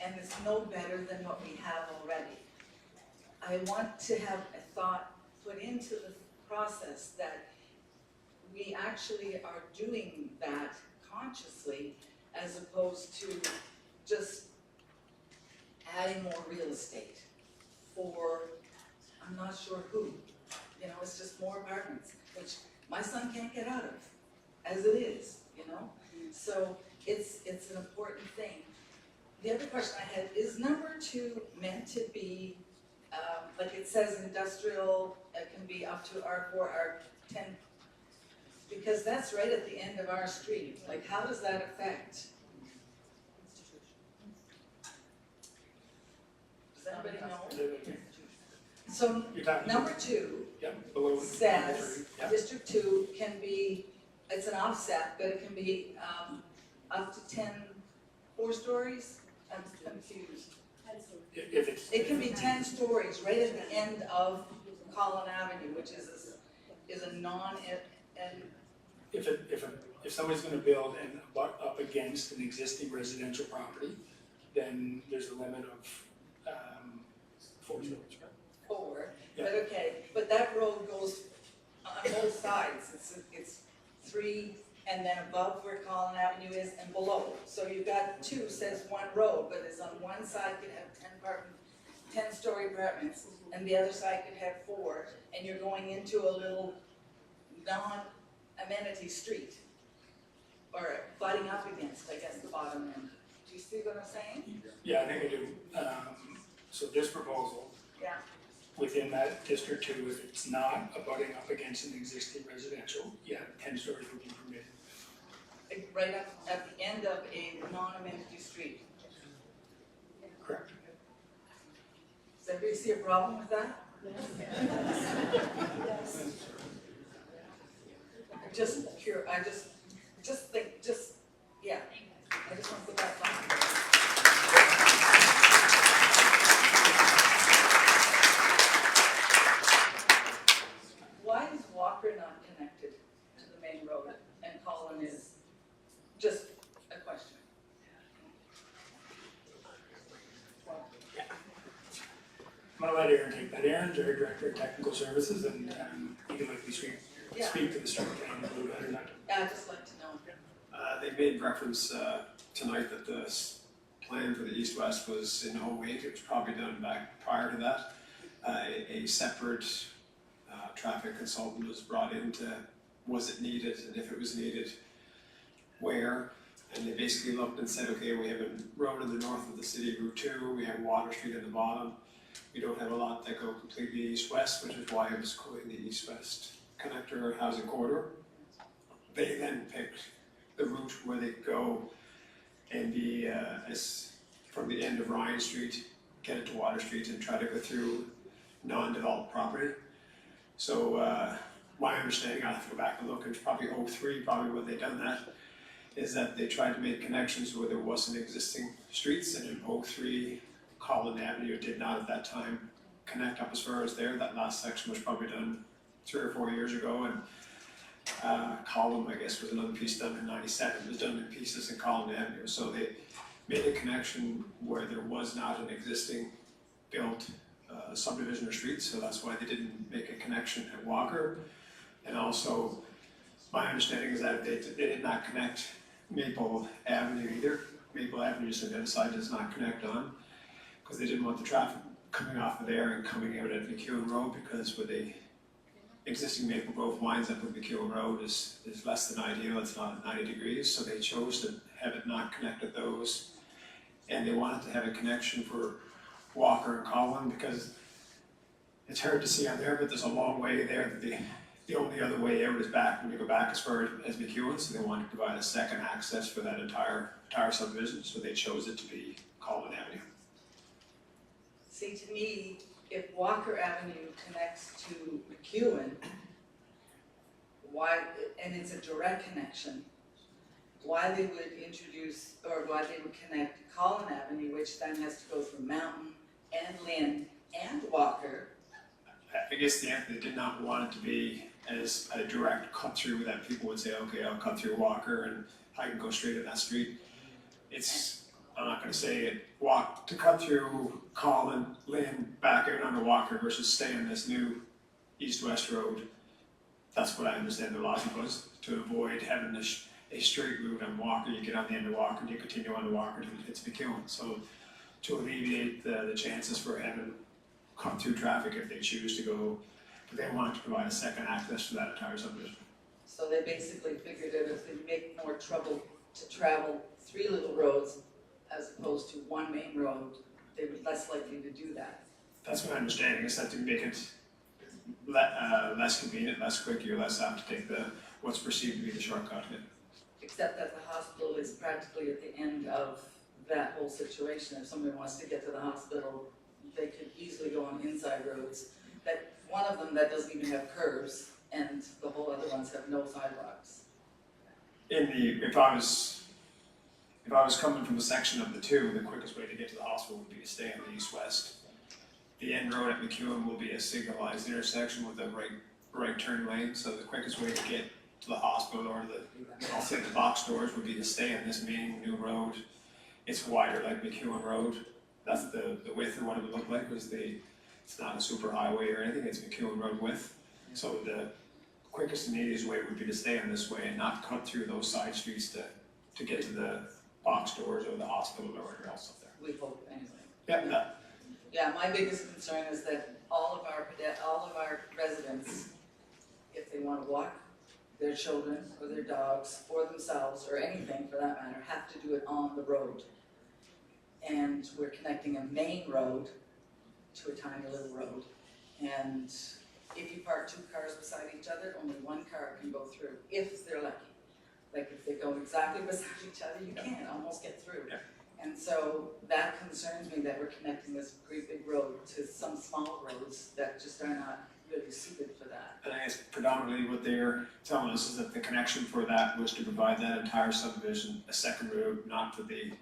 And it's no better than what we have already. I want to have a thought put into the process that we actually are doing that consciously as opposed to just adding more real estate for, I'm not sure who. You know, it's just more apartments, which my son can't get out of, as it is, you know? So it's an important thing. The other question I had, is number 2 meant to be, like it says industrial, it can be up to R4, R10, because that's right at the end of our street. Like, how does that affect? Does anybody know? So number 2 below says yep. District 2 can be, it's an offset, but it can be up to 10, 4 stories? I'm confused. If it's, It can be 10 stories right at the end of Collin Avenue, which is a non, and if somebody's gonna build and butt up against an existing residential property, then there's a limit of 4 stories, right? 4, Yeah. but okay, but that road goes on both sides, it's 3, and then above where Collin Avenue is and below. So you've got 2 says 1 road, but it's on one side could have 10-story apartments, and the other side could have 4, and you're going into a little non-amenity street, or butting up against, I guess, the bottom end. Do you see what I'm saying? Yeah, I think I do. So this proposal, Yeah. within that District 2, if it's not abutting up against an existing residential, yeah, 10 stories would be permitted. Right up at the end of a non-amenity street. Correct. Does everybody see a problem with that? Just curious, I just think, yeah, I just want to put that thought. Why is Walker not connected to the main road and Collin is? Just a question. I'm gonna let Aaron take that. Aaron's our Director of Technical Services, and he can likely speak to the street plan a little better. I'd just like to know. They made reference tonight that the plan for the east-west was in 08. It was probably done back prior to that. A separate traffic consultant was brought in to, was it needed, and if it was needed, where? And they basically looked and said, okay, we have a road in the north of the city, Route 2, we have Water Street at the bottom. We don't have a lot that go completely east-west, which is why I was calling the east-west connector or housing corridor. They then picked the route where they go and be as from the end of Ryan Street, get into Water Street and try to go through non-developed property. So my understanding, I'll have to go back and look, it's probably 03, probably when they done that, is that they tried to make connections where there wasn't existing streets, and in 03, Collin Avenue did not at that time connect up as far as there. That last section was probably done 3 or 4 years ago, and Collin, I guess, was another piece done in 97. It was done in pieces in Collin Avenue. So they made a connection where there was not an existing built subdivision or street, so that's why they didn't make a connection at Walker. And also, my understanding is that they did not connect Maple Avenue either. Maple Avenue just on the other side does not connect on, because they didn't want the traffic coming off of there and coming out at McEwen Road, because where the existing Maple Grove winds up with McEwen Road is less than ideal. It's not at 90 degrees, so they chose to have it not connect at those. And they wanted to have a connection for Walker and Colin, because it's hard to see on there, but there's a long way there. The only other way out is back, when you go back as far as McEwen, so they wanted to provide a second access for that entire subdivision, so they chose it to be Colin Avenue. See, to me, if Walker Avenue connects to McEwen, why, and it's a direct connection, why they would introduce, or why they would connect Collin Avenue, which then has to go through Mountain and Lynn and Walker. I guess they did not want it to be as a direct cut through that people would say, okay, I'll cut through Walker and I can go straight to that street. I'm not gonna say it, to cut through Collin, Lynn, back out onto Walker versus stay on this new east-west road. That's what I understand the logic was, to avoid having a straight route on Walker. You get on the end of Walker and you continue on to Walker till it hits McEwen. So to alleviate the chances for having cut through traffic if they choose to go, but they wanted to provide a second access to that entire subdivision. So they basically figured out if they make more trouble to travel 3 little roads as opposed to 1 main road, they were less likely to do that. That's my understanding, is that to make it less convenient, less quick, you're less apt to take what's perceived to be the shortcut. Except that the hospital is practically at the end of that whole situation. If somebody wants to get to the hospital, they could easily go on inside roads. That one of them that doesn't even have curves, and the whole other ones have no sidewalks. If I was coming from a section of the two, the quickest way to get to the hospital would be to stay on the east-west. The end road at McEwen will be a signalized intersection with a right turn lane, so the quickest way to get to the hospital or I'll say the box stores would be to stay on this main new road. It's wider like McEwen Road. That's the width of what it would look like, it's not a super highway or anything, it's McEwen Road width. So the quickest and easiest way would be to stay on this way and not cut through those side streets to get to the box stores or the hospital or whatever else up there. We hope anyway. Yeah. Yeah, my biggest concern is that all of our residents, if they want to walk their children or their dogs or themselves or anything for that matter, have to do it on the road. And we're connecting a main road to a tiny little road. And if you park 2 cars beside each other, only 1 car can go through, if they're lucky. Like if they go exactly beside each other, you can't almost get through. Yeah. And so that concerns me that we're connecting this great big road to some small roads that just are not really suited for that. And I guess predominantly what they're telling us is that the connection for that was to provide that entire subdivision a second road, not for the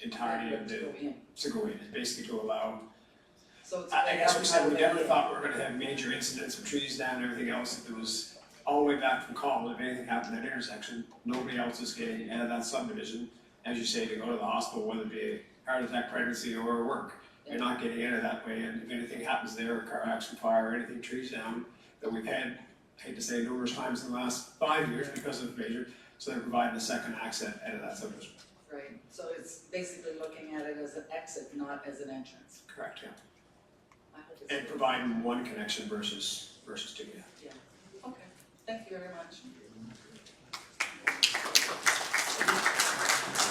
entirety of to go in. It's basically to allow. So it's I guess we said we never thought we were gonna have major incidents of trees down and everything else. If it was all the way back from Colin, if anything happened at that intersection, nobody else is getting out of that subdivision, as you say, to go to the hospital, whether it be a heart attack, pregnancy, or work. You're not getting out of that way, and if anything happens there, a car accident, fire, or anything, trees down, that we've had, I hate to say, numerous times in the last 5 years because of major, so they're providing a second exit out of that subdivision. Right, so it's basically looking at it as an exit, not as an entrance. Correct, yeah. I hope it's And providing 1 connection versus 2, yeah. Yeah, okay, thank you very much.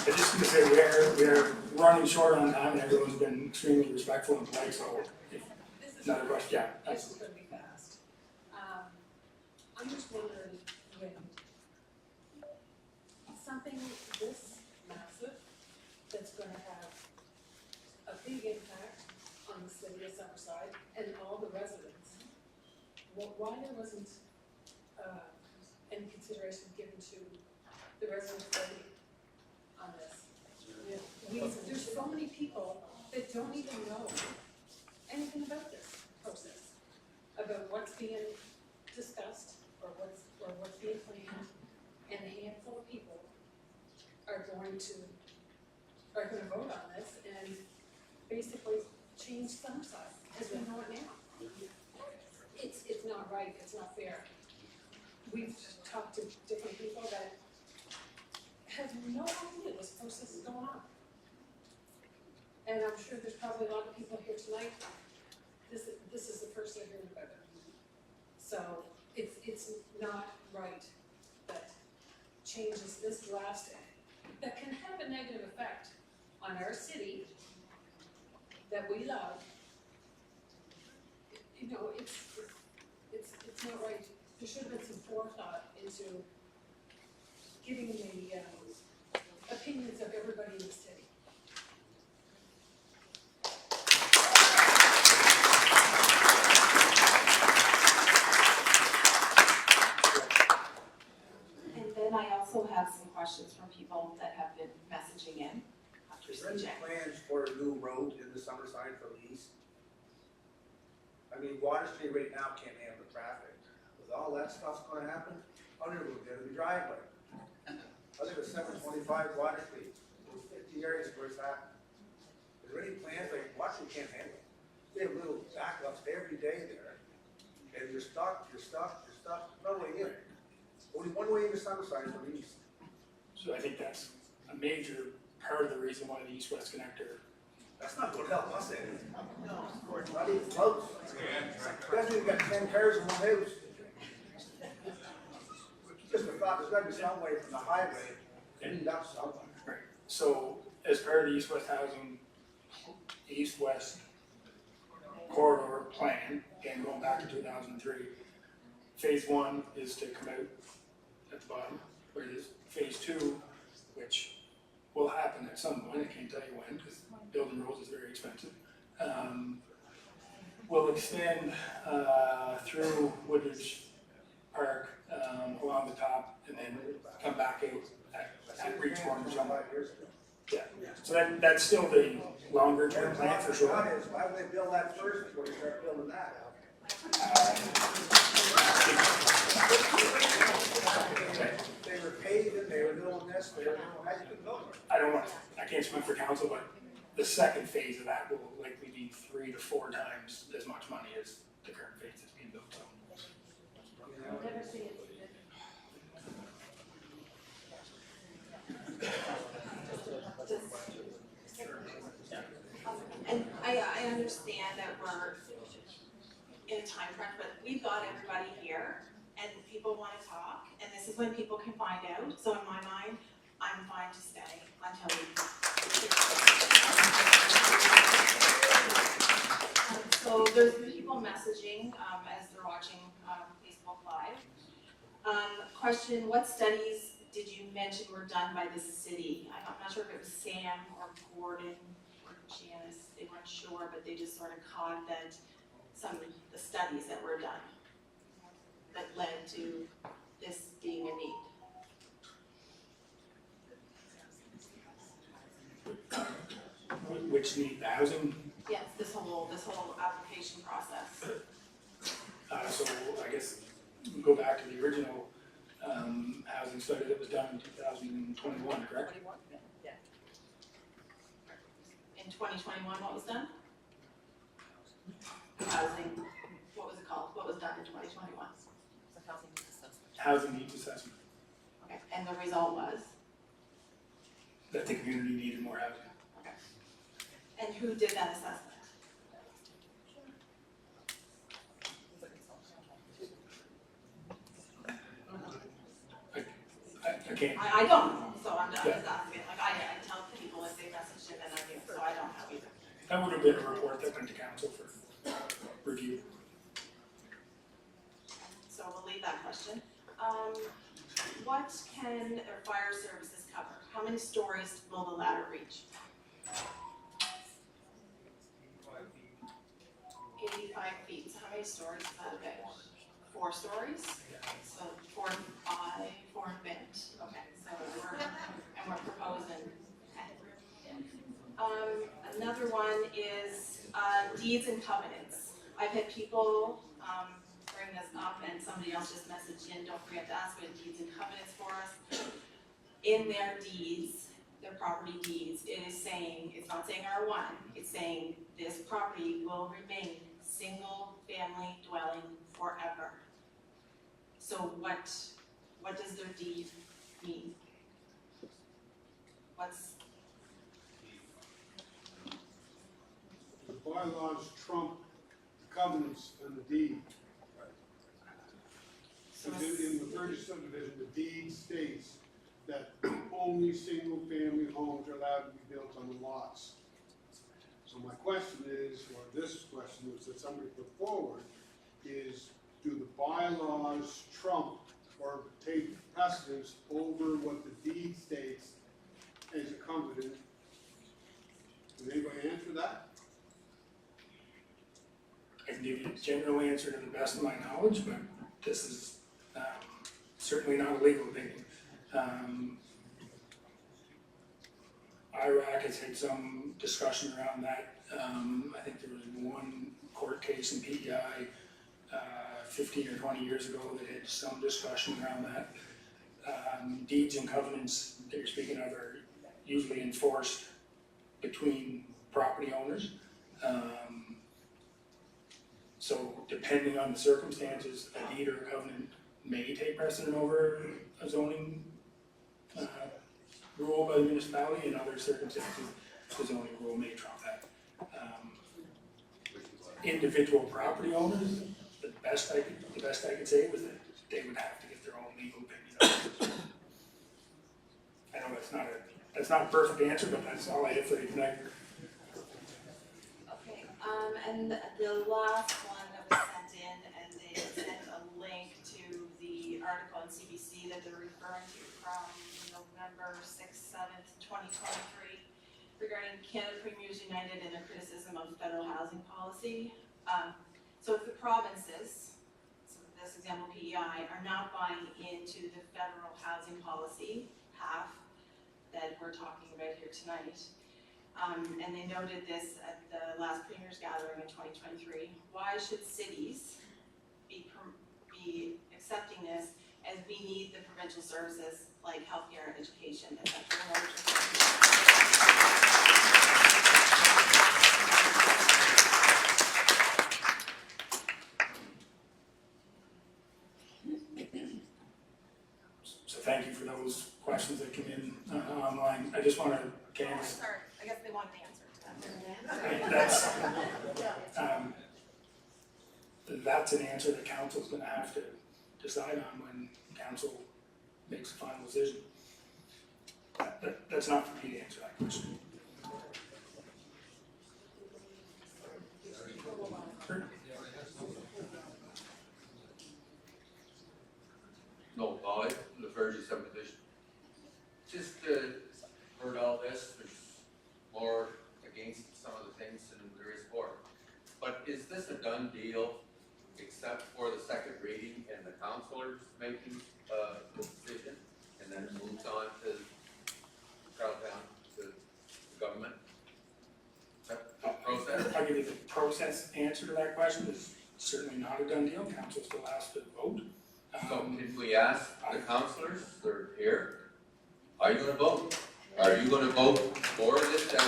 I just want to say we are running short on time and everyone's been extremely respectful and polite, so if not a question, yeah, This is absolutely. gonna be fast. I'm just wondering when something this massive that's gonna have a big impact on the city of Summerside and all the residents, why there wasn't any consideration given to the residents on this? There's so many people that don't even know anything about this process, about what's being discussed or what's being planned, and a handful of people are going to vote on this and basically change Summerside as we know it now. It's not right, it's not fair. We've talked to different people that have no idea this process is going on. And I'm sure there's probably a lot of people here tonight this is the first I heard about it. So it's not right that changes this drastic, that can have a negative effect on our city that we love. You know, it's not right. There should have been some forethought into getting the opinions of everybody in the city. And then I also have some questions from people that have been messaging in. Is there any plans for a new road in the Summerside from the east? I mean, Water Street right now can't handle the traffic. With all that stuff's gonna happen, Underwood, there's the driveway. I live at 725 Water Street, 50 areas where it's at. Is there any plans, like, Water Street can't handle it? They have little backups every day there, and you're stuck, no way in. Only one way into Summerside from the east. So I think that's a major part of the reason why the east-west connector. That's not gonna help us any. Not even close. Especially if you got 10 cars in one house. Just a thought, there's gotta be some way from the highway to lead up somewhere. Right. So as part of the east-west housing, east-west corridor plan, again, going back to 2003, phase 1 is to come out at the bottom, where it is. Phase 2, which will happen at some point, I can't tell you when, because building roads is very expensive, will extend through Woodridge Park along the top, and then come back out at Reach Corner or somewhere. Yeah, so that's still the longer term plan for sure. Why would they build that first before they start building that? They were paving, they were doing this, they were doing, how you could build it? I don't want, I can't speak for council, but the second phase of that will likely be 3 to 4 times as much money as the current phase that's being built, so. I'll never see it. And I understand that we're in a time crunch, but we've got everybody here and people want to talk, and this is when people can find out. So in my mind, I'm fine to stay until we. So there's people messaging as they're watching Facebook Live. Question, what studies did you mention were done by the city? I'm not sure if it was Sam or Gordon or Janice, they weren't sure, but they just sort of caught that some of the studies that were done that led to this being a need. Which need the housing, Yes, this whole application process. so I guess we go back to the original housing study that was done in 2021, correct? Yeah. In 2021, what was done? Housing, what was it called? What was done in 2021? Housing needs assessment, Okay, and the result was? that the community needed more housing. Okay. And who did that assessment? I can't. I don't know, so I'm just asking, like, I tell people if they message it and I do, so I don't know either. That would have been a report that went to council for review. So we'll leave that question. What can our fire services cover? How many stories will the ladder reach? 85 feet. So how many stories is that about? 4 stories? So 4 and 5, 4 and bent. Okay, so we're proposing 10. Another one is deeds and covenants. I've had people bring this up, and somebody else just messaged in, don't forget to ask what deeds and covenants for us. In their deeds, their property deeds, it is saying, it's not saying R1, it's saying this property will remain single-family dwelling forever. So what does their deed mean? What's The bylaws trump covenants on the deed. So Because in the Burgess subdivision, the deed states that only single-family homes are allowed to be built on the lots. So my question is, or this question was that somebody put forward, is do the bylaws trump or take precedence over what the deed states as a covenant? Can anybody answer that? I can give you a general answer to the best of my knowledge, but this is certainly not a legal opinion. IRAC has had some discussion around that. I think there was one court case in PEI 15 or 20 years ago that had some discussion around that. Deeds and covenants that you're speaking of are usually enforced between property owners. So depending on the circumstances, a deed or a covenant may take precedent over a zoning rule by the municipality. In other circumstances, the zoning rule may trump that. Individual property owners, the best I could say was that they would have to get their own legal opinion on it. I know that's not a perfect answer, but that's all I have for you tonight. Okay, and the last one that was sent in, and they sent a link to the article in CBC that they're referring to from November 6th, 7th, 2023, regarding Canada Premiers United and their criticism of federal housing policy. So if the provinces, so this example PEI, are not buying into the federal housing policy, half that we're talking about here tonight, and they noted this at the last Premiers Gathering in 2023, why should cities be accepting this as we need the provincial services like healthcare, education, etc. So thank you for those questions that came in online. I just want to, Candace, Sorry, I guess they want an answer to that. that's an answer that council's going to have to decide on when council makes a final decision. That's not for me to answer that question. No, Polly, the Vergy subdivision. Just heard all this, there's more against some of the things than there is for. But is this a done deal, except for the second reading and the councilors making the decision, and then it moves on to Charlottetown, to the government? Process? I'll give you the process answer to that question. Is certainly not a done deal. Council still has to vote. So can we ask the councilors, they're here, are you gonna vote? Are you gonna vote for this as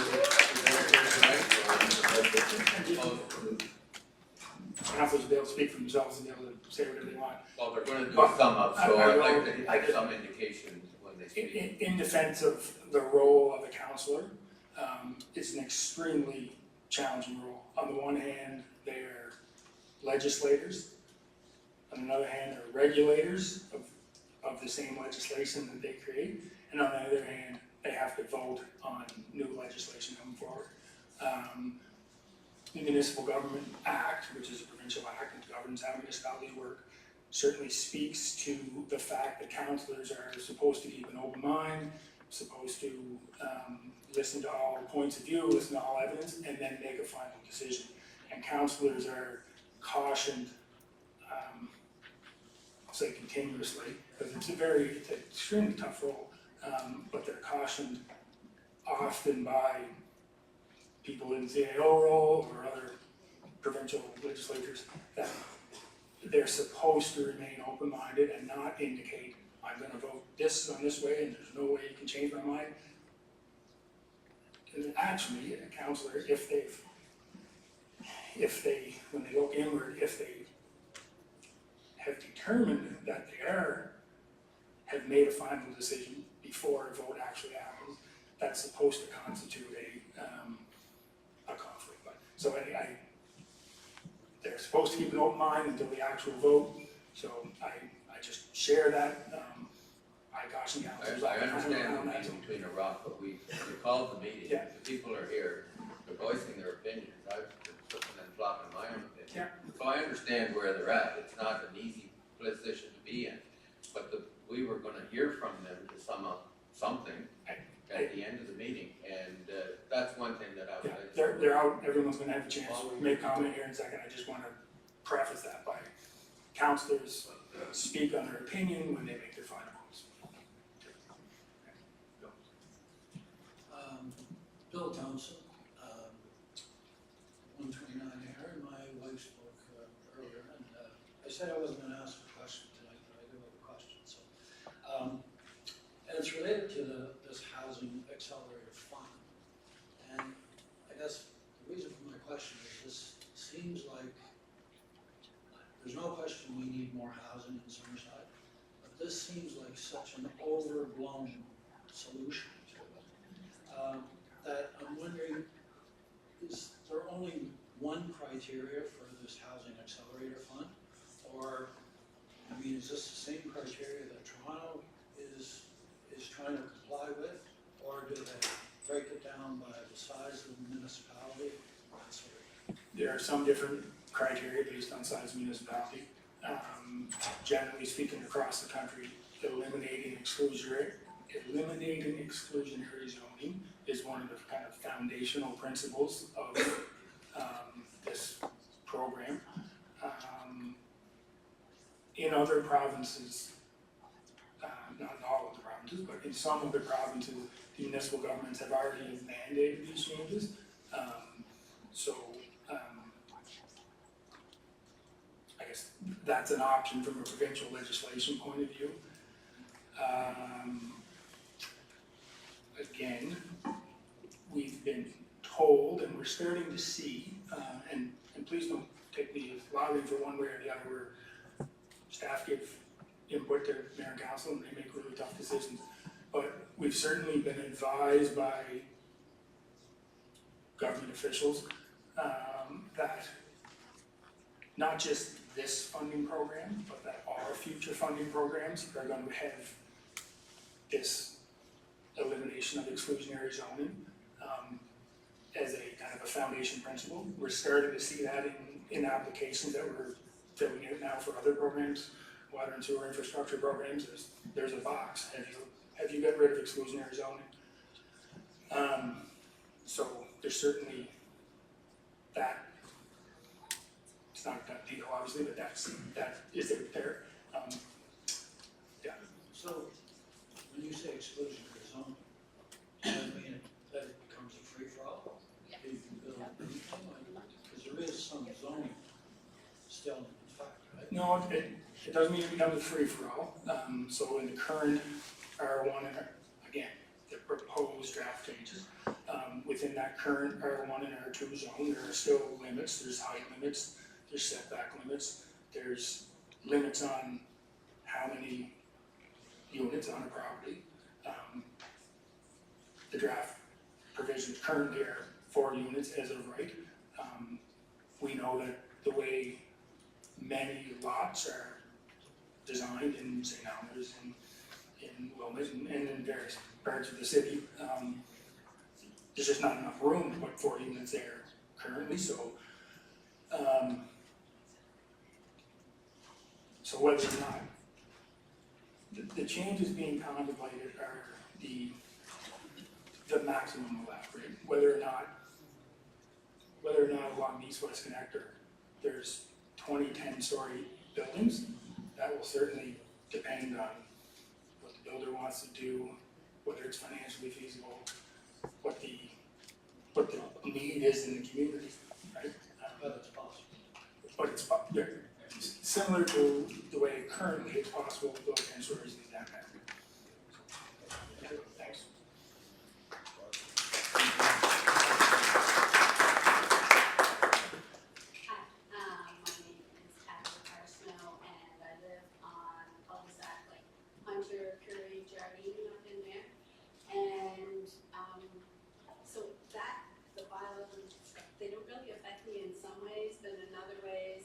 Councilors will be able to speak for themselves and be able to say whatever they want. Well, they're gonna do a sum up, so I'd like to have some indication when they speak. In defense of the role of a councilor, it's an extremely challenging role. On the one hand, they're legislators. On the other hand, they're regulators of the same legislation that they create. And on the other hand, they have to vote on new legislation coming forward. The Municipal Government Act, which is a provincial act that governs how municipalities work, certainly speaks to the fact that councillors are supposed to keep an open mind, supposed to listen to all points of view, listen to all evidence, and then make a final decision. And councillors are cautioned, I'll say continuously, because it's an extremely tough role, but they're cautioned often by people in the CAO role or other provincial legislators that they're supposed to remain open-minded and not indicate, I'm going to vote this on this way and there's no way you can change my mind. And actually, a councillor, when they look inward, if they have determined that they have made a final decision before a vote actually happens, that's supposed to constitute a conflict. But so they're supposed to keep an open mind until the actual vote, so I just share that, I caution councilors. I understand we're meeting between a rock, but we called the meeting, Yeah. the people are here, they're voicing their opinions, I've been flipping and flopping my own opinion. Yeah. So I understand where they're at, it's not an easy position to be in, but we were gonna hear from them to sum up something at the end of the meeting, and that's one thing that I would like to. They're out, everyone's gonna have a chance to make comment here in a second, I just wanna preface that by councilors speak on their opinion when they make their final votes. Bill Thompson, 129 Aaron, my wife spoke earlier, and I said I wasn't gonna ask a question tonight, but I do have a question, so. And it's related to this Housing Accelerator Fund. And I guess the reason for my question is this seems like, there's no question we need more housing in Summerside, but this seems like such an overblown solution to it. That I'm wondering, is there only one criteria for this Housing Accelerator Fund? Or, I mean, is this the same criteria that Toronto is trying to comply with? Or do they break it down by the size of the municipality, that sort of thing? There are some different criteria based on size of municipality. Generally speaking, across the country, eliminating exclusionary zoning is one of the kind of foundational principles of this program. In other provinces, not in all of the provinces, but in some of the provinces, the municipal governments have already mandated these changes. I guess that's an option from a provincial legislation point of view. Again, we've been told, and we're starting to see, and please don't take me loudly for one way or the other, where staff give input to mayor and council and they make really tough decisions. But we've certainly been advised by government officials that not just this funding program, but that all future funding programs are going to have this elimination of exclusionary zoning as a kind of a foundation principle. We're starting to see that in applications that we're filling out now for other programs, water and sewer infrastructure programs. There's a box. Have you got rid of exclusionary zoning? So there's certainly that. It's not a done deal, obviously, but that is there. Yeah. So, when you say exclusionary zoning, does that mean that it becomes a free-for-all? Yeah. You can build anything, because there is some zoning still in effect, right? No, it doesn't mean it becomes a free-for-all. So in the current R1 and again, the proposed draft changes, within that current R1 and R2 zone, there are still limits. There's height limits, there's setback limits, there's limits on how many units on a property. The draft provisions currently are 4 units as of right. We know that the way many lots are designed in St. Albans and in Wilmot and in various parts of the city, there's just not enough room to put 4 units there currently, so whether or not the changes being contemplated are the maximum allowed rate, whether or not along the east-west connector there's 20 10-story buildings, that will certainly depend on what the builder wants to do, whether it's financially feasible, what the need is in the community, right? But it's possible. But it's similar to the way currently it's possible to build 10 stories in that manner. Thanks. So that, the bylaws and stuff, they don't really affect me in some ways, but in other ways,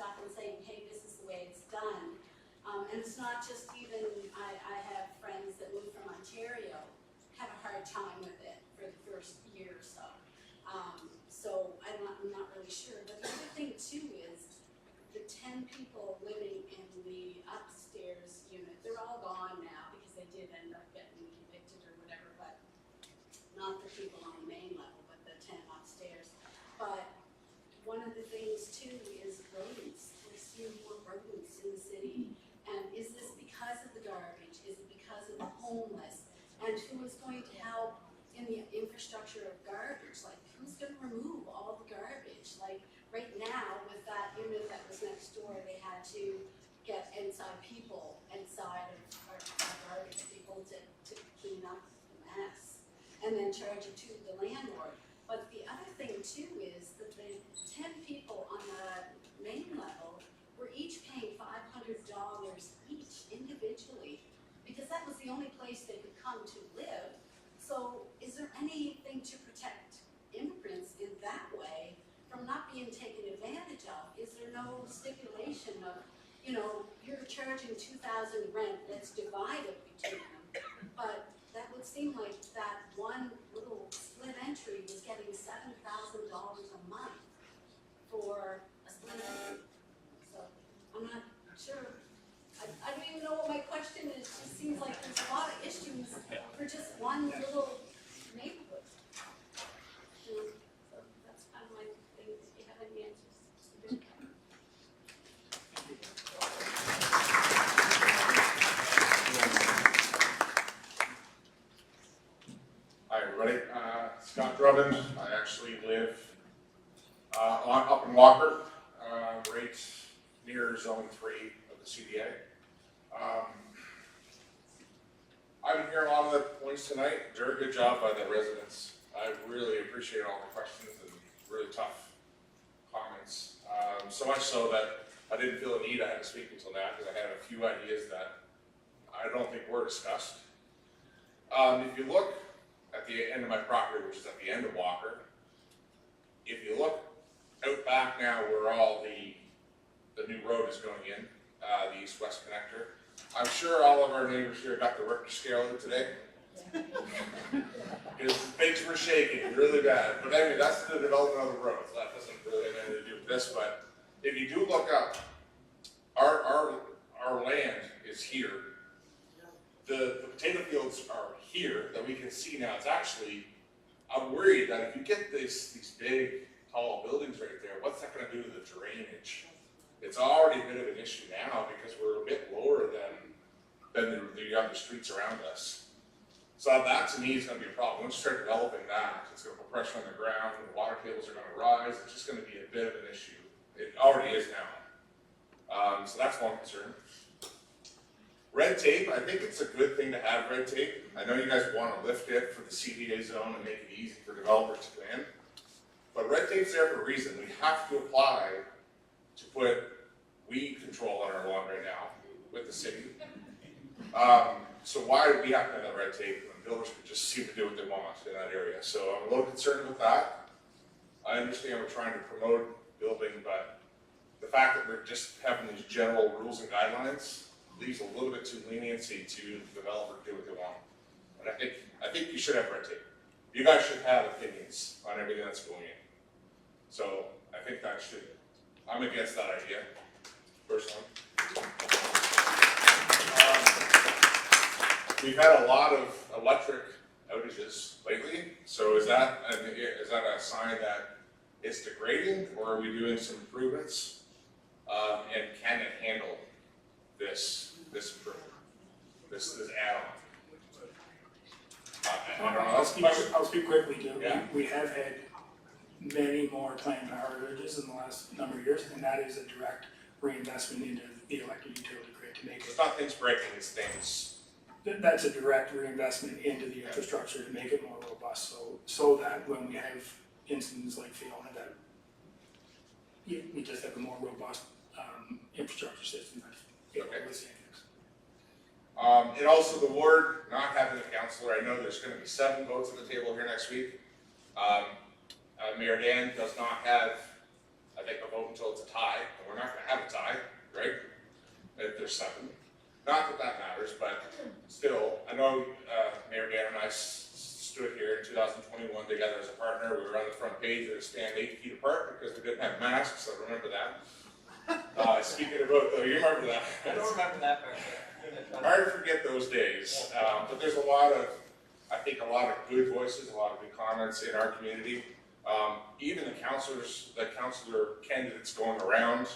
stuff and saying, hey, this is the way it's done. And it's not just even, I have friends that moved from Ontario, have a hard time with it for the first year or so. So I'm not really sure. But the other thing too is the 10 people living in the upstairs unit, they're all gone now because they did end up getting evicted or whatever, but not the people on the main level, but the 10 upstairs. But one of the things too is rodents. We're seeing more rodents in the city. And is this because of the garbage? Is it because of the homeless? And who is going to help in the infrastructure of garbage? Like, who's going to remove all the garbage? Like, right now, with that unit that was next door, they had to get inside people, inside of our garbage people to clean up the mess, and then charge it to the landlord. But the other thing too is that the 10 people on the main level were each paying $500 each individually, because that was the only place they could come to live. So is there anything to protect immigrants in that way from not being taken advantage of? Is there no stipulation of, you know, you're charging $2,000 rent that's divided between them, but that would seem like that one little split entry was getting $7,000 a month for a split entry. So I'm not sure. I don't even know what my question is. It just seems like there's a lot of issues for just one little neighborhood. So that's kind of my thing. If you have any answers. Hi everybody, Scott Drummond. I actually live up in Walker, right near Zone 3 of the CDA. I'm hearing a lot of the points tonight. Very good job by the residents. I really appreciate all the questions and really tough comments. So much so that I didn't feel a need I had to speak until now, because I had a few ideas that I don't think were discussed. If you look at the end of my property, which is at the end of Walker, if you look out back now where all the new road is going in, the east-west connector, I'm sure all of our neighbors here got the Richter scale out today. Because things were shaking really bad. But anyway, that's the development of the road, so that doesn't really have anything to do with this. But if you do look up, our land is here. The potato fields are here that we can see now. It's actually, I'm worried that if you get these big, tall buildings right there, what's that going to do to the drainage? It's already a bit of an issue now because we're a bit lower than the other streets around us. So that to me is going to be a problem. Once you start developing that, it's going to put pressure on the ground, the water tables are going to rise, it's just going to be a bit of an issue. It already is now. So that's one concern. Red tape, I think it's a good thing to have red tape. I know you guys want to lift it for the CDA zone and make it easy for developers to come in. But red tape's there for a reason. We have to apply to put weed control on our lawn right now with the city. So why do we have to have that red tape when builders could just seem to do what they want in that area? So I'm a little concerned with that. I understand we're trying to promote building, but the fact that we're just having these general rules and guidelines leaves a little bit too leniency to the developer to do what they want. And I think you should have red tape. You guys should have opinions on everything that's going in. So I think that should, I'm against that idea, personally. We've had a lot of electric outages lately, so is that a sign that it's degrading, or are we doing some improvements? And can it handle this improvement, this add-on? I don't know. I'll speak quickly too. Yeah. We have had many more planned power outages in the last number of years, and that is a direct reinvestment into the electric utility grid to make it. It's not things breaking, it's things. That's a direct reinvestment into the infrastructure to make it more robust, so that when we have incidents like Fiona, that we just have a more robust infrastructure system that's able to withstand things. And also the ward not having a councillor, I know there's going to be 7 votes on the table here next week. Mayor Dan does not have I think a vote until it's a tie, and we're not gonna have a tie, right? If there's 7. Not that that matters, but still, I know Mayor Dan and I stood here in 2021 together as a partner. We were on the front page, we had to stand 8 feet apart because we didn't have masks, I remember that. Speaking about, you remember that? I don't remember that part. Hard to forget those days, but there's a lot of, I think a lot of good voices, a lot of good comments in our community. Even the councillor candidates going around,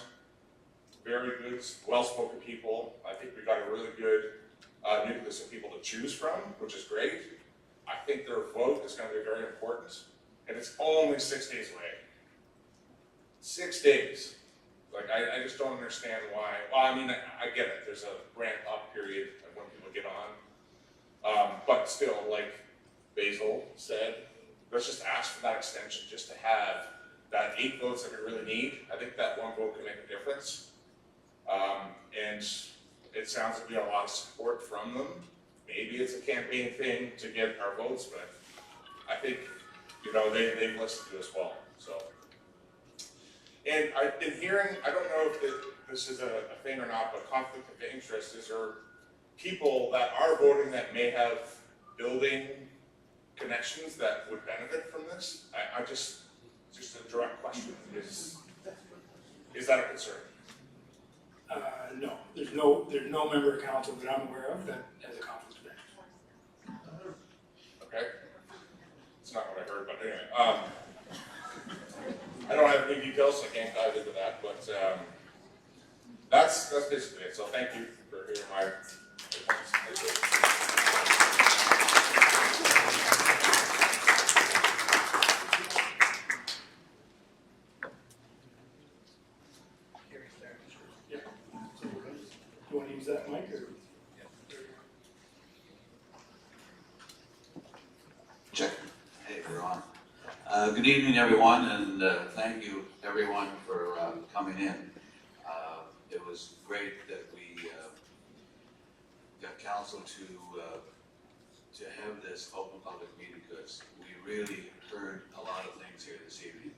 very good, well-spoken people. I think we got a really good nucleus of people to choose from, which is great. I think their vote is going to be very important, and it's only 6 days away. 6 days. Like, I just don't understand why. Well, I mean, I get it. There's a ramp up period of when people get on. But still, like Basil said, let's just ask for that extension just to have that 8 votes that we really need. I think that 1 vote can make a difference. And it sounds like we have a lot of support from them. Maybe it's a campaign thing to get our votes, but I think, you know, they've listened to us well, so. And I've been hearing, I don't know if this is a thing or not, but conflict of interest. Is there people that are voting that may have building connections that would benefit from this? I just a direct question, is that a concern? No, there's no member of council that I'm aware of that has a conflict of interest. Okay. It's not what I heard, but anyway. I don't have any details, so I can't dive into that, but that's basically it. So thank you for hearing my points. Yeah. You want to use that mic or? Check. Hey, we're on. Good evening, everyone, and thank you, everyone, for coming in. It was great that we got council to have this open public meeting because we really heard a lot of things here this evening.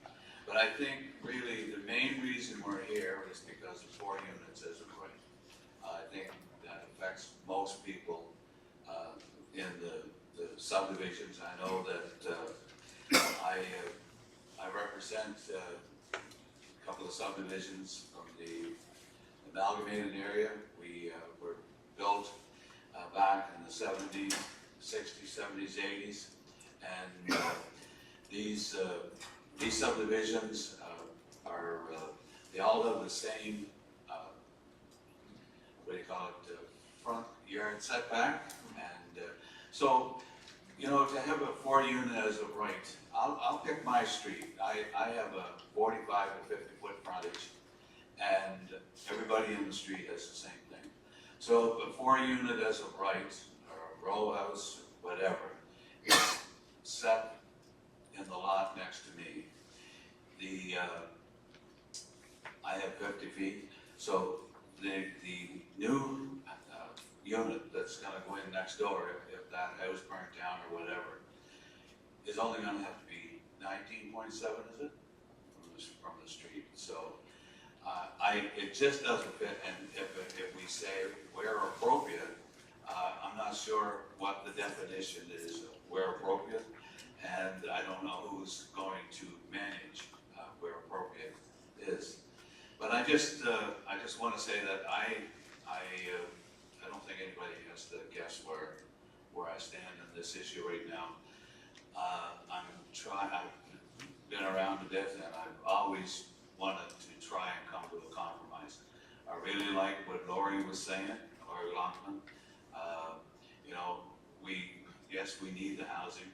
But I think really the main reason we're here is because the 4 units isn't right. I think that affects most people in the subdivisions. I know that I represent a couple of subdivisions from the amalgamated area. We were built back in the 70s, 60s, 70s, 80s, and these subdivisions are they all have the same what do you call it, front yard setback, and so. You know, to have a 4 unit as of right, I'll pick my street. I have a 45 to 50 foot frontage, and everybody in the street has the same thing. So a 4 unit as of right, or a row house, whatever, is set in the lot next to me. I have 50 feet, so the new unit that's going to go in next door, if that house burnt down or whatever, is only going to have to be 19.7, is it, from the street? So it just doesn't fit. And if we say where appropriate, I'm not sure what the definition is of where appropriate, and I don't know who's going to manage where appropriate is. But I just want to say that I don't think anybody has to guess where I stand on this issue right now. I've been around a bit, and I've always wanted to try and come to a compromise. I really like what Lori was saying, Lori Lockman. You know, yes, we need the housing,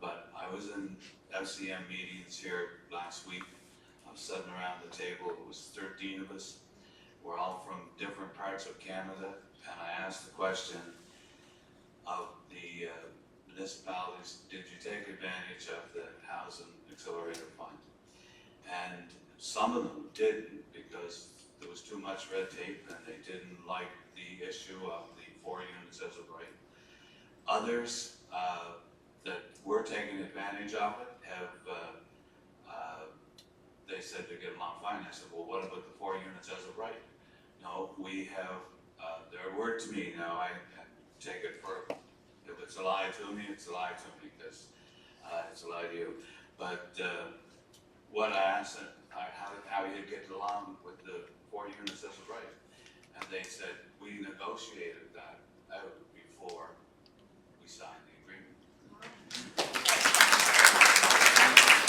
but I was in FCM meetings here last week. I was sitting around the table. It was 13 of us. We're all from different parts of Canada, and I asked the question of the municipalities, did you take advantage of the Housing Accelerator Fund? And some of them didn't because there was too much red tape and they didn't like the issue of the 4 units as of right. Others that were taking advantage of it have, they said they're getting along fine. I said, well, what about the 4 units as of right? No, we have, their word to me. Now I take it for, if it's a lie to me, it's a lie to me, because it's a lie to you. But what I asked them, how you get along with the 4 units as of right? And they said, we negotiated that out before we signed the agreement.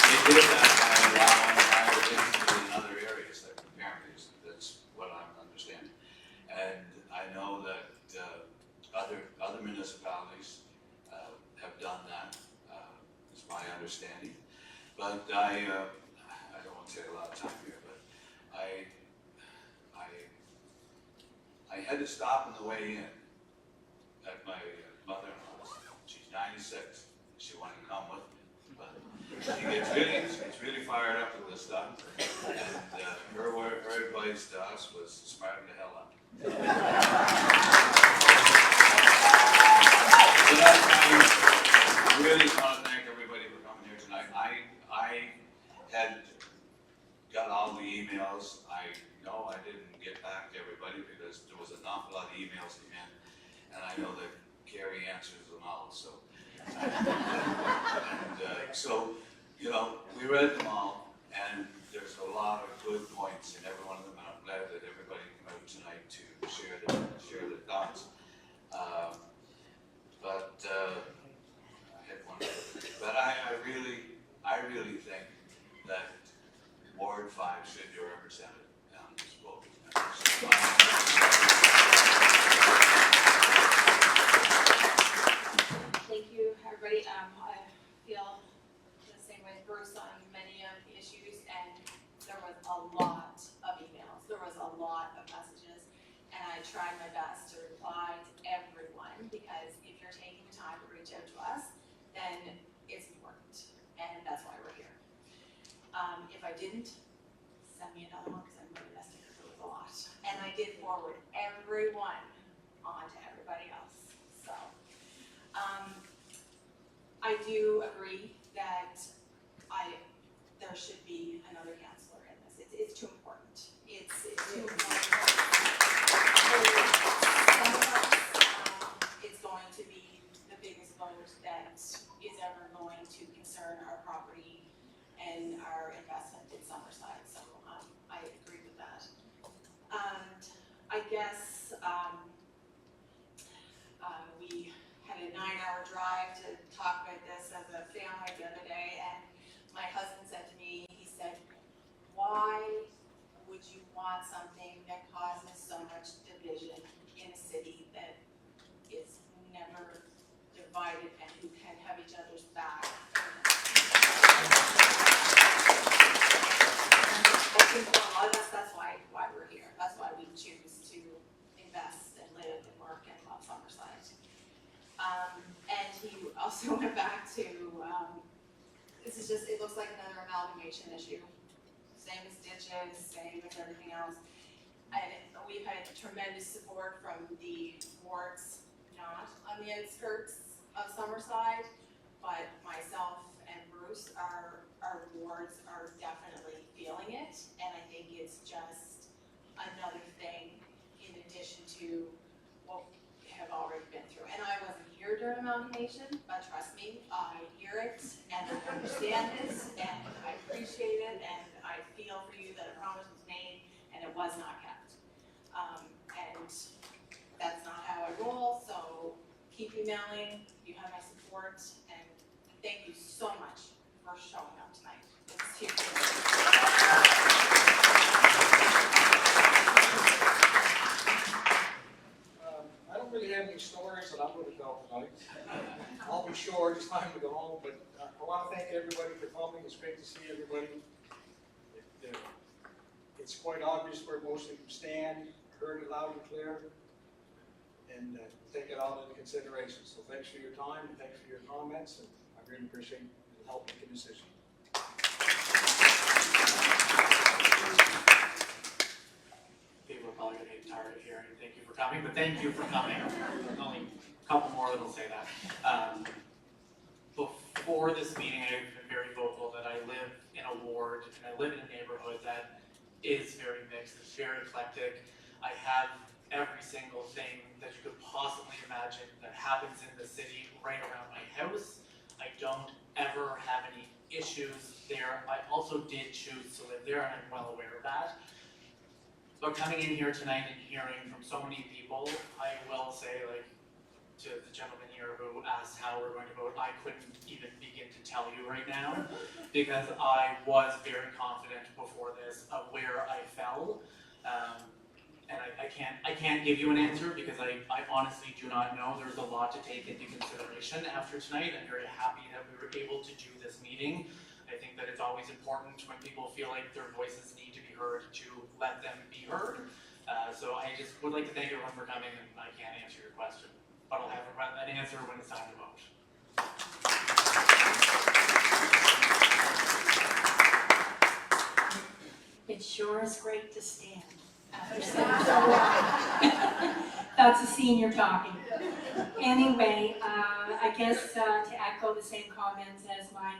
They did that by allowing higher density in other areas, like apparently that's what I'm understanding. And I know that other municipalities have done that, is my understanding. But I don't want to take a lot of time here, but I had to stop on the way in at my mother-in-law's. She's 96. She wanted to come with me, but she's really fired up with this stuff. And her advice to us was smarten the hell up. So I really want to thank everybody for coming here tonight. I had got all the emails. I know I didn't get back to everybody because there was an awful lot of emails came in, and I know that Gary answers them all. So, so you know, we read them all, and there's a lot of good points in every one of them, and I'm glad that everybody came out tonight to share their thoughts. I had one other thing. But I really think that Ward 5 should be represented on this vote. Thank you, everybody. I feel the same way as Bruce on many of the issues, and there was a lot of emails. There was a lot of messages, and I tried my best to reply to everyone, because if you're taking the time to reach out to us, then it's important, and that's why we're here. If I didn't, send me another one, because I'm really messed up, there was a lot. And I did forward everyone on to everybody else. So, I do agree that there should be another counselor in this. It's too important. It's too important. For some of us, it's going to be the biggest vote that is ever going to concern our property and our investment in Summerside. So I agree with that. And I guess we had a 9-hour drive to talk about this as a family the other day, and my husband said to me, he said, why would you want something that causes so much division in a city that is never divided and who can have each other's back? I think for a lot of us, that's why we're here. That's why we choose to invest and live and work and love Summerside. And he also went back to, this is just, it looks like another amalgamation issue. Same as ditches, same as everything else. And we've had tremendous support from the wards not on the outskirts of Summerside, but myself and Bruce, our wards are definitely feeling it, and I think it's just another thing in addition to what we have already been through. And I wasn't here during amalgamation, but trust me, I hear it, and I understand it, and I appreciate it, and I feel for you that a promise was made, and it was not kept. And that's not how I roll, so keep emailing, you have my support, and thank you so much for showing up tonight. It's huge. I don't really have any stories that I'm going to tell tonight. I'll be short, it's time to go home, but I want to thank everybody for coming. It's great to see everybody. It's quite obvious where most of you stand, heard it loud and clear, and take it all into consideration. So thanks for your time, and thanks for your comments, and I really appreciate your help make a decision. People are probably going to get tired of hearing thank you for coming, but thank you for coming. There's only a couple more that will say that. Before this meeting, I've been very vocal that I live in a a ward and I live in a neighborhood that is very mixed, it's very eclectic. I have every single thing that you could possibly imagine that happens in the city right around my house. I don't ever have any issues there. I also did choose to live there, and I'm well aware of that. But coming in here tonight and hearing from so many people, I will say, like, to the gentleman here who asked how we're going to vote, I couldn't even begin to tell you right now, because I was very confident before this of where I fell. And I can't give you an answer because I honestly do not know. There's a lot to take into consideration after tonight. I'm very happy that we were able to do this meeting. I think that it's always important when people feel like their voices need to be heard to let them be heard. So I just would like to thank everyone for coming, and I can't answer your question, but I'll have an answer when it's time to vote. It sure is great to stand after so long. That's a senior talking. Anyway, I guess to echo the same comments as my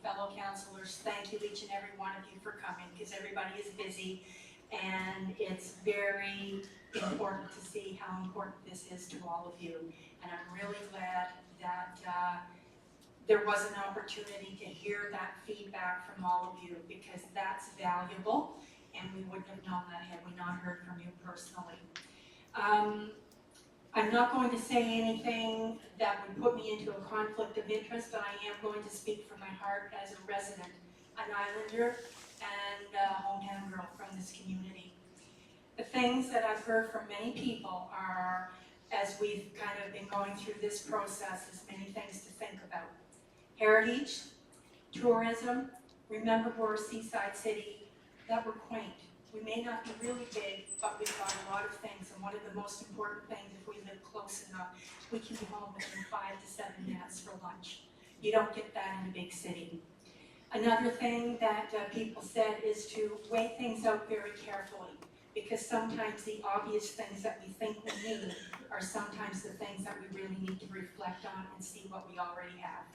fellow councillors, thank you each and every one of you for coming, because everybody is busy, and it's very important to see how important this is to all of you. And I'm really glad that there was an opportunity to hear that feedback from all of you, because that's valuable, and we wouldn't have known that had we not heard from you personally. I'm not going to say anything that would put me into a conflict of interest, but I am going to speak from my heart as a resident, an Islander, and a hometown girl from this community. The things that I've heard from many people are, as we've kind of been going through this process, is many things to think about. Heritage, tourism, remember we're a seaside city, that we're quaint. We may not be really big, but we've got a lot of things, and one of the most important things, if we live close enough, we can be home within 5 to 7 minutes for lunch. You don't get that in a big city. Another thing that people said is to weigh things out very carefully, because sometimes the obvious things that we think we need are sometimes the things that we really need to reflect on and see what we already have.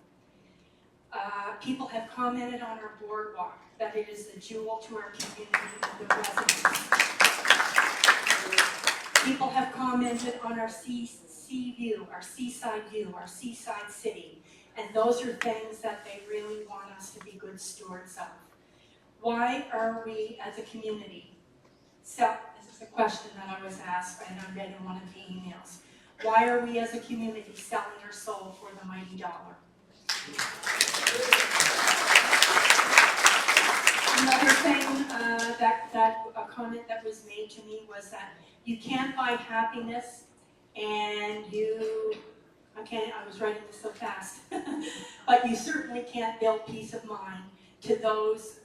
People have commented on our boardwalk, that it is the jewel to our community and the residents. People have commented on our sea view, our seaside view, our seaside city, and those are things that they really want us to be good stewards of. Why are we as a community, so this is a question that I was asked and I read in one of the emails, why are we as a community selling our soul for the mighty dollar? Another thing a comment that was made to me was that you can't buy happiness, and I was writing this so fast, but you certainly can't build peace of mind to those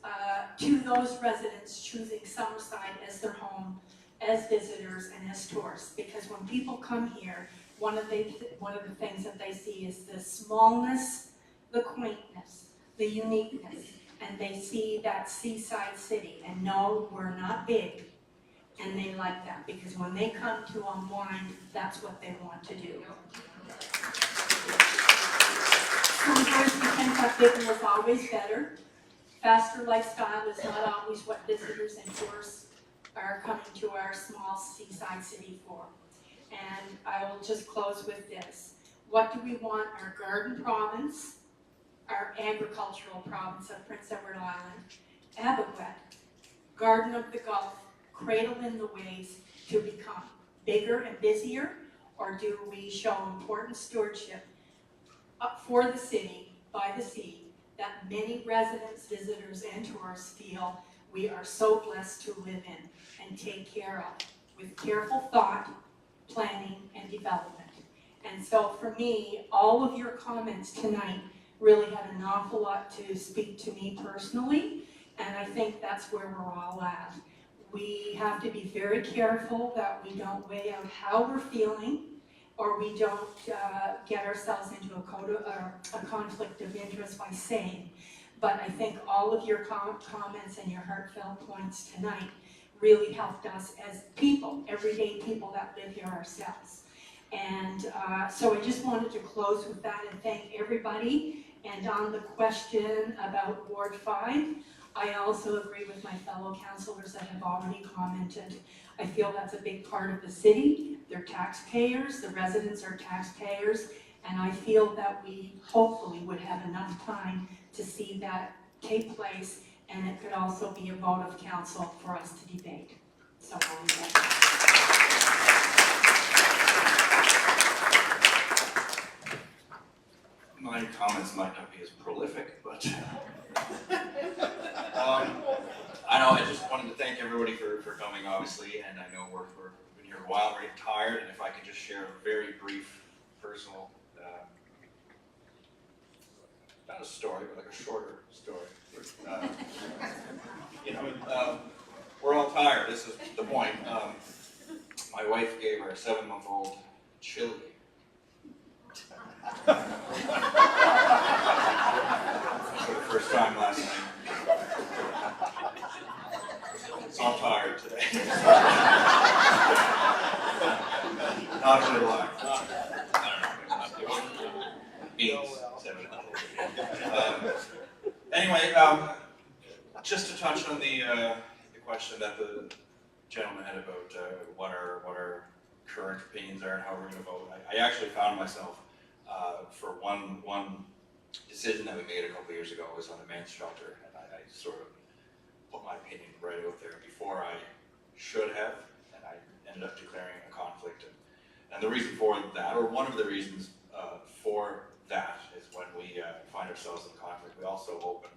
residents choosing Summerside as their home, as visitors and as tourists. Because when people come here, one of the things that they see is the smallness, the quaintness, the uniqueness, and they see that seaside city, and no, we're not big, and they like that, because when they come to unwind, that's what they want to do. Sometimes we think that bigger is always better. Faster lifestyle is not always what visitors and tourists are coming to our small seaside city for. And I will just close with this. What do we want our garden province, our agricultural province of Prince Edward Island, Abaguet, Garden of the Gulf, Cradle in the Waves, to become bigger and busier, or do we show important stewardship for the city, by the sea, that many residents, visitors, and tourists feel we are so blessed to live in and take care of, with careful thought, planning, and development. And so for me, all of your comments tonight really had an awful lot to speak to me personally, and I think that's where we're all at. We have to be very careful that we don't weigh out how we're feeling, or we don't get ourselves into a conflict of interest by saying. But I think all of your comments and your heartfelt points tonight really helped us as people, everyday people that live here ourselves. And so I just wanted to close with that and thank everybody. And on the question about Ward 5, I also agree with my fellow councillors that have already commented. I feel that's a big part of the city. They're taxpayers, the residents are taxpayers, and I feel that we hopefully would have enough time to see that take place, and it could also be a vote of council for us to debate. So I'll leave that. My comments might not be as prolific, but I know I just wanted to thank everybody for coming, obviously, and I know we've been here a while, we're getting tired, and if I could just share a very brief personal, not a story, but like a shorter story. We're all tired, this is the point. My wife gave her 7-month-old chili. For the first time last night. So I'm tired today. Not a little lie. Beans. Anyway, just to touch on the question that the gentleman had about what our current opinions are and how we're going to vote. I actually found myself for one decision that we made a couple of years ago was on a men's shelter, and I sort of put my opinion right out there before I should have, and I ended up declaring a conflict. And the reason for that, or one of the reasons for that, is when we find ourselves in conflict, we also open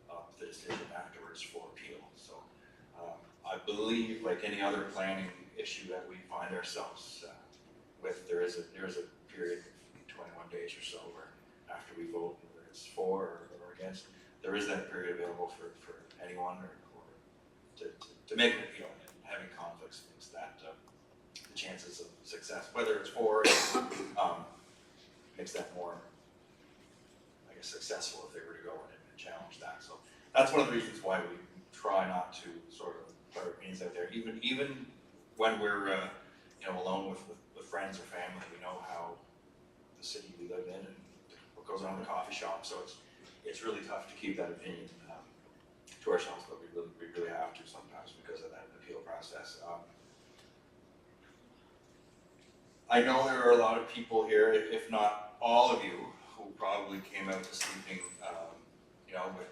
up the decision afterwards for appeal. So I believe, like any other planning issue that we find ourselves with, there is a period, 21 days or so, where after we vote, whether it's for or against, there is that period available for anyone or to make an appeal. And having conflicts means that the chances of success, whether it's for or against, makes that more, I guess, successful if they were to go in and challenge that. So that's one of the reasons why we try not to sort of put our opinions out there, even when we're alone with friends or family. We know how the city we live in and what goes on in the coffee shop. So it's really tough to keep that opinion to ourselves, but we really have to sometimes because of that appeal process. I know there are a lot of people here, if not all of you, who probably came out this evening,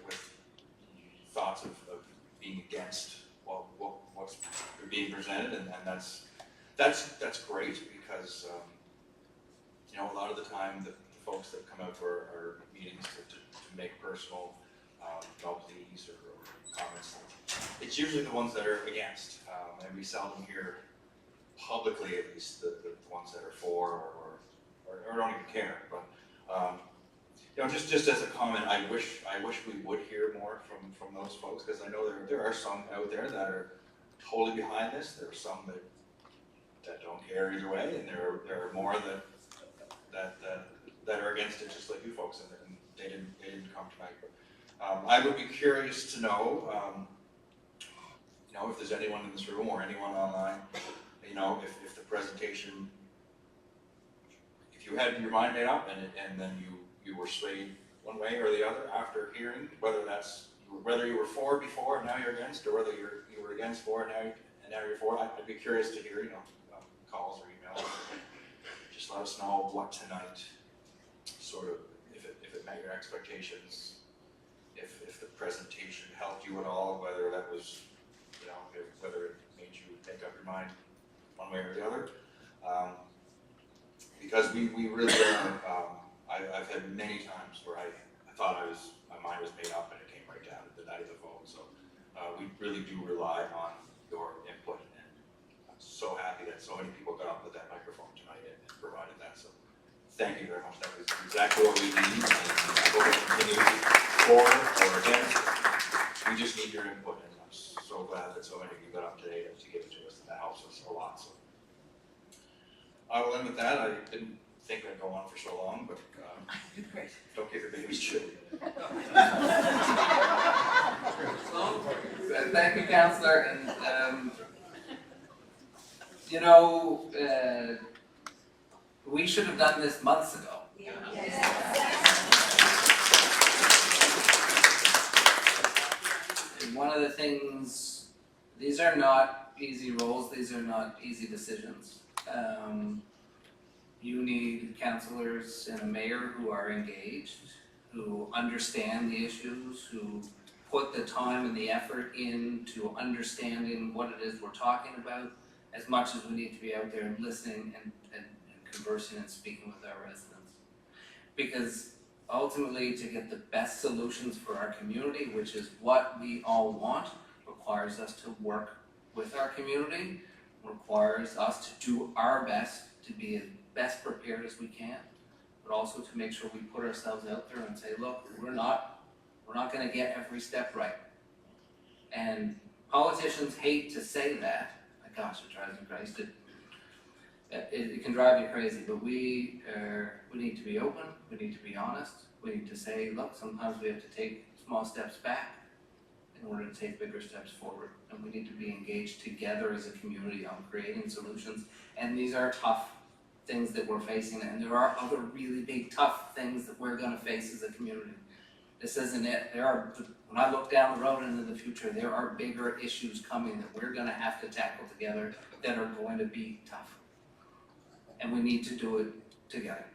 with thoughts of being against what's being presented, and that's great because a lot of the time the folks that come out to our meetings to make personal pleas or comments, it's usually the ones that are against, and we seldom hear publicly, at least, the ones that are for or don't even care. But just as a comment, I wish we would hear more from those folks, because I know there are some out there that are totally behind this. There are some that don't care either way, and there are more that are against it, just like you folks, and they didn't come tonight. But I would be curious to know, if there's anyone in this room or anyone online, if the presentation, if you had your mind made up and then you were swayed one way or the other after hearing, whether you were for before and now you're against, or whether you were against for and now you're for. I'd be curious to hear, calls or emails. Just let us know what tonight sort of, if it met your expectations, if the presentation helped you at all, whether that was, whether it made you make up your mind one way or the other. Because we really are, I've had many times where I thought my mind was made up and it came right down to the night of the vote. So we really do rely on your input, and I'm so happy that so many people got up with that microphone tonight and provided that. So thank you very much. That was exactly what we need. And we'll continue for or against. We just need your input, and I'm so glad that so many of you got up today to give it to us, and that helps us a lot. So I will end with that. I didn't think I'd go on for so long, but don't give your babies chili. Thank you, Councillor. And we should have done this months ago. things, these are not easy roles, these are not easy decisions. You need councillors and a mayor who are engaged, who understand the issues, who put the time and the effort into understanding what it is we're talking about, as much as we need to be out there and listening and conversing and speaking with our residents. Because ultimately, to get the best solutions for our community, which is what we all want, requires us to work with our community, requires us to do our best to be as best prepared as we can, but also to make sure we put ourselves out there and say, look, we're not gonna get every step right. And politicians hate to say that. My gosh, it drives me crazy. It can drive you crazy, but we need to be open, we need to be honest, we need to say, look, sometimes we have to take small steps back in order to take bigger steps forward. And we need to be engaged together as a community on creating solutions. And these are tough things that we're facing, and there are other really big tough things that we're gonna face as a community. This isn't it. When I look down the road into the future, there are bigger issues coming that we're gonna have to tackle together that are going to be tough. And we need to do it together.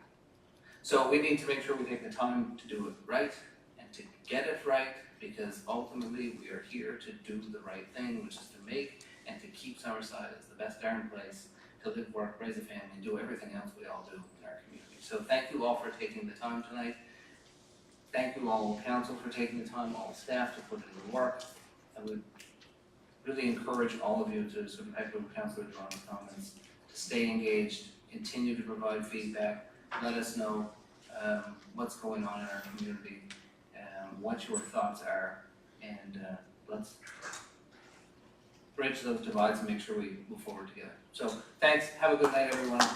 So we need to make sure we take the time to do it right and to get it right, because ultimately we are here to do the right thing, which is to make and to keep Summerside as the best darn place to live, work, raise a family, and do everything else we all do in our community. So thank you all for taking the time tonight. Thank you all council for taking the time, all staff to put in the work. I would really encourage all of you to sort of echo Councillor Duran's comments, to stay engaged, continue to provide feedback, let us know what's going on in our community, what your thoughts are, and let's bridge those divides and make sure we move forward together. So thanks, have a good night everyone.